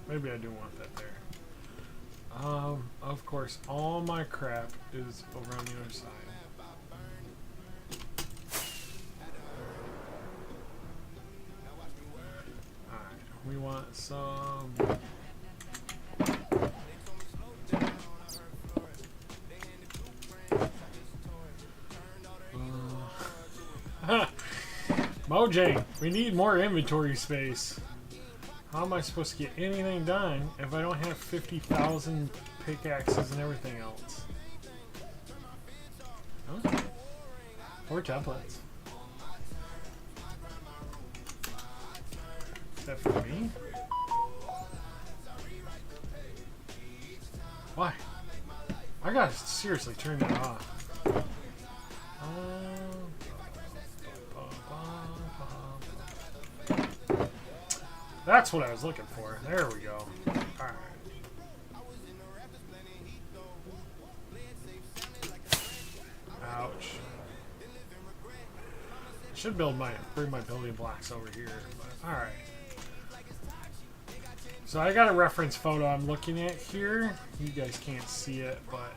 Maybe I do want that there. Of course, all my crap is over on the other side. We want some... Mojang, we need more inventory space. How am I supposed to get anything done if I don't have 50,000 pickaxes and everything else? Huh? Or templates. Is that for me? Why? I gotta seriously turn that off. That's what I was looking for. There we go. Alright. Ouch. I should bring my building blocks over here. Alright. So I got a reference photo I'm looking at here. You guys can't see it, but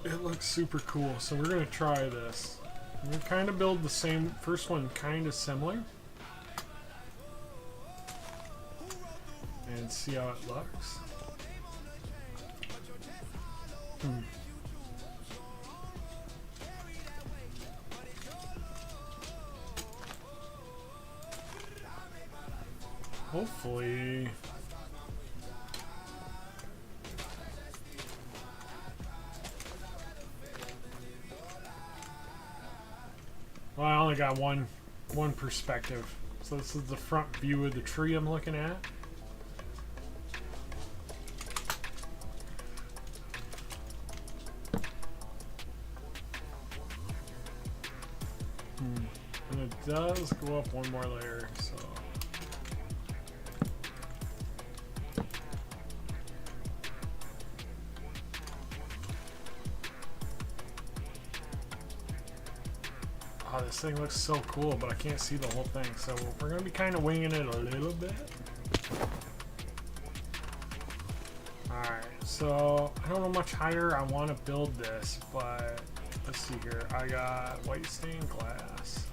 it looks super cool. So we're going to try this. I'm going to kind of build the same, first one kind of similar. And see how it looks. Hopefully... Well, I only got one perspective. So this is the front view of the tree I'm looking at. And it does go up one more layer, so... Oh, this thing looks so cool, but I can't see the whole thing, so we're going to be kind of winging it a little bit. Alright, so I don't know much higher I want to build this, but let's see here. I got white stained glass.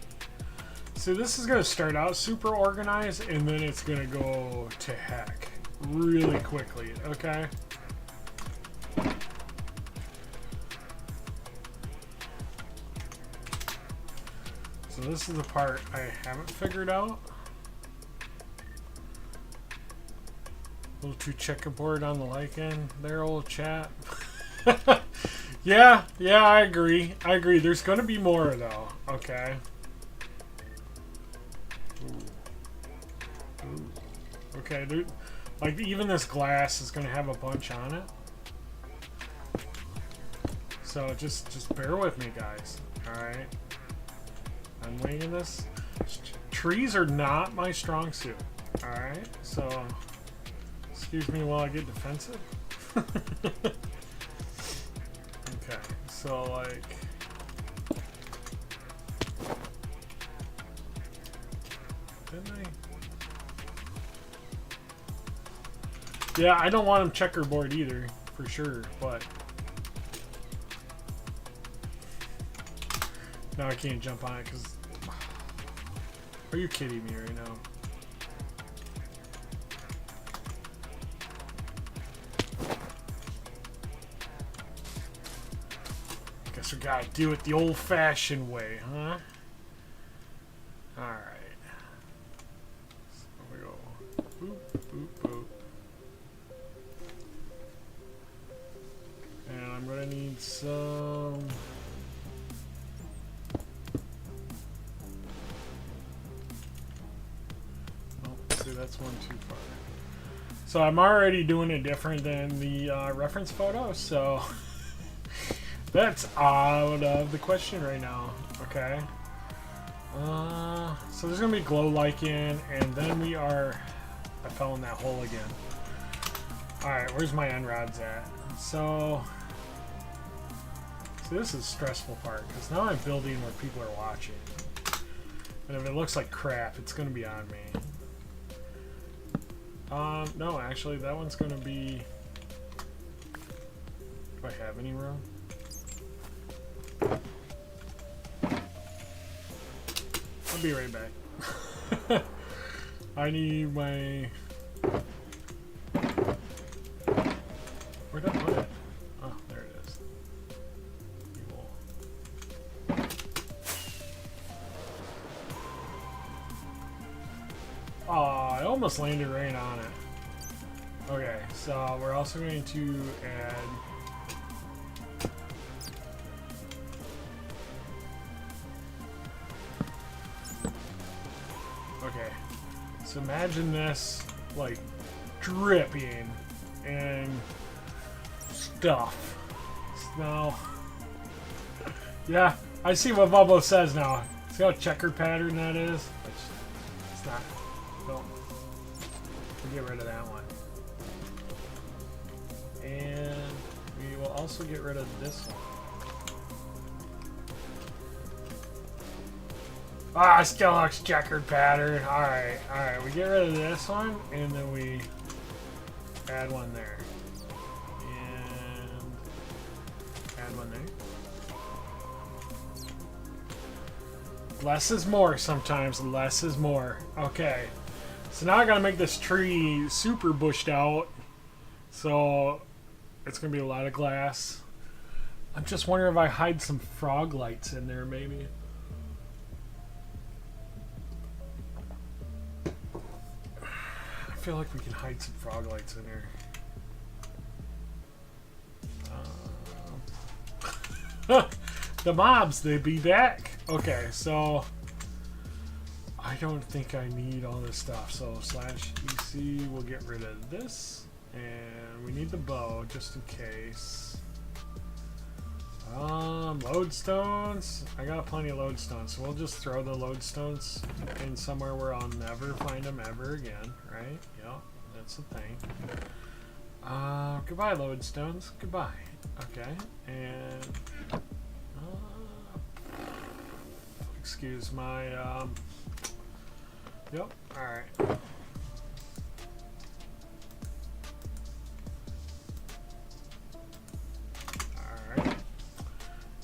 So this is going to start out super organized, and then it's going to go to heck really quickly, okay? So this is the part I haven't figured out. A little too checkerboard on the like end there, old chat. Yeah, I agree. There's going to be more, though. Okay. Ooh. Okay, dude. Like, even this glass is going to have a bunch on it. So just bear with me, guys. Alright. I'm winging this. Trees are not my strong suit. Alright, so excuse me while I get defensive. Okay, so like didn't I? Yeah, I don't want them checkerboard either, for sure, but now I can't jump on it because... Are you kidding me right now? Guess we gotta do it the old-fashioned way, huh? Boop, boop. And I'm gonna need some... Oh, see, that's one too far. So I'm already doing it different than the reference photo, so that's out of the question right now. Okay. So there's gonna be glow lichen, and then we are... I fell in that hole again. Alright, where's my end rods at? So this is the stressful part, because now I'm building where people are watching. And if it looks like crap, it's going to be on me. No, actually, that one's going to be... Do I have any room? I'll be right back. I need my... Where'd I put it? Oh, there it is. Oh, I almost landed right on it. Okay, so we're also going to add... Okay, so imagine this, like, dripping and stuff. Now, yeah, I see what Bubbo says now. See how checkered pattern that is? It's not. Don't. We'll get rid of that one. And we will also get rid of this one. Ah, still looks checkered pattern. Alright, alright. We get rid of this one, and then we add one there. And add one there. Less is more sometimes. Less is more. Okay. So now I gotta make this tree super bushed out. So it's gonna be a lot of glass. I'm just wondering if I hide some frog lights in there, maybe. I feel like we can hide some frog lights in here. The mobs, they be back. Okay, so I don't think I need all this stuff. So /EC, we'll get rid of this. And we need the bow just in case. Lodestones. I got plenty of lodestones, so we'll just throw the lodestones in somewhere where I'll never find them ever again, right? Yep, that's the thing. Goodbye, lodestones. Goodbye. Okay, and excuse my yep. All right.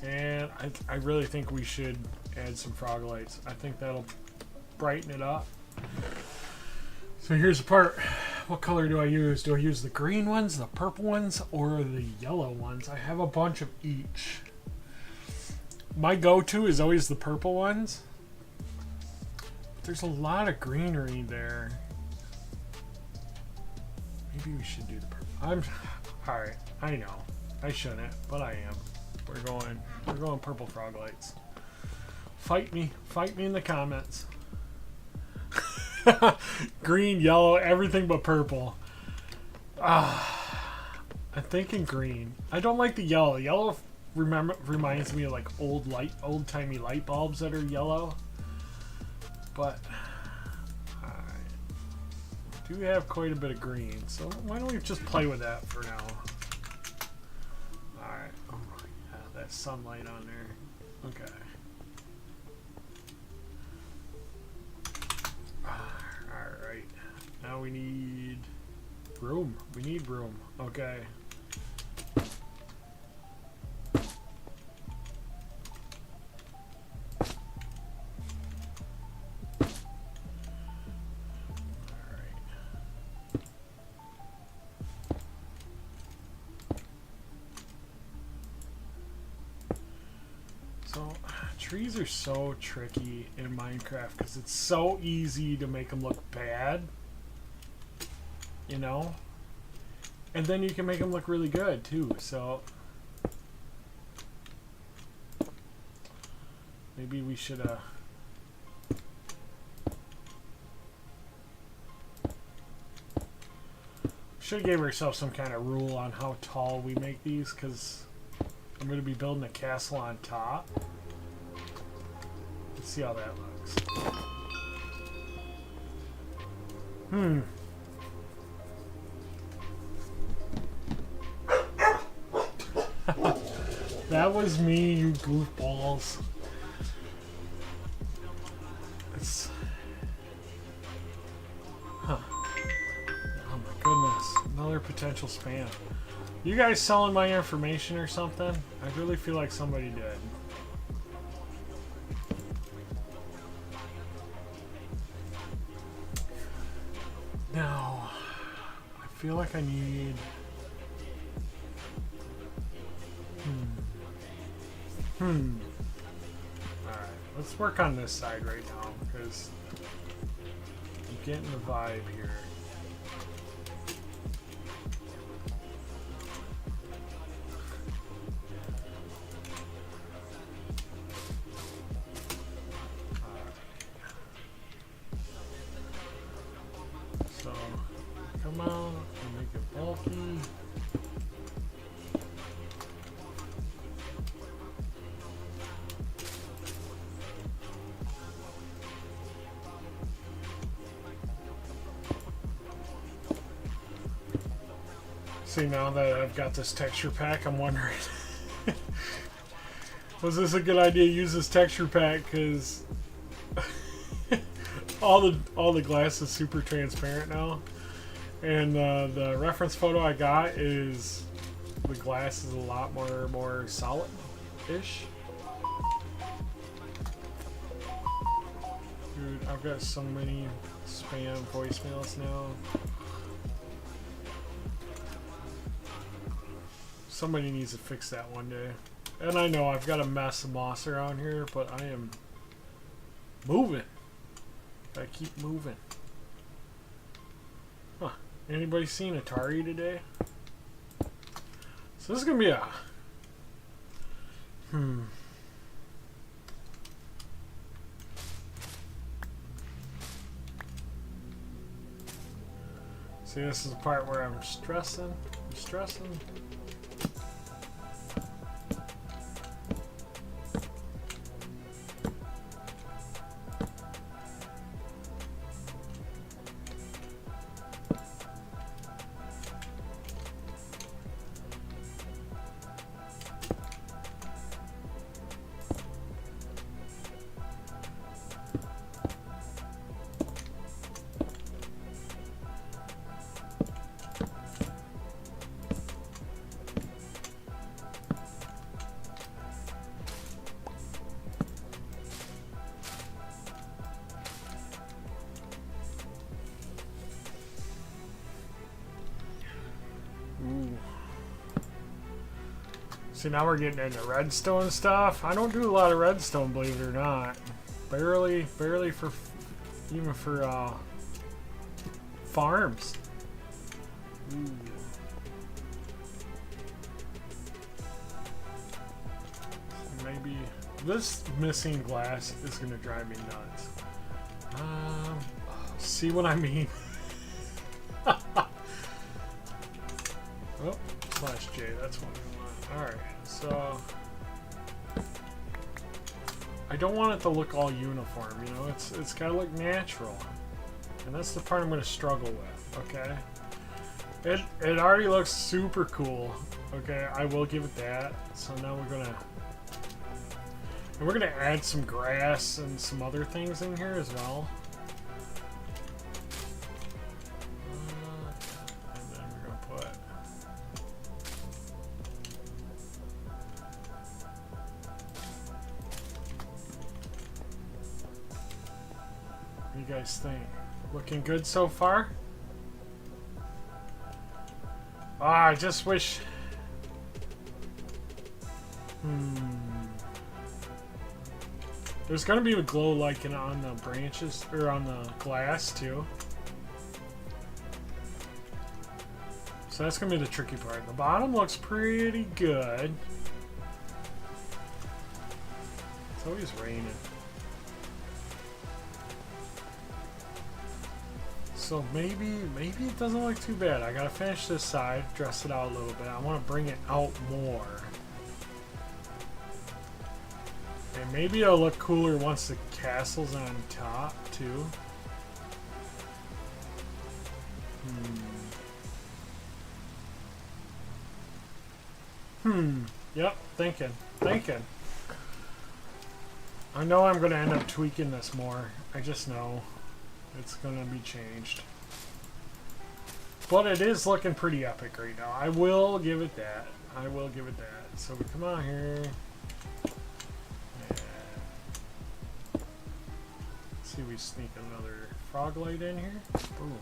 And I really think we should add some frog lights. I think that'll brighten it up. So here's the part. What color do I use? Do I use the green ones, the purple ones, or the yellow ones? I have a bunch of each. My go-to is always the purple ones. But there's a lot of greenery there. Maybe we should do the purple. Alright, I know. I shouldn't, but I am. We're going purple frog lights. Fight me in the comments. Green, yellow, everything but purple. I'm thinking green. I don't like the yellow. Yellow reminds me of like old-timey light bulbs that are yellow. But I do have quite a bit of green, so why don't we just play with that for now? Alright. Oh my god, that sunlight on there. Okay. Alright. Now we need room. We need room. Okay. Trees are so tricky in Minecraft because it's so easy to make them look bad. you know? And then you can make them look really good too, so maybe we should should give ourselves some kind of rule on how tall we make these, because I'm going to be building a castle on top. Let's see how that looks. That was me, you goofballs. It's... Huh. Oh my goodness. Another potential spam. You guys selling my information or something? I really feel like somebody did. Now, I feel like I need... Alright, let's work on this side right now, because I'm getting the vibe here. Alright. So, come out and make it bulky. See, now that I've got this texture pack, I'm wondering, was this a good idea to use this texture pack? Because all the glass is super transparent now, and the reference photo I got is the glass is a lot more solid-ish. Dude, I've got so many spam voicemails now. Somebody needs to fix that one day. And I know I've got a mess of moss around here, but I am moving. I keep moving. Huh. Anybody seen Atari today? So this is gonna be a... See, this is the part where I'm stressing. See, now we're getting into redstone stuff. I don't do a lot of redstone, believe it or not. Barely for, even for farms. Ooh. Maybe this missing glass is gonna drive me nuts. See what I mean? Oh, /J, that's what we want. Alright, so I don't want it to look all uniform, you know, it's gotta look natural. And that's the part I'm gonna struggle with, okay? It already looks super cool, okay? I will give it that. So now we're gonna add some grass and some other things in here as well. And then we're gonna put what do you guys think? Looking good so far? Ah, I just wish... There's gonna be a glow like on the branches, or on the glass too. So that's going to be the tricky part. The bottom looks pretty good. It's always raining. So maybe it doesn't look too bad. I gotta finish this side, dress it out a little bit. I want to bring it out more. And maybe it'll look cooler once the castle's on top too. Yep, thinking. I know I'm gonna end up tweaking this more. I just know it's gonna be changed. But it is looking pretty epic right now. I will give it that. So we come out here. And see, we sneak another frog light in here. Boom.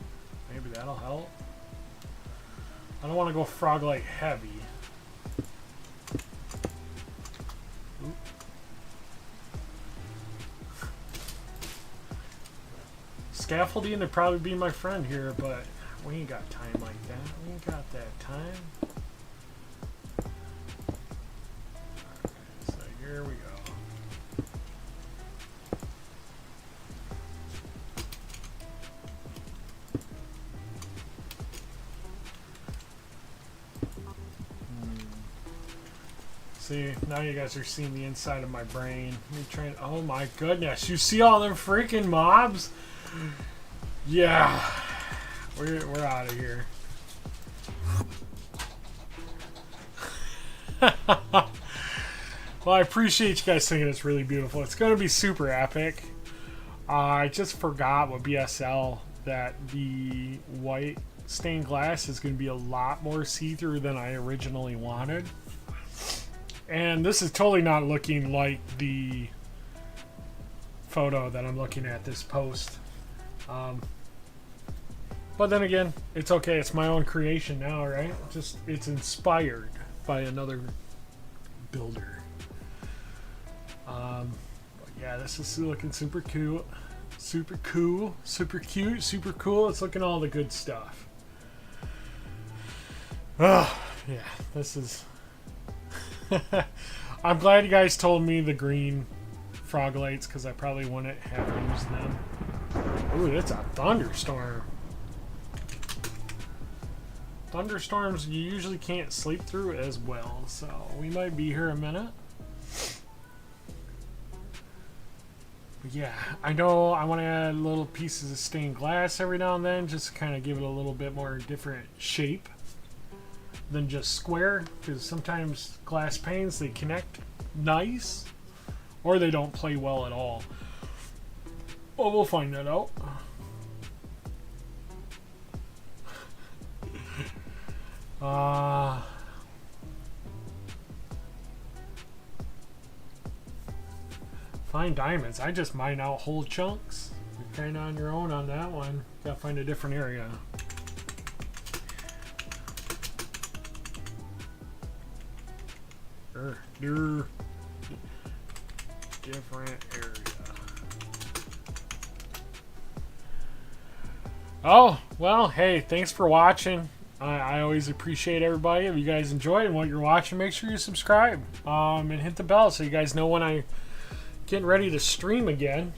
Maybe that'll help. I don't want to go frog light heavy. Oop. Scaffolding would probably be my friend here, but we ain't got time like that. We ain't got that time. Alright, so here we go. See, now you guys are seeing the inside of my brain. Me trying. Oh my goodness! You see all them freaking mobs? Yeah, we're out of here. Well, I appreciate you guys thinking it's really beautiful. It's going to be super epic. I just forgot with BSL that the white stained glass is going to be a lot more see-through than I originally wanted. And this is totally not looking like the photo that I'm looking at, this post. But then again, it's okay. It's my own creation now, right? Just, it's inspired by another builder. But yeah, this is looking super cute. Super cool. Super cute. Super cool. It's looking all the good stuff. Oh, yeah. This is... I'm glad you guys told me the green frog lights, because I probably wouldn't have used them. Ooh, it's a thunderstorm. Thunderstorms you usually can't sleep through as well, so we might be here a minute. But yeah, I know I want to add little pieces of stained glass every now and then, just to kind of give it a little bit more different shape than just square, because sometimes glass panes, they connect nice or they don't play well at all. Well, we'll find that out. Find diamonds. I just mine out whole chunks. You're kind of on your own on that one. Gotta find a different area. Different area. Oh, well, hey, thanks for watching. I always appreciate everybody. If you guys enjoyed what you're watching, make sure you subscribe and hit the bell so you guys know when I'm getting ready to stream again.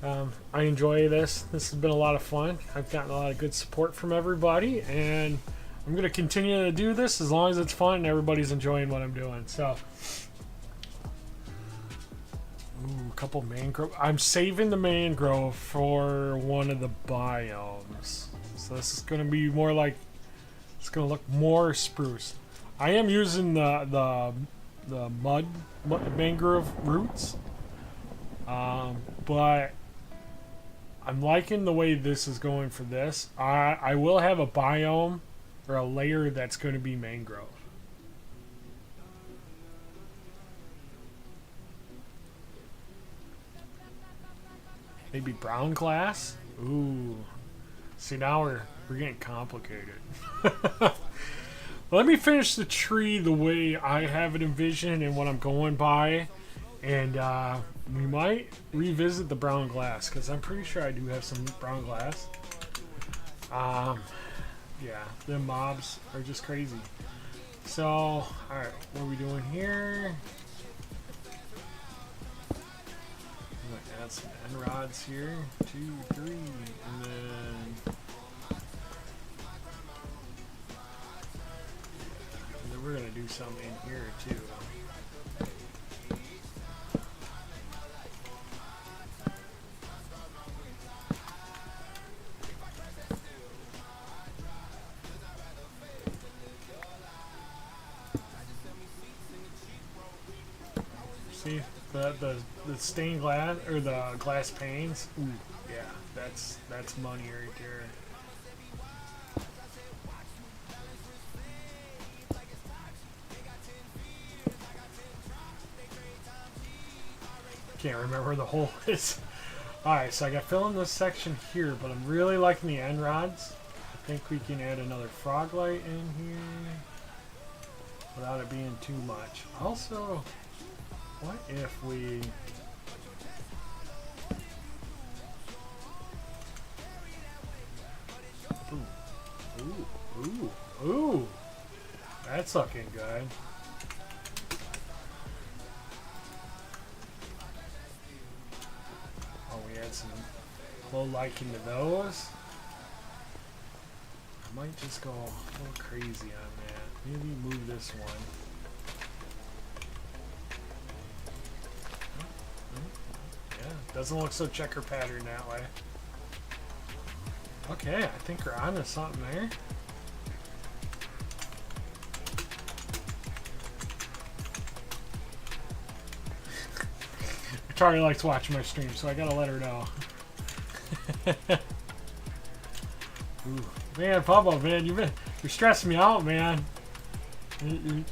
I enjoy this. This has been a lot of fun. I've gotten a lot of good support from everybody, and I'm going to continue to do this as long as it's fun and everybody's enjoying what I'm doing. So, ooh, a couple mangrove. I'm saving the mangrove for one of the biomes. So this is going to be more like, it's going to look more spruce. I am using the mud mangrove roots, but I'm liking the way this is going for this. I will have a biome or a layer that's going to be mangrove. Maybe brown glass? Ooh. See, now we're getting complicated. Let me finish the tree the way I have it envisioned and what I'm going by. And we might revisit the brown glass, because I'm pretty sure I do have some brown glass. yeah, the mobs are just crazy. So, alright, what are we doing here? I'm gonna add some end rods here. 2, 3, and then we're gonna do some in here too. See the stained glass or the glass panes? Ooh, yeah, that's money right there. Can't remember where the hole is. Alright, so I got fill in this section here, but I'm really liking the end rods. I think we can add another frog light in here without it being too much. Also, what if we... Ooh. That's looking good. Oh, we add some low light into those. I might just go a little crazy on that. Maybe move this one. Yeah, doesn't look so checker pattern that way. Okay, I think we're onto something there. Charlie likes watching my stream, so I gotta let her know. Ooh. Man, Pablo, man, you're stressing me out, man. You're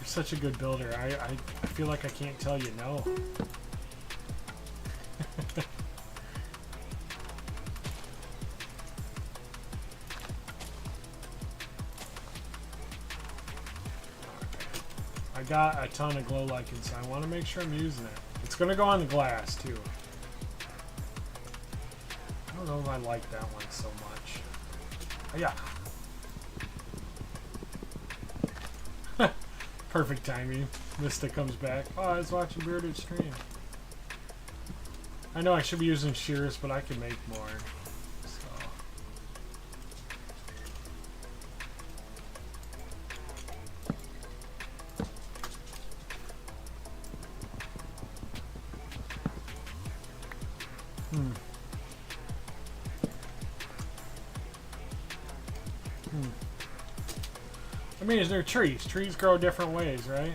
such a good builder. I feel like I can't tell you no. I got a ton of glow lichen, so I want to make sure I'm using it. It's going to go on the glass, too. I don't know if I like that one so much. Oh, yeah. Perfect timing. Mista comes back. Oh, I was watching Bearded stream. I know I should be using shears, but I can make more. So. I mean, they're trees. Trees grow different ways, right?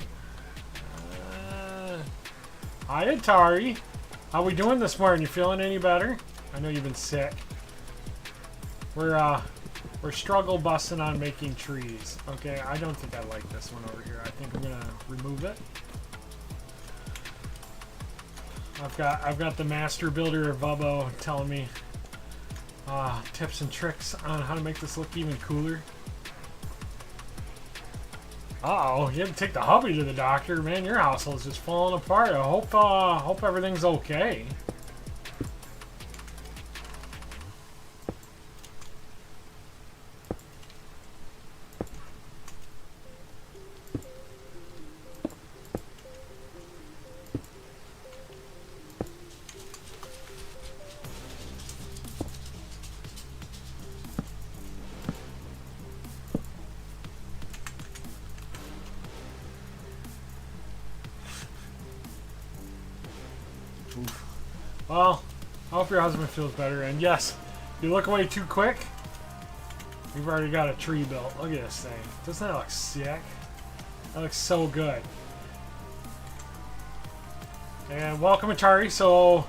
Hi, Atari. How we doing this morning? You feeling any better? I know you've been sick. We're struggle busting on making trees. Okay, I don't think I like this one over here. I think I'm gonna remove it. I've got the master builder of Vubbo telling me tips and tricks on how to make this look even cooler. Uh-oh, you had to take the hubby to the doctor. Man, your household's just falling apart. I hope everything's okay. Well, I hope your husband feels better. And yes, you look away too quick, we've already got a tree built. Look at this thing. Doesn't that look sick? That looks so good. And welcome, Atari. So,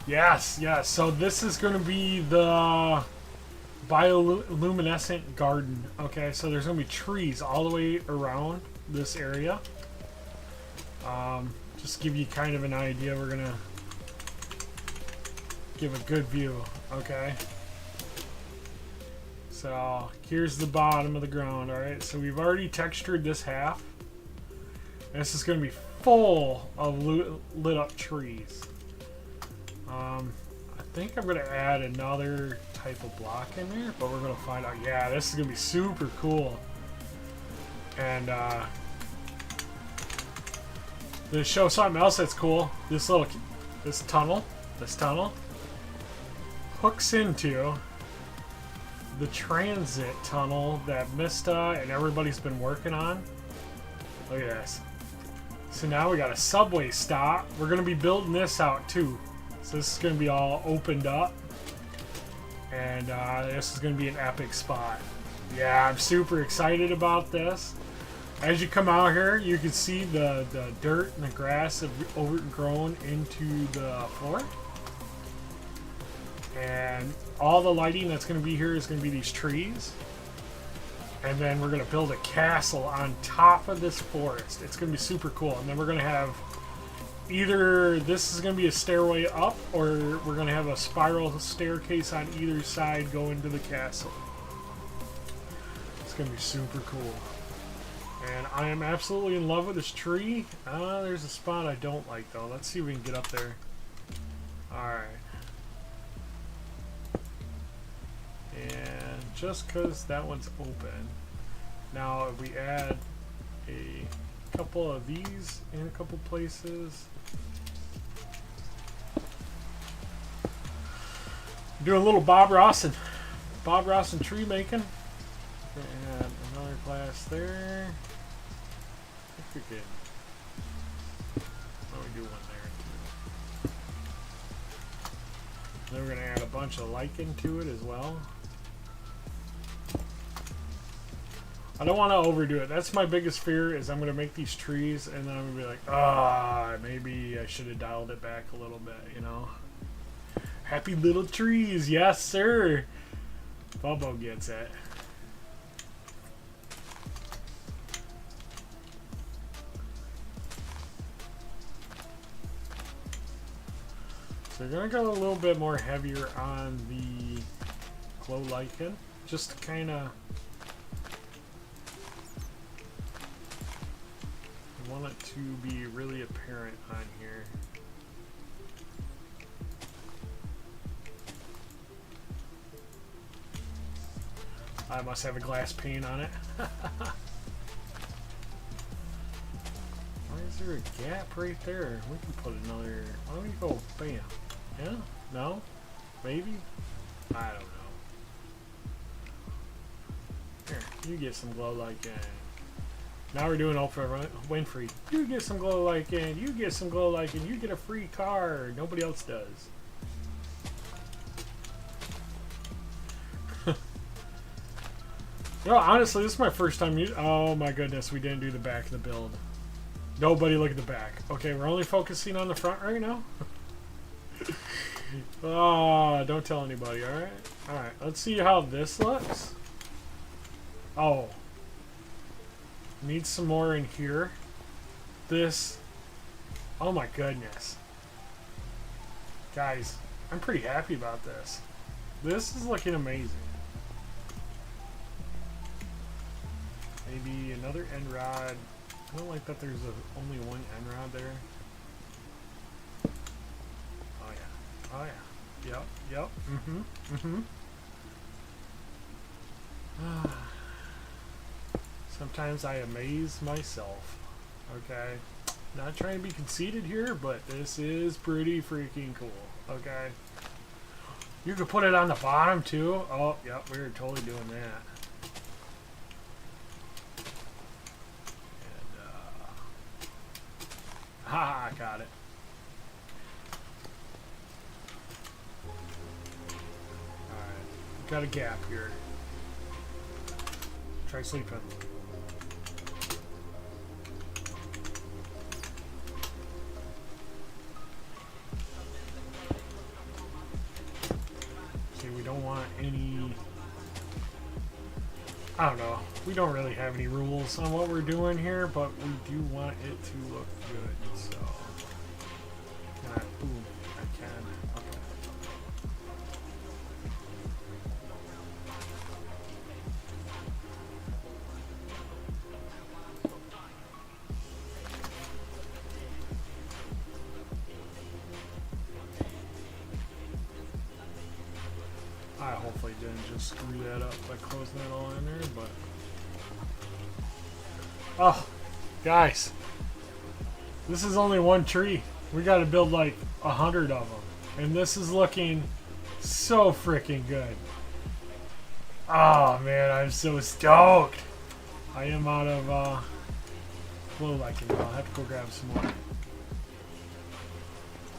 yes. So this is going to be the bioluminescent garden. Okay, so there's going to be trees all the way around this area. Just to give you kind of an idea, we're going to give a good view, okay? So here's the bottom of the ground, alright? So we've already textured this half. And this is going to be full of lit up trees. I think I'm going to add another type of block in there, but we're gonna find out. Yeah, this is gonna be super cool. And to show something else that's cool, this tunnel hooks into the transit tunnel that Mista and everybody's been working on. Look at this. So now we got a subway stop. We're gonna be building this out too. So this is gonna be all opened up. And this is gonna be an epic spot. Yeah, I'm super excited about this. As you come out here, you can see the dirt and the grass have overgrown into the floor. And all the lighting that's going to be here is going to be these trees. And then we're going to build a castle on top of this forest. It's going to be super cool. And then we're going to have either this is going to be a stairway up, or we're going to have a spiral staircase on either side going to the castle. It's going to be super cool. And I am absolutely in love with this tree. There's a spot I don't like though. Let's see if we can get up there. Alright. And just because that one's open. Now if we add a couple of these in a couple places. Doing a little Bob Ross and tree making. And another glass there. I think we can. Oh, we do one there. Then we're going to add a bunch of lichen to it as well. I don't want to overdo it. That's my biggest fear, is I'm going to make these trees and then I'm going to be like, maybe I should have dialed it back a little bit, you know. Happy little trees, yes sir. Bobo gets it. So we're going to go a little bit more heavier on the glow lichen, just to kind of, I want it to be really apparent on here. I must have a glass pane on it. Why is there a gap right there? We can put another, why don't we go bam? Yeah? No? Maybe? I don't know. Here, you get some glow lichen. Now we're doing Oprah Winfrey. You get some glow lichen, you get some glow lichen, you get a free car. Nobody else does. No, honestly, this is my first time using. Oh my goodness, we didn't do the back of the build. Nobody look at the back. Okay, we're only focusing on the front right now. Oh, don't tell anybody, alright? Alright, let's see how this looks. Oh. Need some more in here. This. Oh my goodness. Guys, I'm pretty happy about this. This is looking amazing. Maybe another end rod. I don't like that there's only one end rod there. Oh yeah. Oh yeah. Yep. Yep. Mm-hmm. Mm-hmm. Sometimes I amaze myself. Okay. Not trying to be conceited here, but this is pretty freaking cool. Okay. You could put it on the bottom too. Oh, yep. We were totally doing that. Ha! Got it. Alright. Got a gap here. Try sleeping. See, we don't want any... I don't know. We don't really have any rules on what we're doing here, but we do want it to look good, so... Can I... Ooh, I can. Okay. Alright, probably didn't just screw that up by closing that all in there, but... Oh, guys. This is only one tree. We gotta build like 100 of them. And this is looking so freaking good. Oh man, I'm so stoked. I am out of glow liking. I'll have to go grab some more.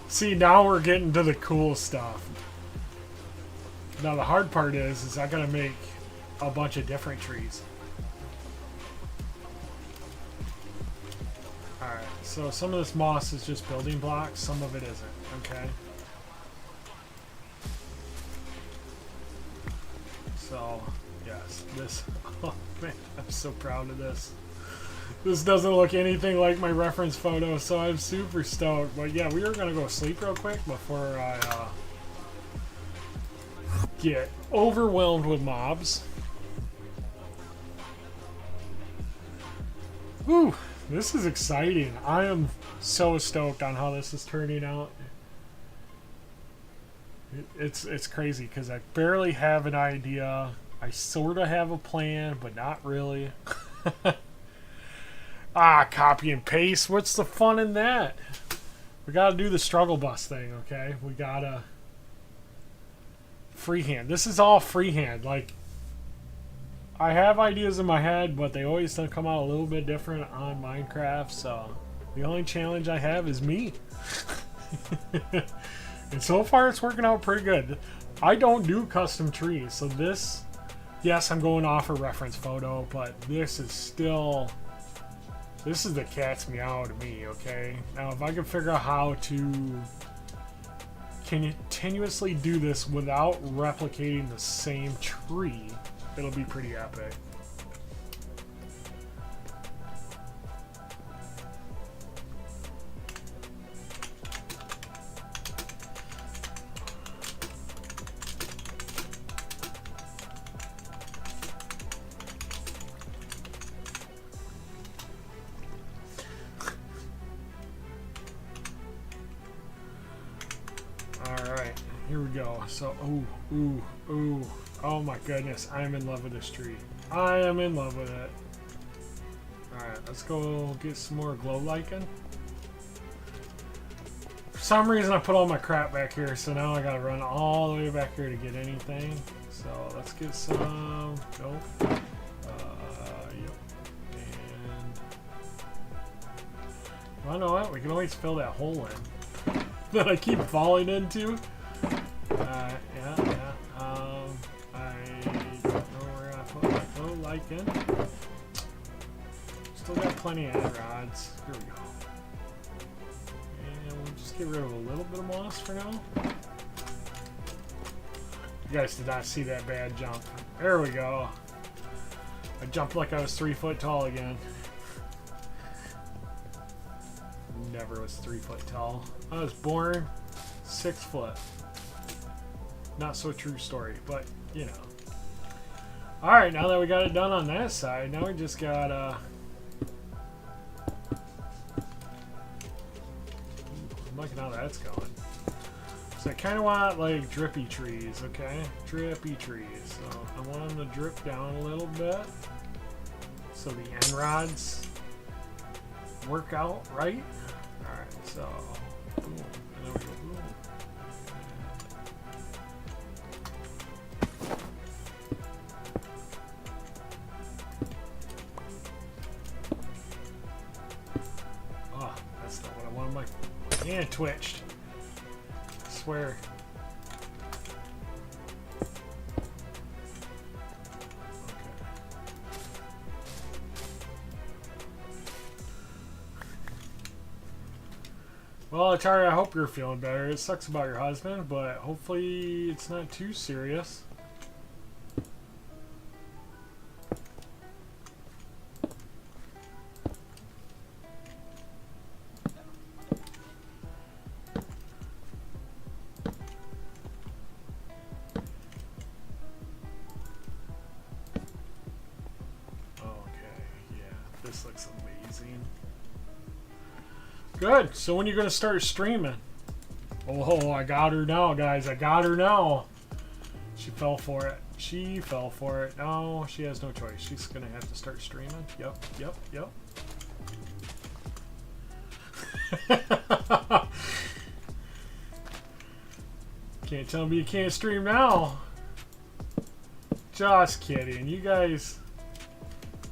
See, now we're getting to the cool stuff. Now the hard part is I gotta make a bunch of different trees. Alright, so some of this moss is just building blocks, some of it isn't, okay? So, yes, this, oh man, I'm so proud of this. This doesn't look anything like my reference photo, so I'm super stoked. But yeah, we are gonna go sleep real quick before I get overwhelmed with mobs. Whew, this is exciting. I am so stoked on how this is turning out. It's crazy because I barely have an idea. I sort of have a plan, but not really. Ah, copy and paste. What's the fun in that? We gotta do the struggle bus thing, okay? We gotta freehand. This is all freehand. Like, I have ideas in my head, but they always come out a little bit different on Minecraft, so the only challenge I have is me. And so far it's working out pretty good. I don't do custom trees, so this, yes, I'm going off a reference photo, but this is still, this is the cat's meow to me, okay? Now if I can figure out how to continuously do this without replicating the same tree, it'll be pretty epic. Alright, here we go. So, ooh. Oh my goodness, I am in love with this tree. I am in love with it. Alright, let's go get some more glow lichen. For some reason I put all my crap back here, so now I gotta run all the way back here to get anything. So let's get some. Nope. Yep. And well, you know what? We can always fill that hole in that I keep falling into. Yeah. I don't know where I put my glow lichen. Still got plenty of end rods. Here we go. And we'll just get rid of a little bit of moss for now. You guys did not see that bad jump. There we go. I jumped like I was 3 foot tall again. Never was 3 foot tall. I was born 6 foot. Not so true story, but you know. Alright, now that we got it done on that side, now we just got I'm liking how that's going. So I kind of want like drippy trees, okay? Drippy trees. So I want them to drip down a little bit so the end rods work out right. Alright, so boom. And then we go boom. Oh, that's not what I wanted. My hand twitched. I swear. Well, Atari, I hope you're feeling better. It sucks about your husband, but hopefully it's not too serious. Okay, yeah, this looks amazing. Good. So when are you going to start streaming? Oh, I got her now, guys. I got her now. She fell for it. She fell for it. No, she has no choice. She's gonna have to start streaming. Yep, yep, yep. Can't tell me you can't stream now. Just kidding. You guys...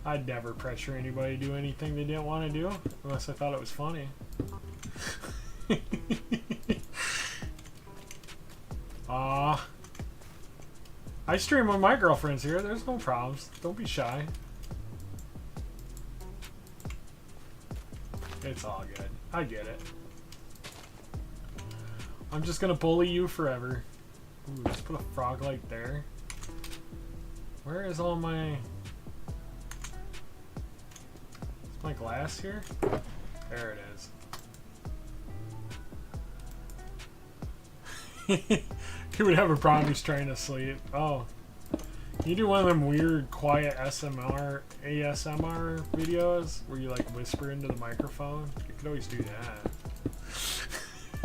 I'd never pressure anybody to do anything they didn't want to do. Unless I thought it was funny. I stream with my girlfriends here. There's no problems. Don't be shy. It's all good. I get it. I'm just gonna bully you forever. Ooh, let's put a frog light there. Where is all my... Is my glass here? There it is. He would have a problem he's trying to sleep. Oh. Can you do one of them weird, quiet ASMR videos where you like whisper into the microphone? You could always do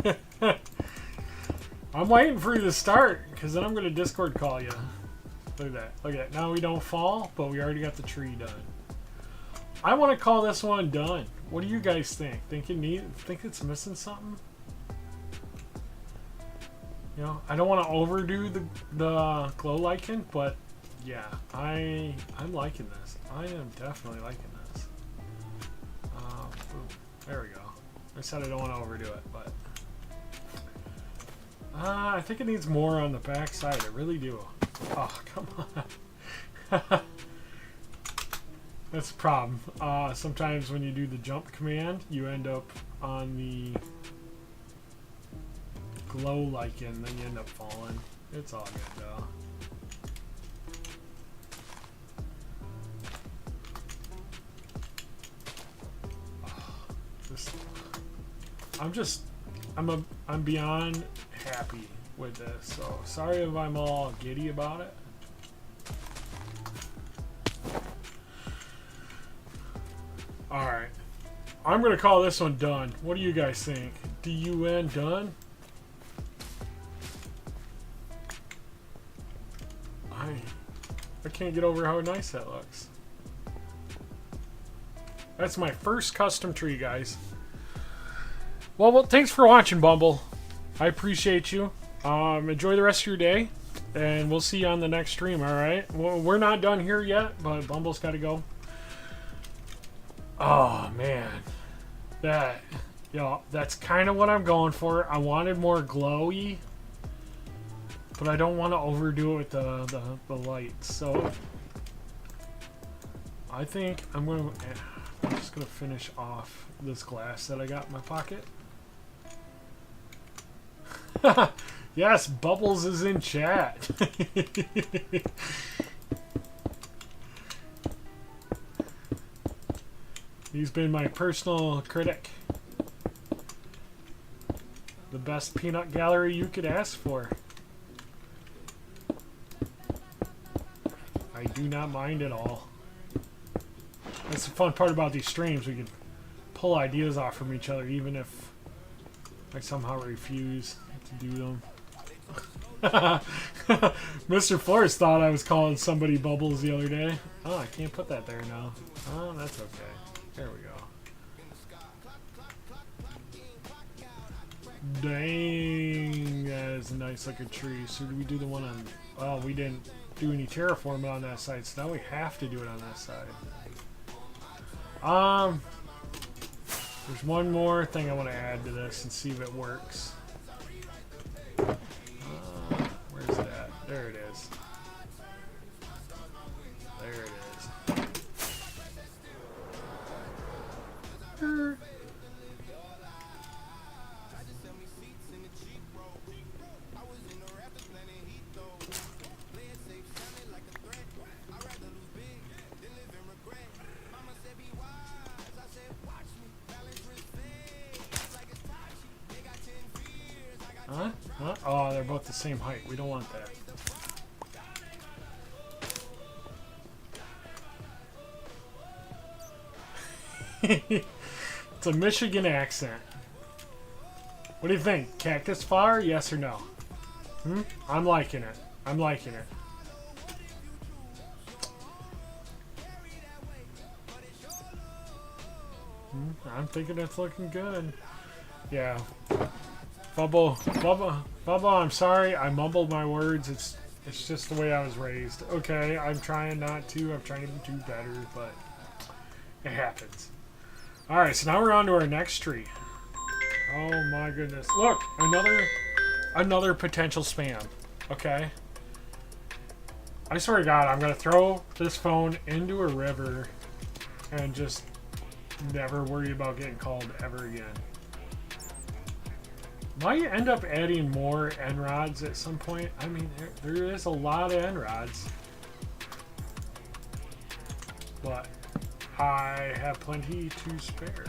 that. I'm waiting for you to start, because then I'm going to Discord call you. Look at that. Look at that. Now we don't fall, but we already got the tree done. I want to call this one done. What do you guys think? Think it's missing something? You know, I don't want to overdo the glow lichen, but yeah, I'm liking this. I am definitely liking this. There we go. I said I don't want to overdo it, but I think it needs more on the back side. I really do. Oh, come on. That's the problem. Sometimes when you do the jump command, you end up on the glow lichen, then you end up falling. It's all good though. I'm beyond happy with this. So sorry if I'm all giddy about it. All right, I'm gonna call this one done. What do you guys think? D-U-N done? I can't get over how nice that looks. That's my first custom tree, guys. Well, thanks for watching, Bumble. I appreciate you. Enjoy the rest of your day, and we'll see you on the next stream, alright? Well, we're not done here yet, but Bumble's got to go. Oh, man. That's kind of what I'm going for. I wanted more glowy, but I don't want to overdo it with the lights. So I think I'm just gonna finish off this glass that I got in my pocket. Yes, Bubbles is in chat. He's been my personal critic. The best peanut gallery you could ask for. I do not mind at all. That's the fun part about these streams. We can pull ideas off from each other, even if I somehow refuse to do them. Mr. Forrest thought I was calling somebody Bubbles the other day. Oh, I can't put that there now. Oh, that's okay. There we go. Dang, that is a nice looking tree. So did we do the one on... Oh, we didn't do any terraforming on that side, so now we have to do it on that side. There's one more thing I want to add to this and see if it works. Where's it at? There it is. There it is. Huh? Huh? Oh, they're both the same height. We don't want that. It's a Michigan accent. What do you think? Cactus flower? Yes or no? I'm liking it. I'm liking it. I'm thinking it's looking good. Yeah. Bubba, I'm sorry. I mumbled my words. It's just the way I was raised. Okay, I'm trying not to. I'm trying to do better, but it happens. Alright, so now we're on to our next tree. Oh my goodness. Look, another potential spam. Okay. I swear to God, I'm going to throw this phone into a river and just never worry about getting called ever again. Might end up adding more N-rods at some point. I mean, there is a lot of N-rods. But I have plenty to spare.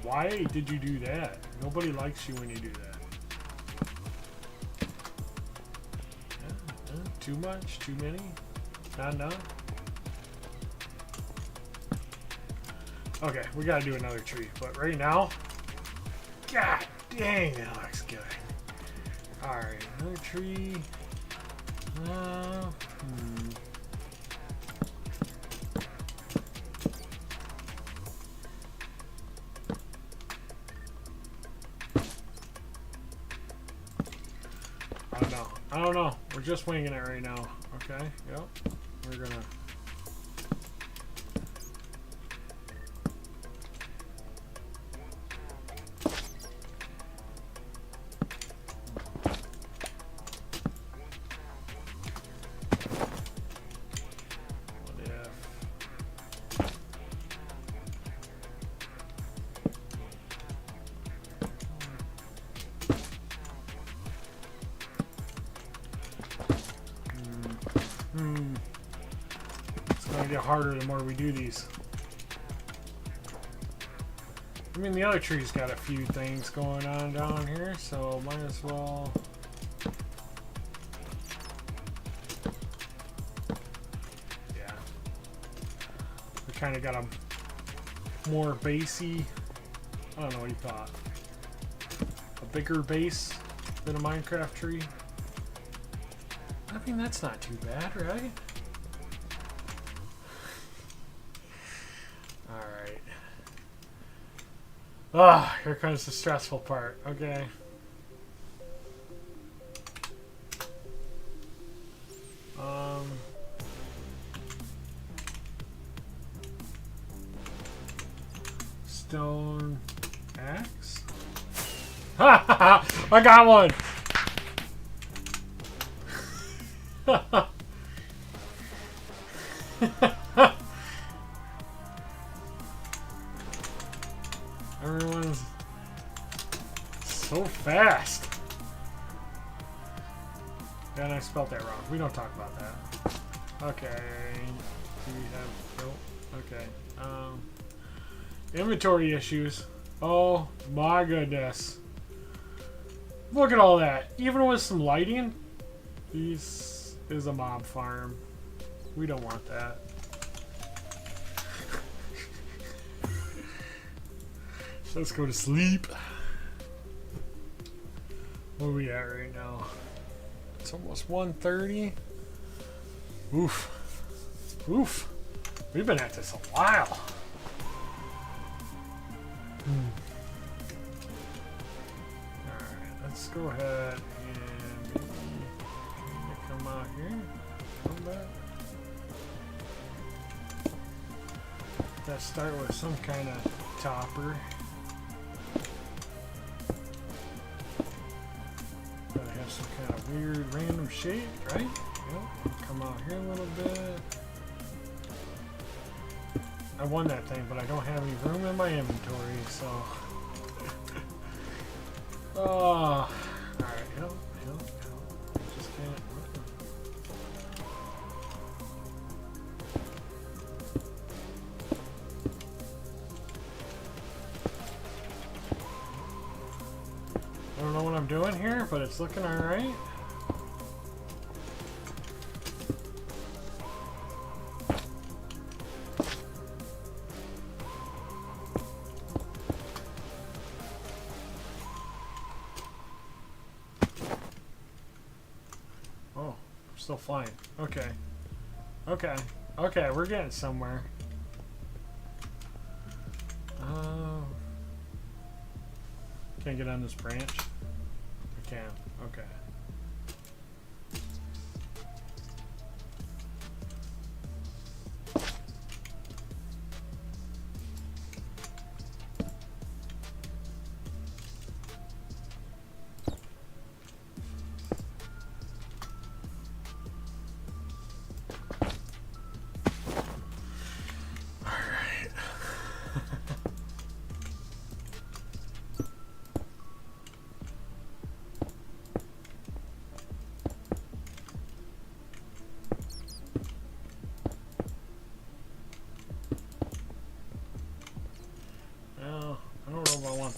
Why did you do that? Nobody likes you when you do that. Too much? Too many? Not enough? Okay, we gotta do another tree. But right now, God dang, that looks good. Alright, another tree. I don't know. We're just winging it right now. Okay, yep. We're gonna... It's gonna get harder the more we do these. I mean, the other tree's got a few things going on down here, so might as well... Yeah. We kind of got a more basey... I don't know what you thought. A bigger base than a Minecraft tree. I mean, that's not too bad, right? Alright. Ah, here comes the stressful part. Okay. Stone axe? Ha ha ha! I got one! Everyone's so fast. And I spelled that wrong. We don't talk about that. Okay. Do we have... Nope. Okay. Inventory issues. Oh my goodness. Look at all that. Even with some lighting, this is a mob farm. We don't want that. Let's go to sleep. Where are we at right now? It's almost 1:30. Oof. Oof. We've been at this a while. Alright, let's go ahead and maybe come out here. Come back. Let's start with some kind of topper. Gotta have some kind of weird random shape, right? Yep. Come out here a little bit. I won that thing, but I don't have any room in my inventory, so... Oh, alright, help. Just can't... I don't know what I'm doing here, but it's looking alright. still flying. Okay. Okay. Okay, we're getting somewhere. Can't get on this branch? I can. Okay.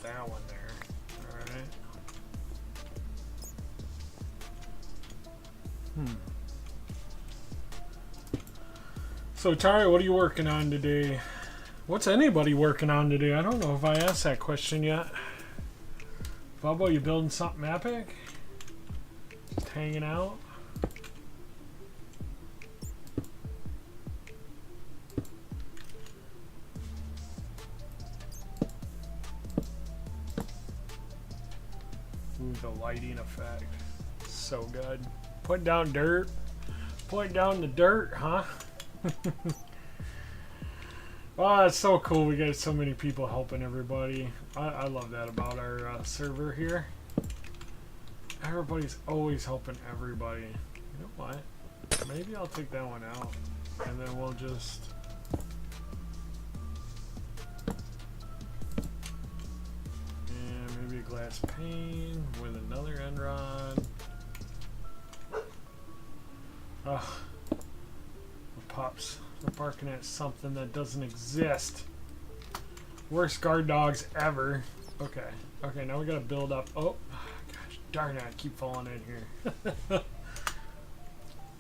That one there. Alright. So, Tari, what are you working on today? What's anybody working on today? I don't know if I asked that question yet. Bubba, you building something epic? Just hanging out? The lighting effect. So good. Put down dirt. Put down the dirt, huh? Oh, it's so cool. We got so many people helping everybody. I love that about our server here. Everybody's always helping everybody. You know what? Maybe I'll take that one out. And then we'll just... maybe a glass pane with another end rod. Ugh. The pups are barking at something that doesn't exist. Worst guard dogs ever. Okay. Okay, now we gotta build up. Oh, gosh darn it. I keep falling in here.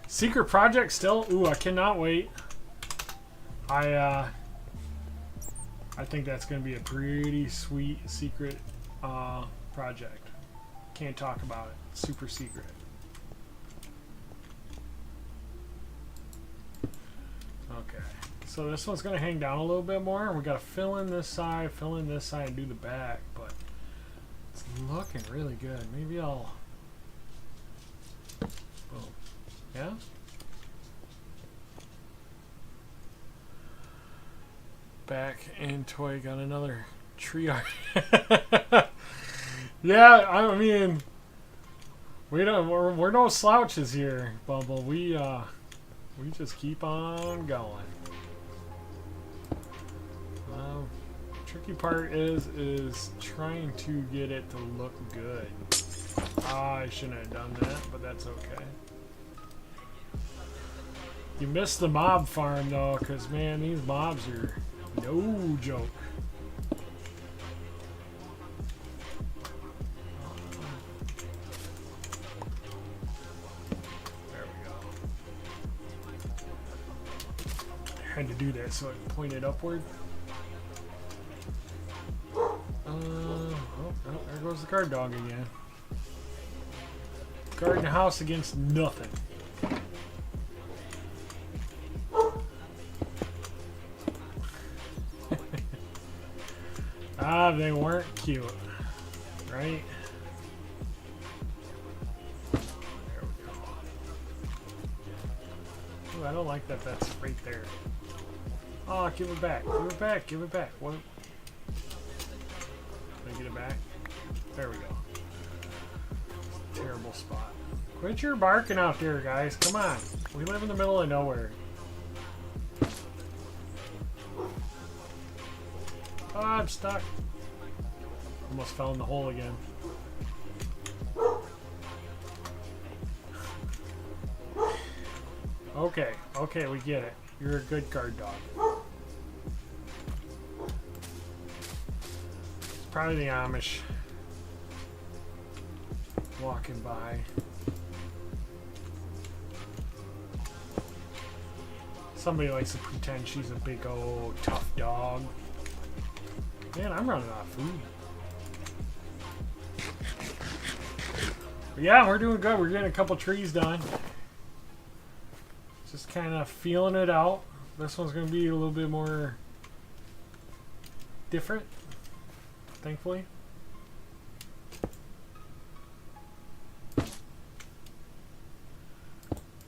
Secret project still? Ooh, I cannot wait. I think that's gonna be a pretty sweet secret project. Can't talk about it. Super secret. Okay, so this one's gonna hang down a little bit more, and we gotta fill in this side, and do the back. But it's looking really good. Maybe I'll. Boom. Yeah. Back and toy got another tree art. Yeah, I mean, we're no slouches here, Bumble. We just keep on going. Tricky part is trying to get it to look good. I shouldn't have done that, but that's okay. You missed the mob farm though, because man, these mobs are no joke. Had to do that so I can point it upward. Oh, there goes the guard dog again. Guarding the house against nothing. Ah, they weren't cute, right? There we go. Ooh, I don't like that that's right there. Oh, give it back. Give it back. Give it back. What? Can I get it back? There we go. Terrible spot. Quit your barking out there, guys. Come on. We live in the middle of nowhere. Oh, I'm stuck. Almost fell in the hole again. Okay. Okay, we get it. You're a good guard dog. It's probably the Amish walking by. Somebody likes to pretend she's a big old tough dog. Man, I'm running out of food. But yeah, we're doing good. We're getting a couple trees done. Just kind of feeling it out. This one's going to be a little bit more different, thankfully.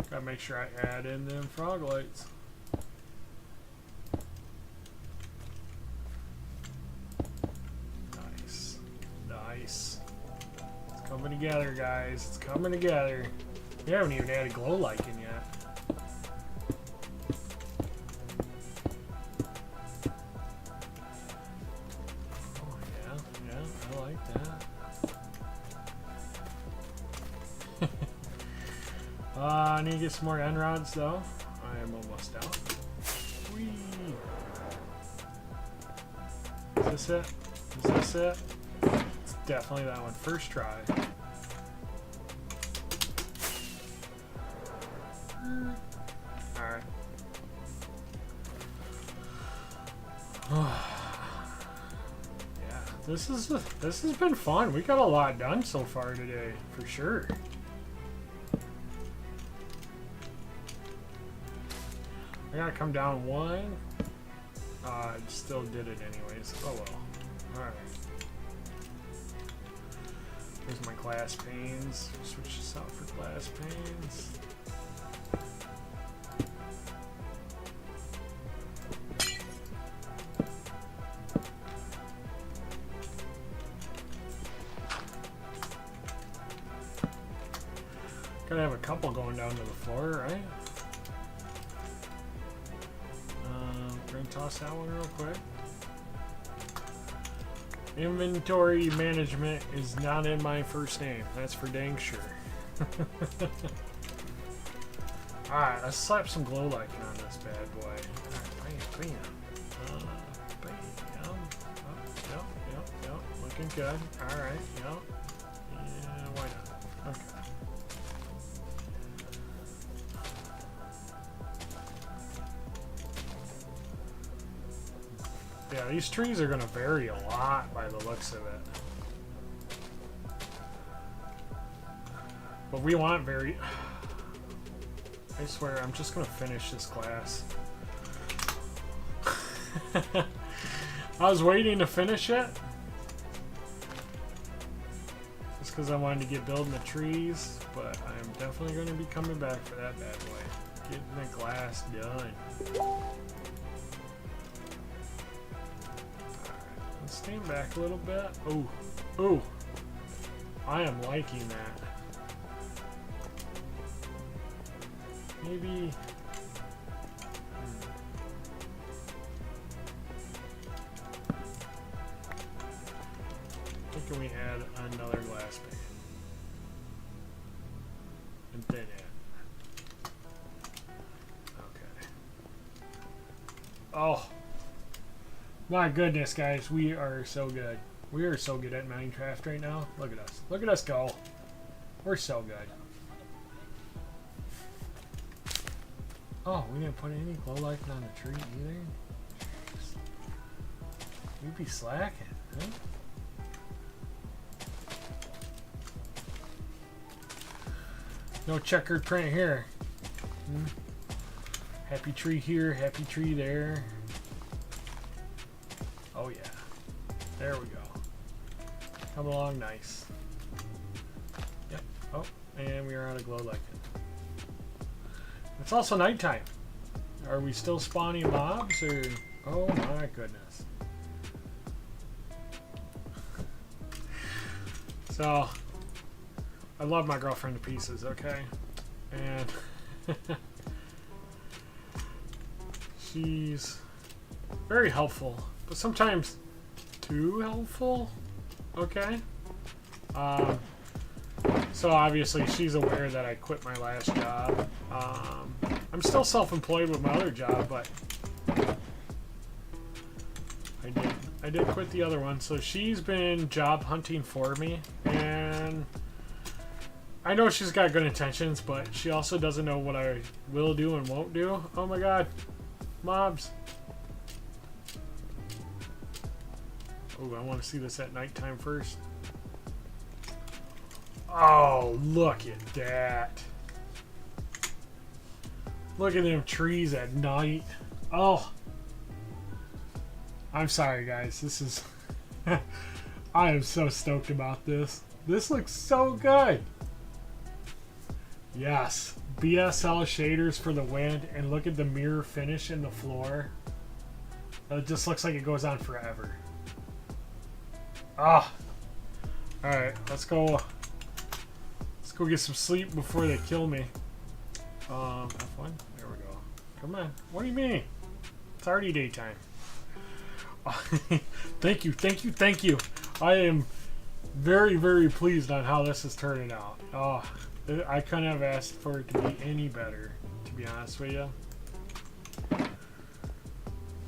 Gotta make sure I add in them frog lights. Nice. Nice. It's coming together, guys. It's coming together. We haven't even added glow light in yet. Oh, yeah. Yeah, I like that. I need to get some more end rods though. I am almost out. Whee! Is this it? Is this it? It's definitely that one. First try. Alright. Yeah, this has been fun. We got a lot done so far today, for sure. I gotta come down one. I still did it anyways. Oh well. Alright. Here's my glass panes. Switch this out for glass panes. Gotta have a couple going down to the floor, right? We're gonna toss that one real quick. Inventory management is not in my first name. That's for dang sure. Alright, let's slap some glow light on this bad boy. Alright, bam, bam. Bam. Oh, yep. Looking good. Alright, yep. Yeah, why not? Okay. Yeah, these trees are going to vary a lot by the looks of it. But we want very... I swear, I'm just going to finish this glass. I was waiting to finish it. Just because I wanted to get building the trees. But I'm definitely going to be coming back for that bad boy. Getting the glass done. Stand back a little bit. Ooh. I am liking that. Maybe... Can we add another glass pane? And then add. Okay. Oh. My goodness, guys, we are so good. We are so good at Minecraft right now. Look at us. Look at us go. We're so good. Oh, we didn't put any glow light on the tree either. We'd be slacking, huh? No checkered print here. Happy tree here, happy tree there. Oh yeah, there we go. Coming along nice. Yep. Oh, and we are out of glow light. It's also nighttime. Are we still spawning mobs or? Oh my goodness. So, I love my girlfriend to pieces. Okay, and she's very helpful. But sometimes too helpful, okay? So obviously she's aware that I quit my last job. I'm still self-employed with my other job, but I did quit the other one. So she's been job hunting for me, and I know she's got good intentions, but she also doesn't know what I will do and won't do. Oh my god, mobs. Oh, I want to see this at nighttime first. Oh, look at that. Look at them trees at night. Oh. I'm sorry, guys. This is... I am so stoked about this. This looks so good. Yes. BSL shaders for the win. And look at the mirror finish in the floor. It just looks like it goes on forever. Ah. Alright, let's go. Let's go get some sleep before they kill me. F1. There we go. Come on. What do you mean? It's already daytime. Thank you, thank you, thank you. I am very, very pleased on how this is turning out. Oh, I couldn't have asked for it to be any better, to be honest with you.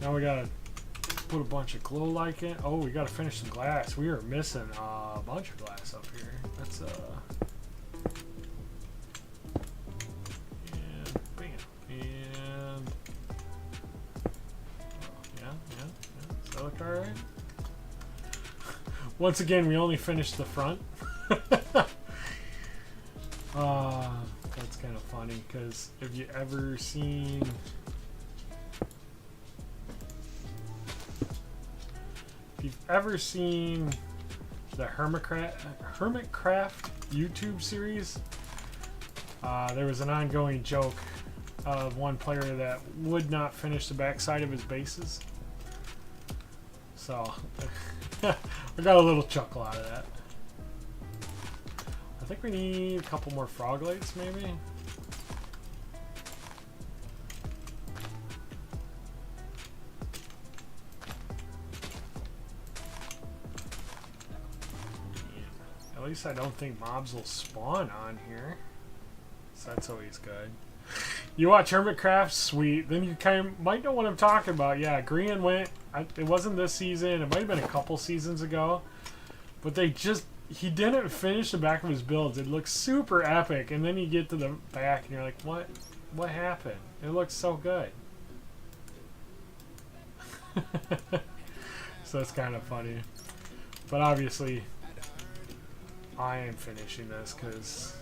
Now we gotta put a bunch of glow light in. Oh, we gotta finish some glass. We are missing a bunch of glass up here. Let's and bam. And yeah. Does that look alright? Once again, we only finished the front. That's kind of funny because if you ever seen the Hermitcraft YouTube series, there was an ongoing joke of one player that would not finish the backside of his bases. So I got a little chuckle out of that. I think we need a couple more frog lights, maybe. At least I don't think mobs will spawn on here. So that's always good. You watch Hermitcraft? Sweet. Then you kind of might know what I'm talking about. Yeah, Green went... it wasn't this season. It might have been a couple seasons ago. But he didn't finish the back of his builds. It looks super epic. And then you get to the back and you're like, what? What happened? It looks so good. So it's kind of funny. But obviously, I am finishing this because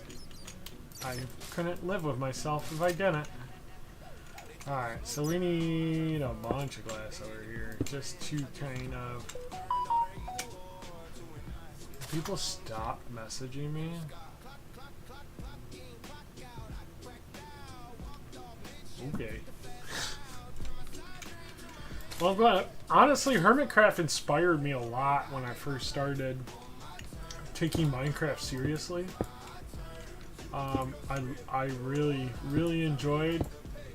I couldn't live with myself if I didn't. Alright, so we need a bunch of glass over here just to kind of... People stop messaging me. Okay. Well, I'm glad. Honestly, Hermitcraft inspired me a lot when I first started taking Minecraft seriously. I really enjoyed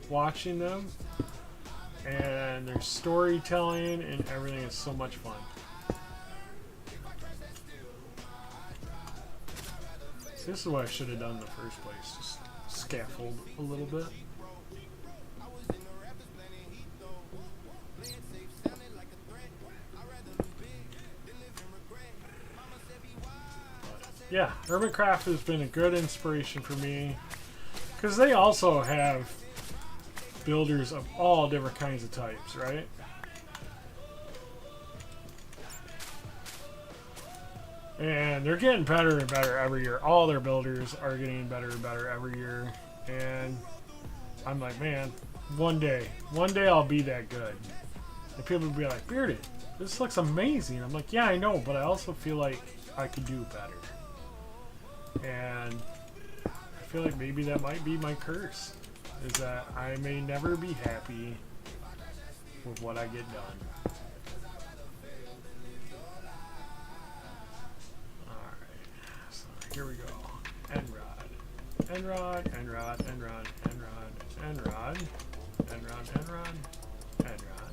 watching them, and their storytelling and everything is so much fun. So this is what I should have done in the first place, just scaffold a little bit. Yeah, Hermitcraft has been a good inspiration for me because they also have builders of all different kinds of types, right? And they're getting better and better every year. All their builders are getting better and better every year. And I'm like, man, one day I'll be that good. And people will be like, Bearded, this looks amazing. I'm like, yeah, I know, but I also feel like I could do better. And I feel like maybe that might be my curse, is that I may never be happy with what I get done. Alright, so here we go. Enrod. Enrod, Enrod, Enrod, Enrod, Enrod, Enrod, Enrod, Enrod.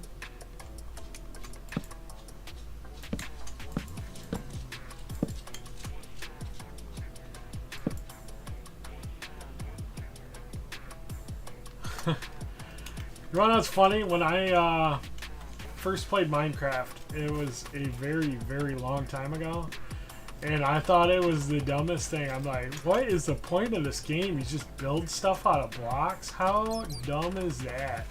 You know what's funny? When I first played Minecraft, it was a very, very long time ago, and I thought it was the dumbest thing. I'm like, what is the point of this game? You just build stuff out of blocks? How dumb is that?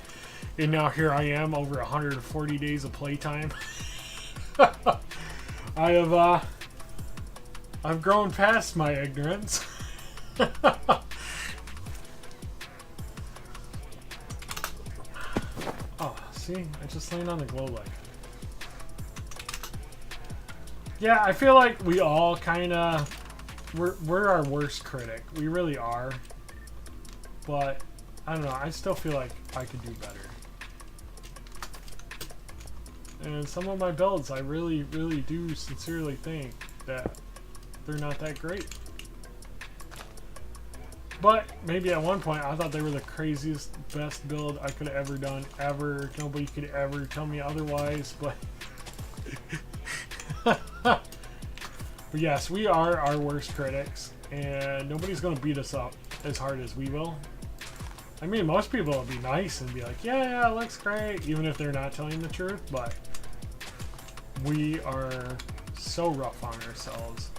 And now here I am, over 140 days of playtime. I've grown past my ignorance. See? I just land on the glow light. Yeah, I feel like we all kind of... We're our worst critic. We really are. But, I don't know. I still feel like I could do better. And some of my builds, I really, really do sincerely think that they're not that great. But maybe at one point I thought they were the craziest, best build I could have ever done, ever. Nobody could ever tell me otherwise, but... But yes, we are our worst critics, and nobody's going to beat us up as hard as we will. I mean, most people will be nice and be like, yeah, it looks great, even if they're not telling the truth, but we are so rough on ourselves.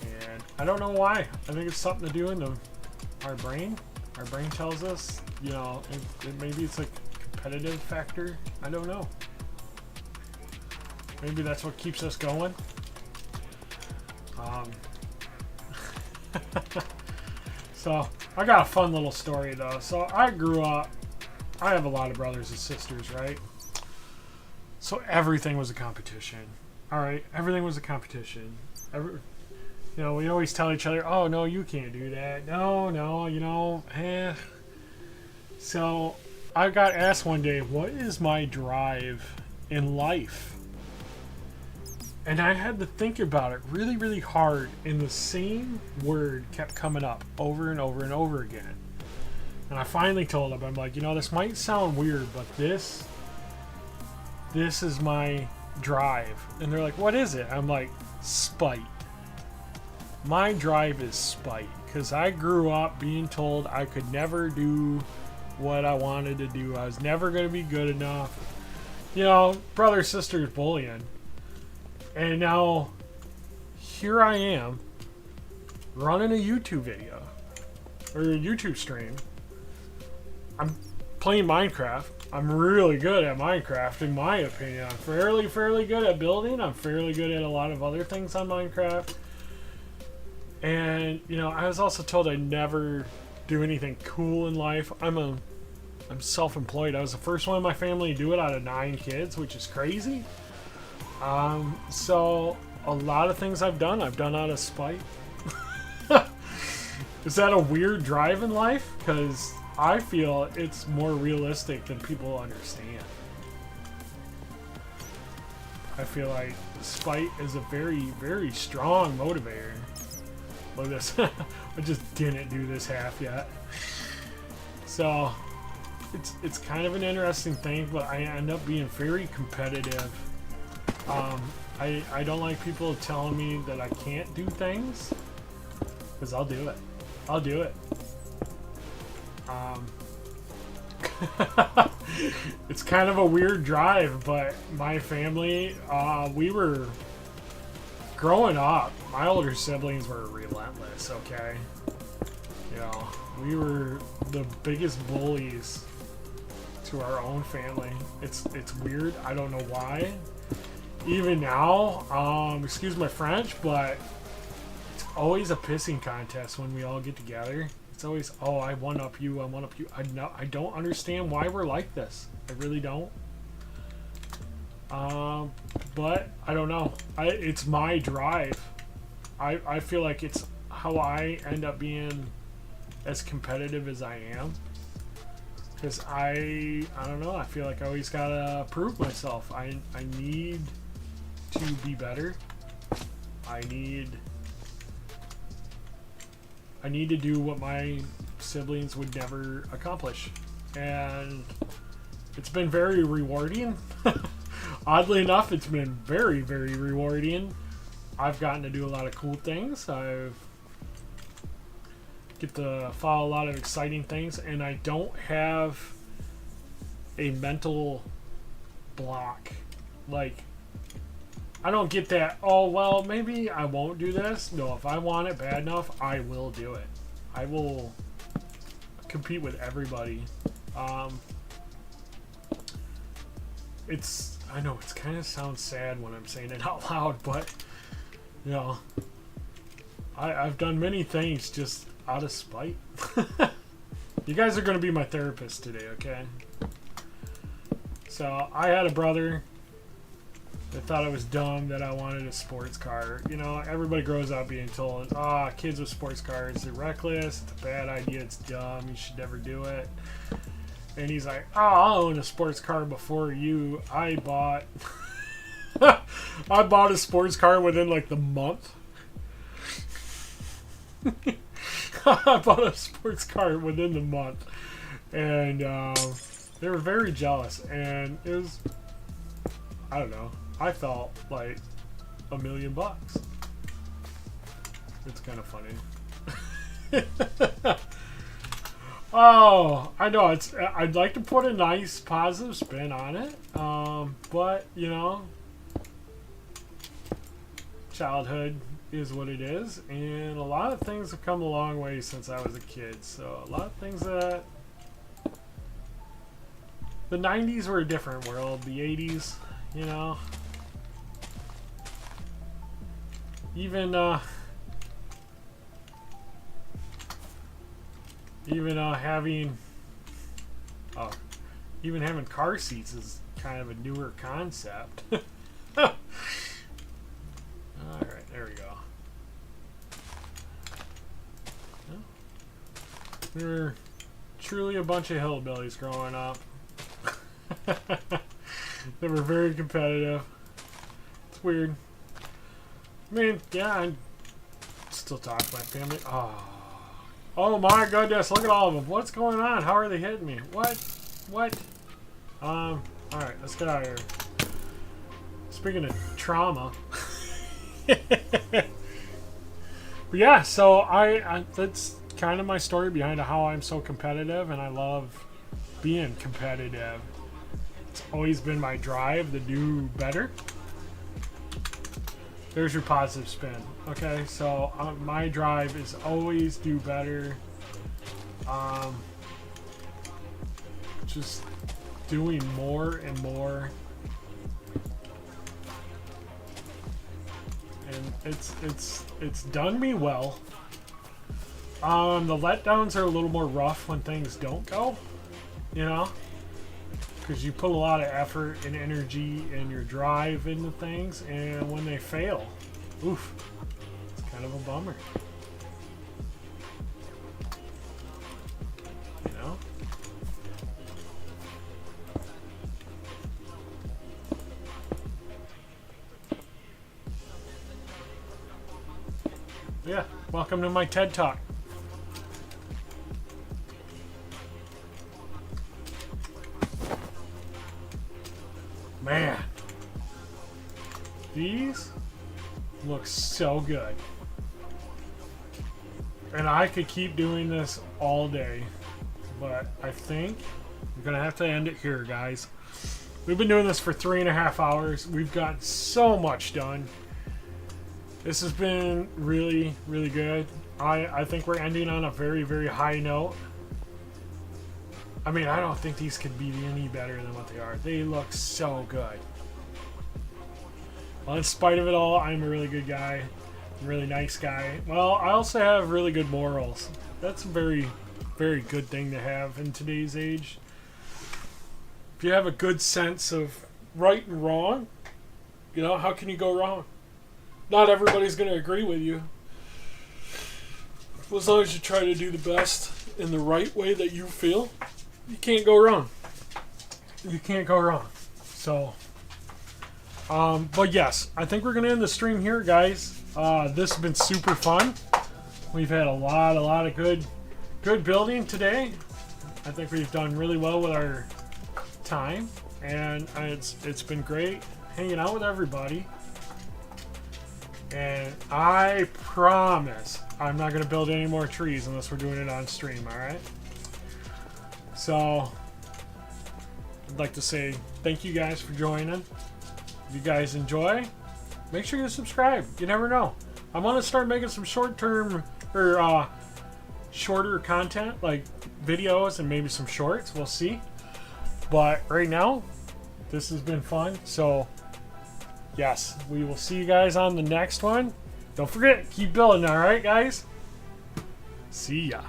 And I don't know why. I think it's something to do in our brain. Our brain tells us, you know, maybe it's a competitive factor. I don't know. Maybe that's what keeps us going. So, I got a fun little story though. So, I grew up, I have a lot of brothers and sisters, right? So, everything was a competition. Alright, everything was a competition. You know, we always tell each other, oh, no, you can't do that. No, you know, So, I got asked one day, what is my drive in life? And I had to think about it really, really hard, and the same word kept coming up over and over and over again. And I finally told them, I'm like, you know, this might sound weird, but this is my drive. And they're like, what is it? I'm like, spite. My drive is spite, because I grew up being told I could never do what I wanted to do. I was never going to be good enough. You know, brother, sister bullying. And now, here I am, running a YouTube video, or a YouTube stream. I'm playing Minecraft. I'm really good at Minecraft, in my opinion. I'm fairly good at building. I'm fairly good at a lot of other things on Minecraft. And, you know, I was also told I'd never do anything cool in life. I'm self-employed. I was the first one in my family to do it out of 9 kids, which is crazy. So a lot of things I've done out of spite. Is that a weird drive in life? Because I feel it's more realistic than people understand. I feel like spite is a very, very strong motivator. Look at this. I just didn't do this half yet. So it's kind of an interesting thing, but I end up being very competitive. I don't like people telling me that I can't do things, because I'll do it. I'll do it. It's kind of a weird drive, but my family, we were growing up. My older siblings were relentless, okay? You know, we were the biggest bullies to our own family. It's weird. I don't know why. Even now, excuse my French, but it's always a pissing contest when we all get together. It's always, oh, I one up you, I one up you. I don't understand why we're like this. I really don't. But I don't know. It's my drive. I feel like it's how I end up being as competitive as I am. Because I don't know. I feel like I always gotta prove myself. I need to be better. I need to do what my siblings would never accomplish. And it's been very rewarding. Oddly enough, it's been very, very rewarding. I've gotten to do a lot of cool things. I've get to follow a lot of exciting things, and I don't have a mental block. Like, I don't get that, oh, well, maybe I won't do this. No, if I want it bad enough, I will do it. I will compete with everybody. I know it kind of sounds sad when I'm saying it out loud, but, you know, I've done many things just out of spite. You guys are going to be my therapist today, okay? So, I had a brother that thought it was dumb that I wanted a sports car. You know, everybody grows up being told, kids with sports cars, they're reckless, it's a bad idea, it's dumb, you should never do it. And he's like, I'll own a sports car before you. I bought I bought a sports car within like the month. I bought a sports car within the month. And they were very jealous. And it was, I don't know, I felt like $1 million. It's kind of funny. Oh, I know. I'd like to put a nice positive spin on it. But, you know, childhood is what it is. And a lot of things have come a long way since I was a kid. So, a lot of things that... The 90s were a different world. The 80s, you know... Even having car seats is kind of a newer concept. All right, there we go. We were truly a bunch of hillbillies growing up. They were very competitive. It's weird. I mean, yeah, I still talk to my family. Oh my goodness, look at all of them. What's going on? How are they hitting me? What? Alright, let's get out of here. Speaking of trauma. But yeah, so I that's kind of my story behind how I'm so competitive, and I love being competitive. It's always been my drive to do better. There's your positive spin. Okay, so my drive is always do better. Just doing more and more. And it's done me well. The letdowns are a little more rough when things don't go, you know, because you put a lot of effort and energy and your drive into things, and when they fail, oof, it's kind of a bummer, you know. Yeah, welcome to my TED Talk. Man, these look so good. And I could keep doing this all day, but I think I'm gonna have to end it here, guys. We've been doing this for 3.5 hours. We've gotten so much done. This has been really, really good. I think we're ending on a very, very high note. I mean, I don't think these could be any better than what they are. They look so good. Well, in spite of it all, I'm a really good guy. I'm a really nice guy. Well, I also have really good morals. That's a very, very good thing to have in today's age. If you have a good sense of right and wrong, you know, how can you go wrong? Not everybody's going to agree with you. As long as you try to do the best in the right way that you feel, you can't go wrong. You can't go wrong. So, but yes, I think we're going to end the stream here, guys. This has been super fun. We've had a lot of good building today. I think we've done really well with our time, and it's been great hanging out with everybody. And I promise I'm not going to build any more trees unless we're doing it on stream, alright? So, I'd like to say thank you guys for joining. If you guys enjoy, make sure you subscribe. You never know. I want to start making some short-term or shorter content, like videos and maybe some shorts. We'll see. But right now, this has been fun. So, yes, we will see you guys on the next one. Don't forget, keep building, alright, guys? See ya.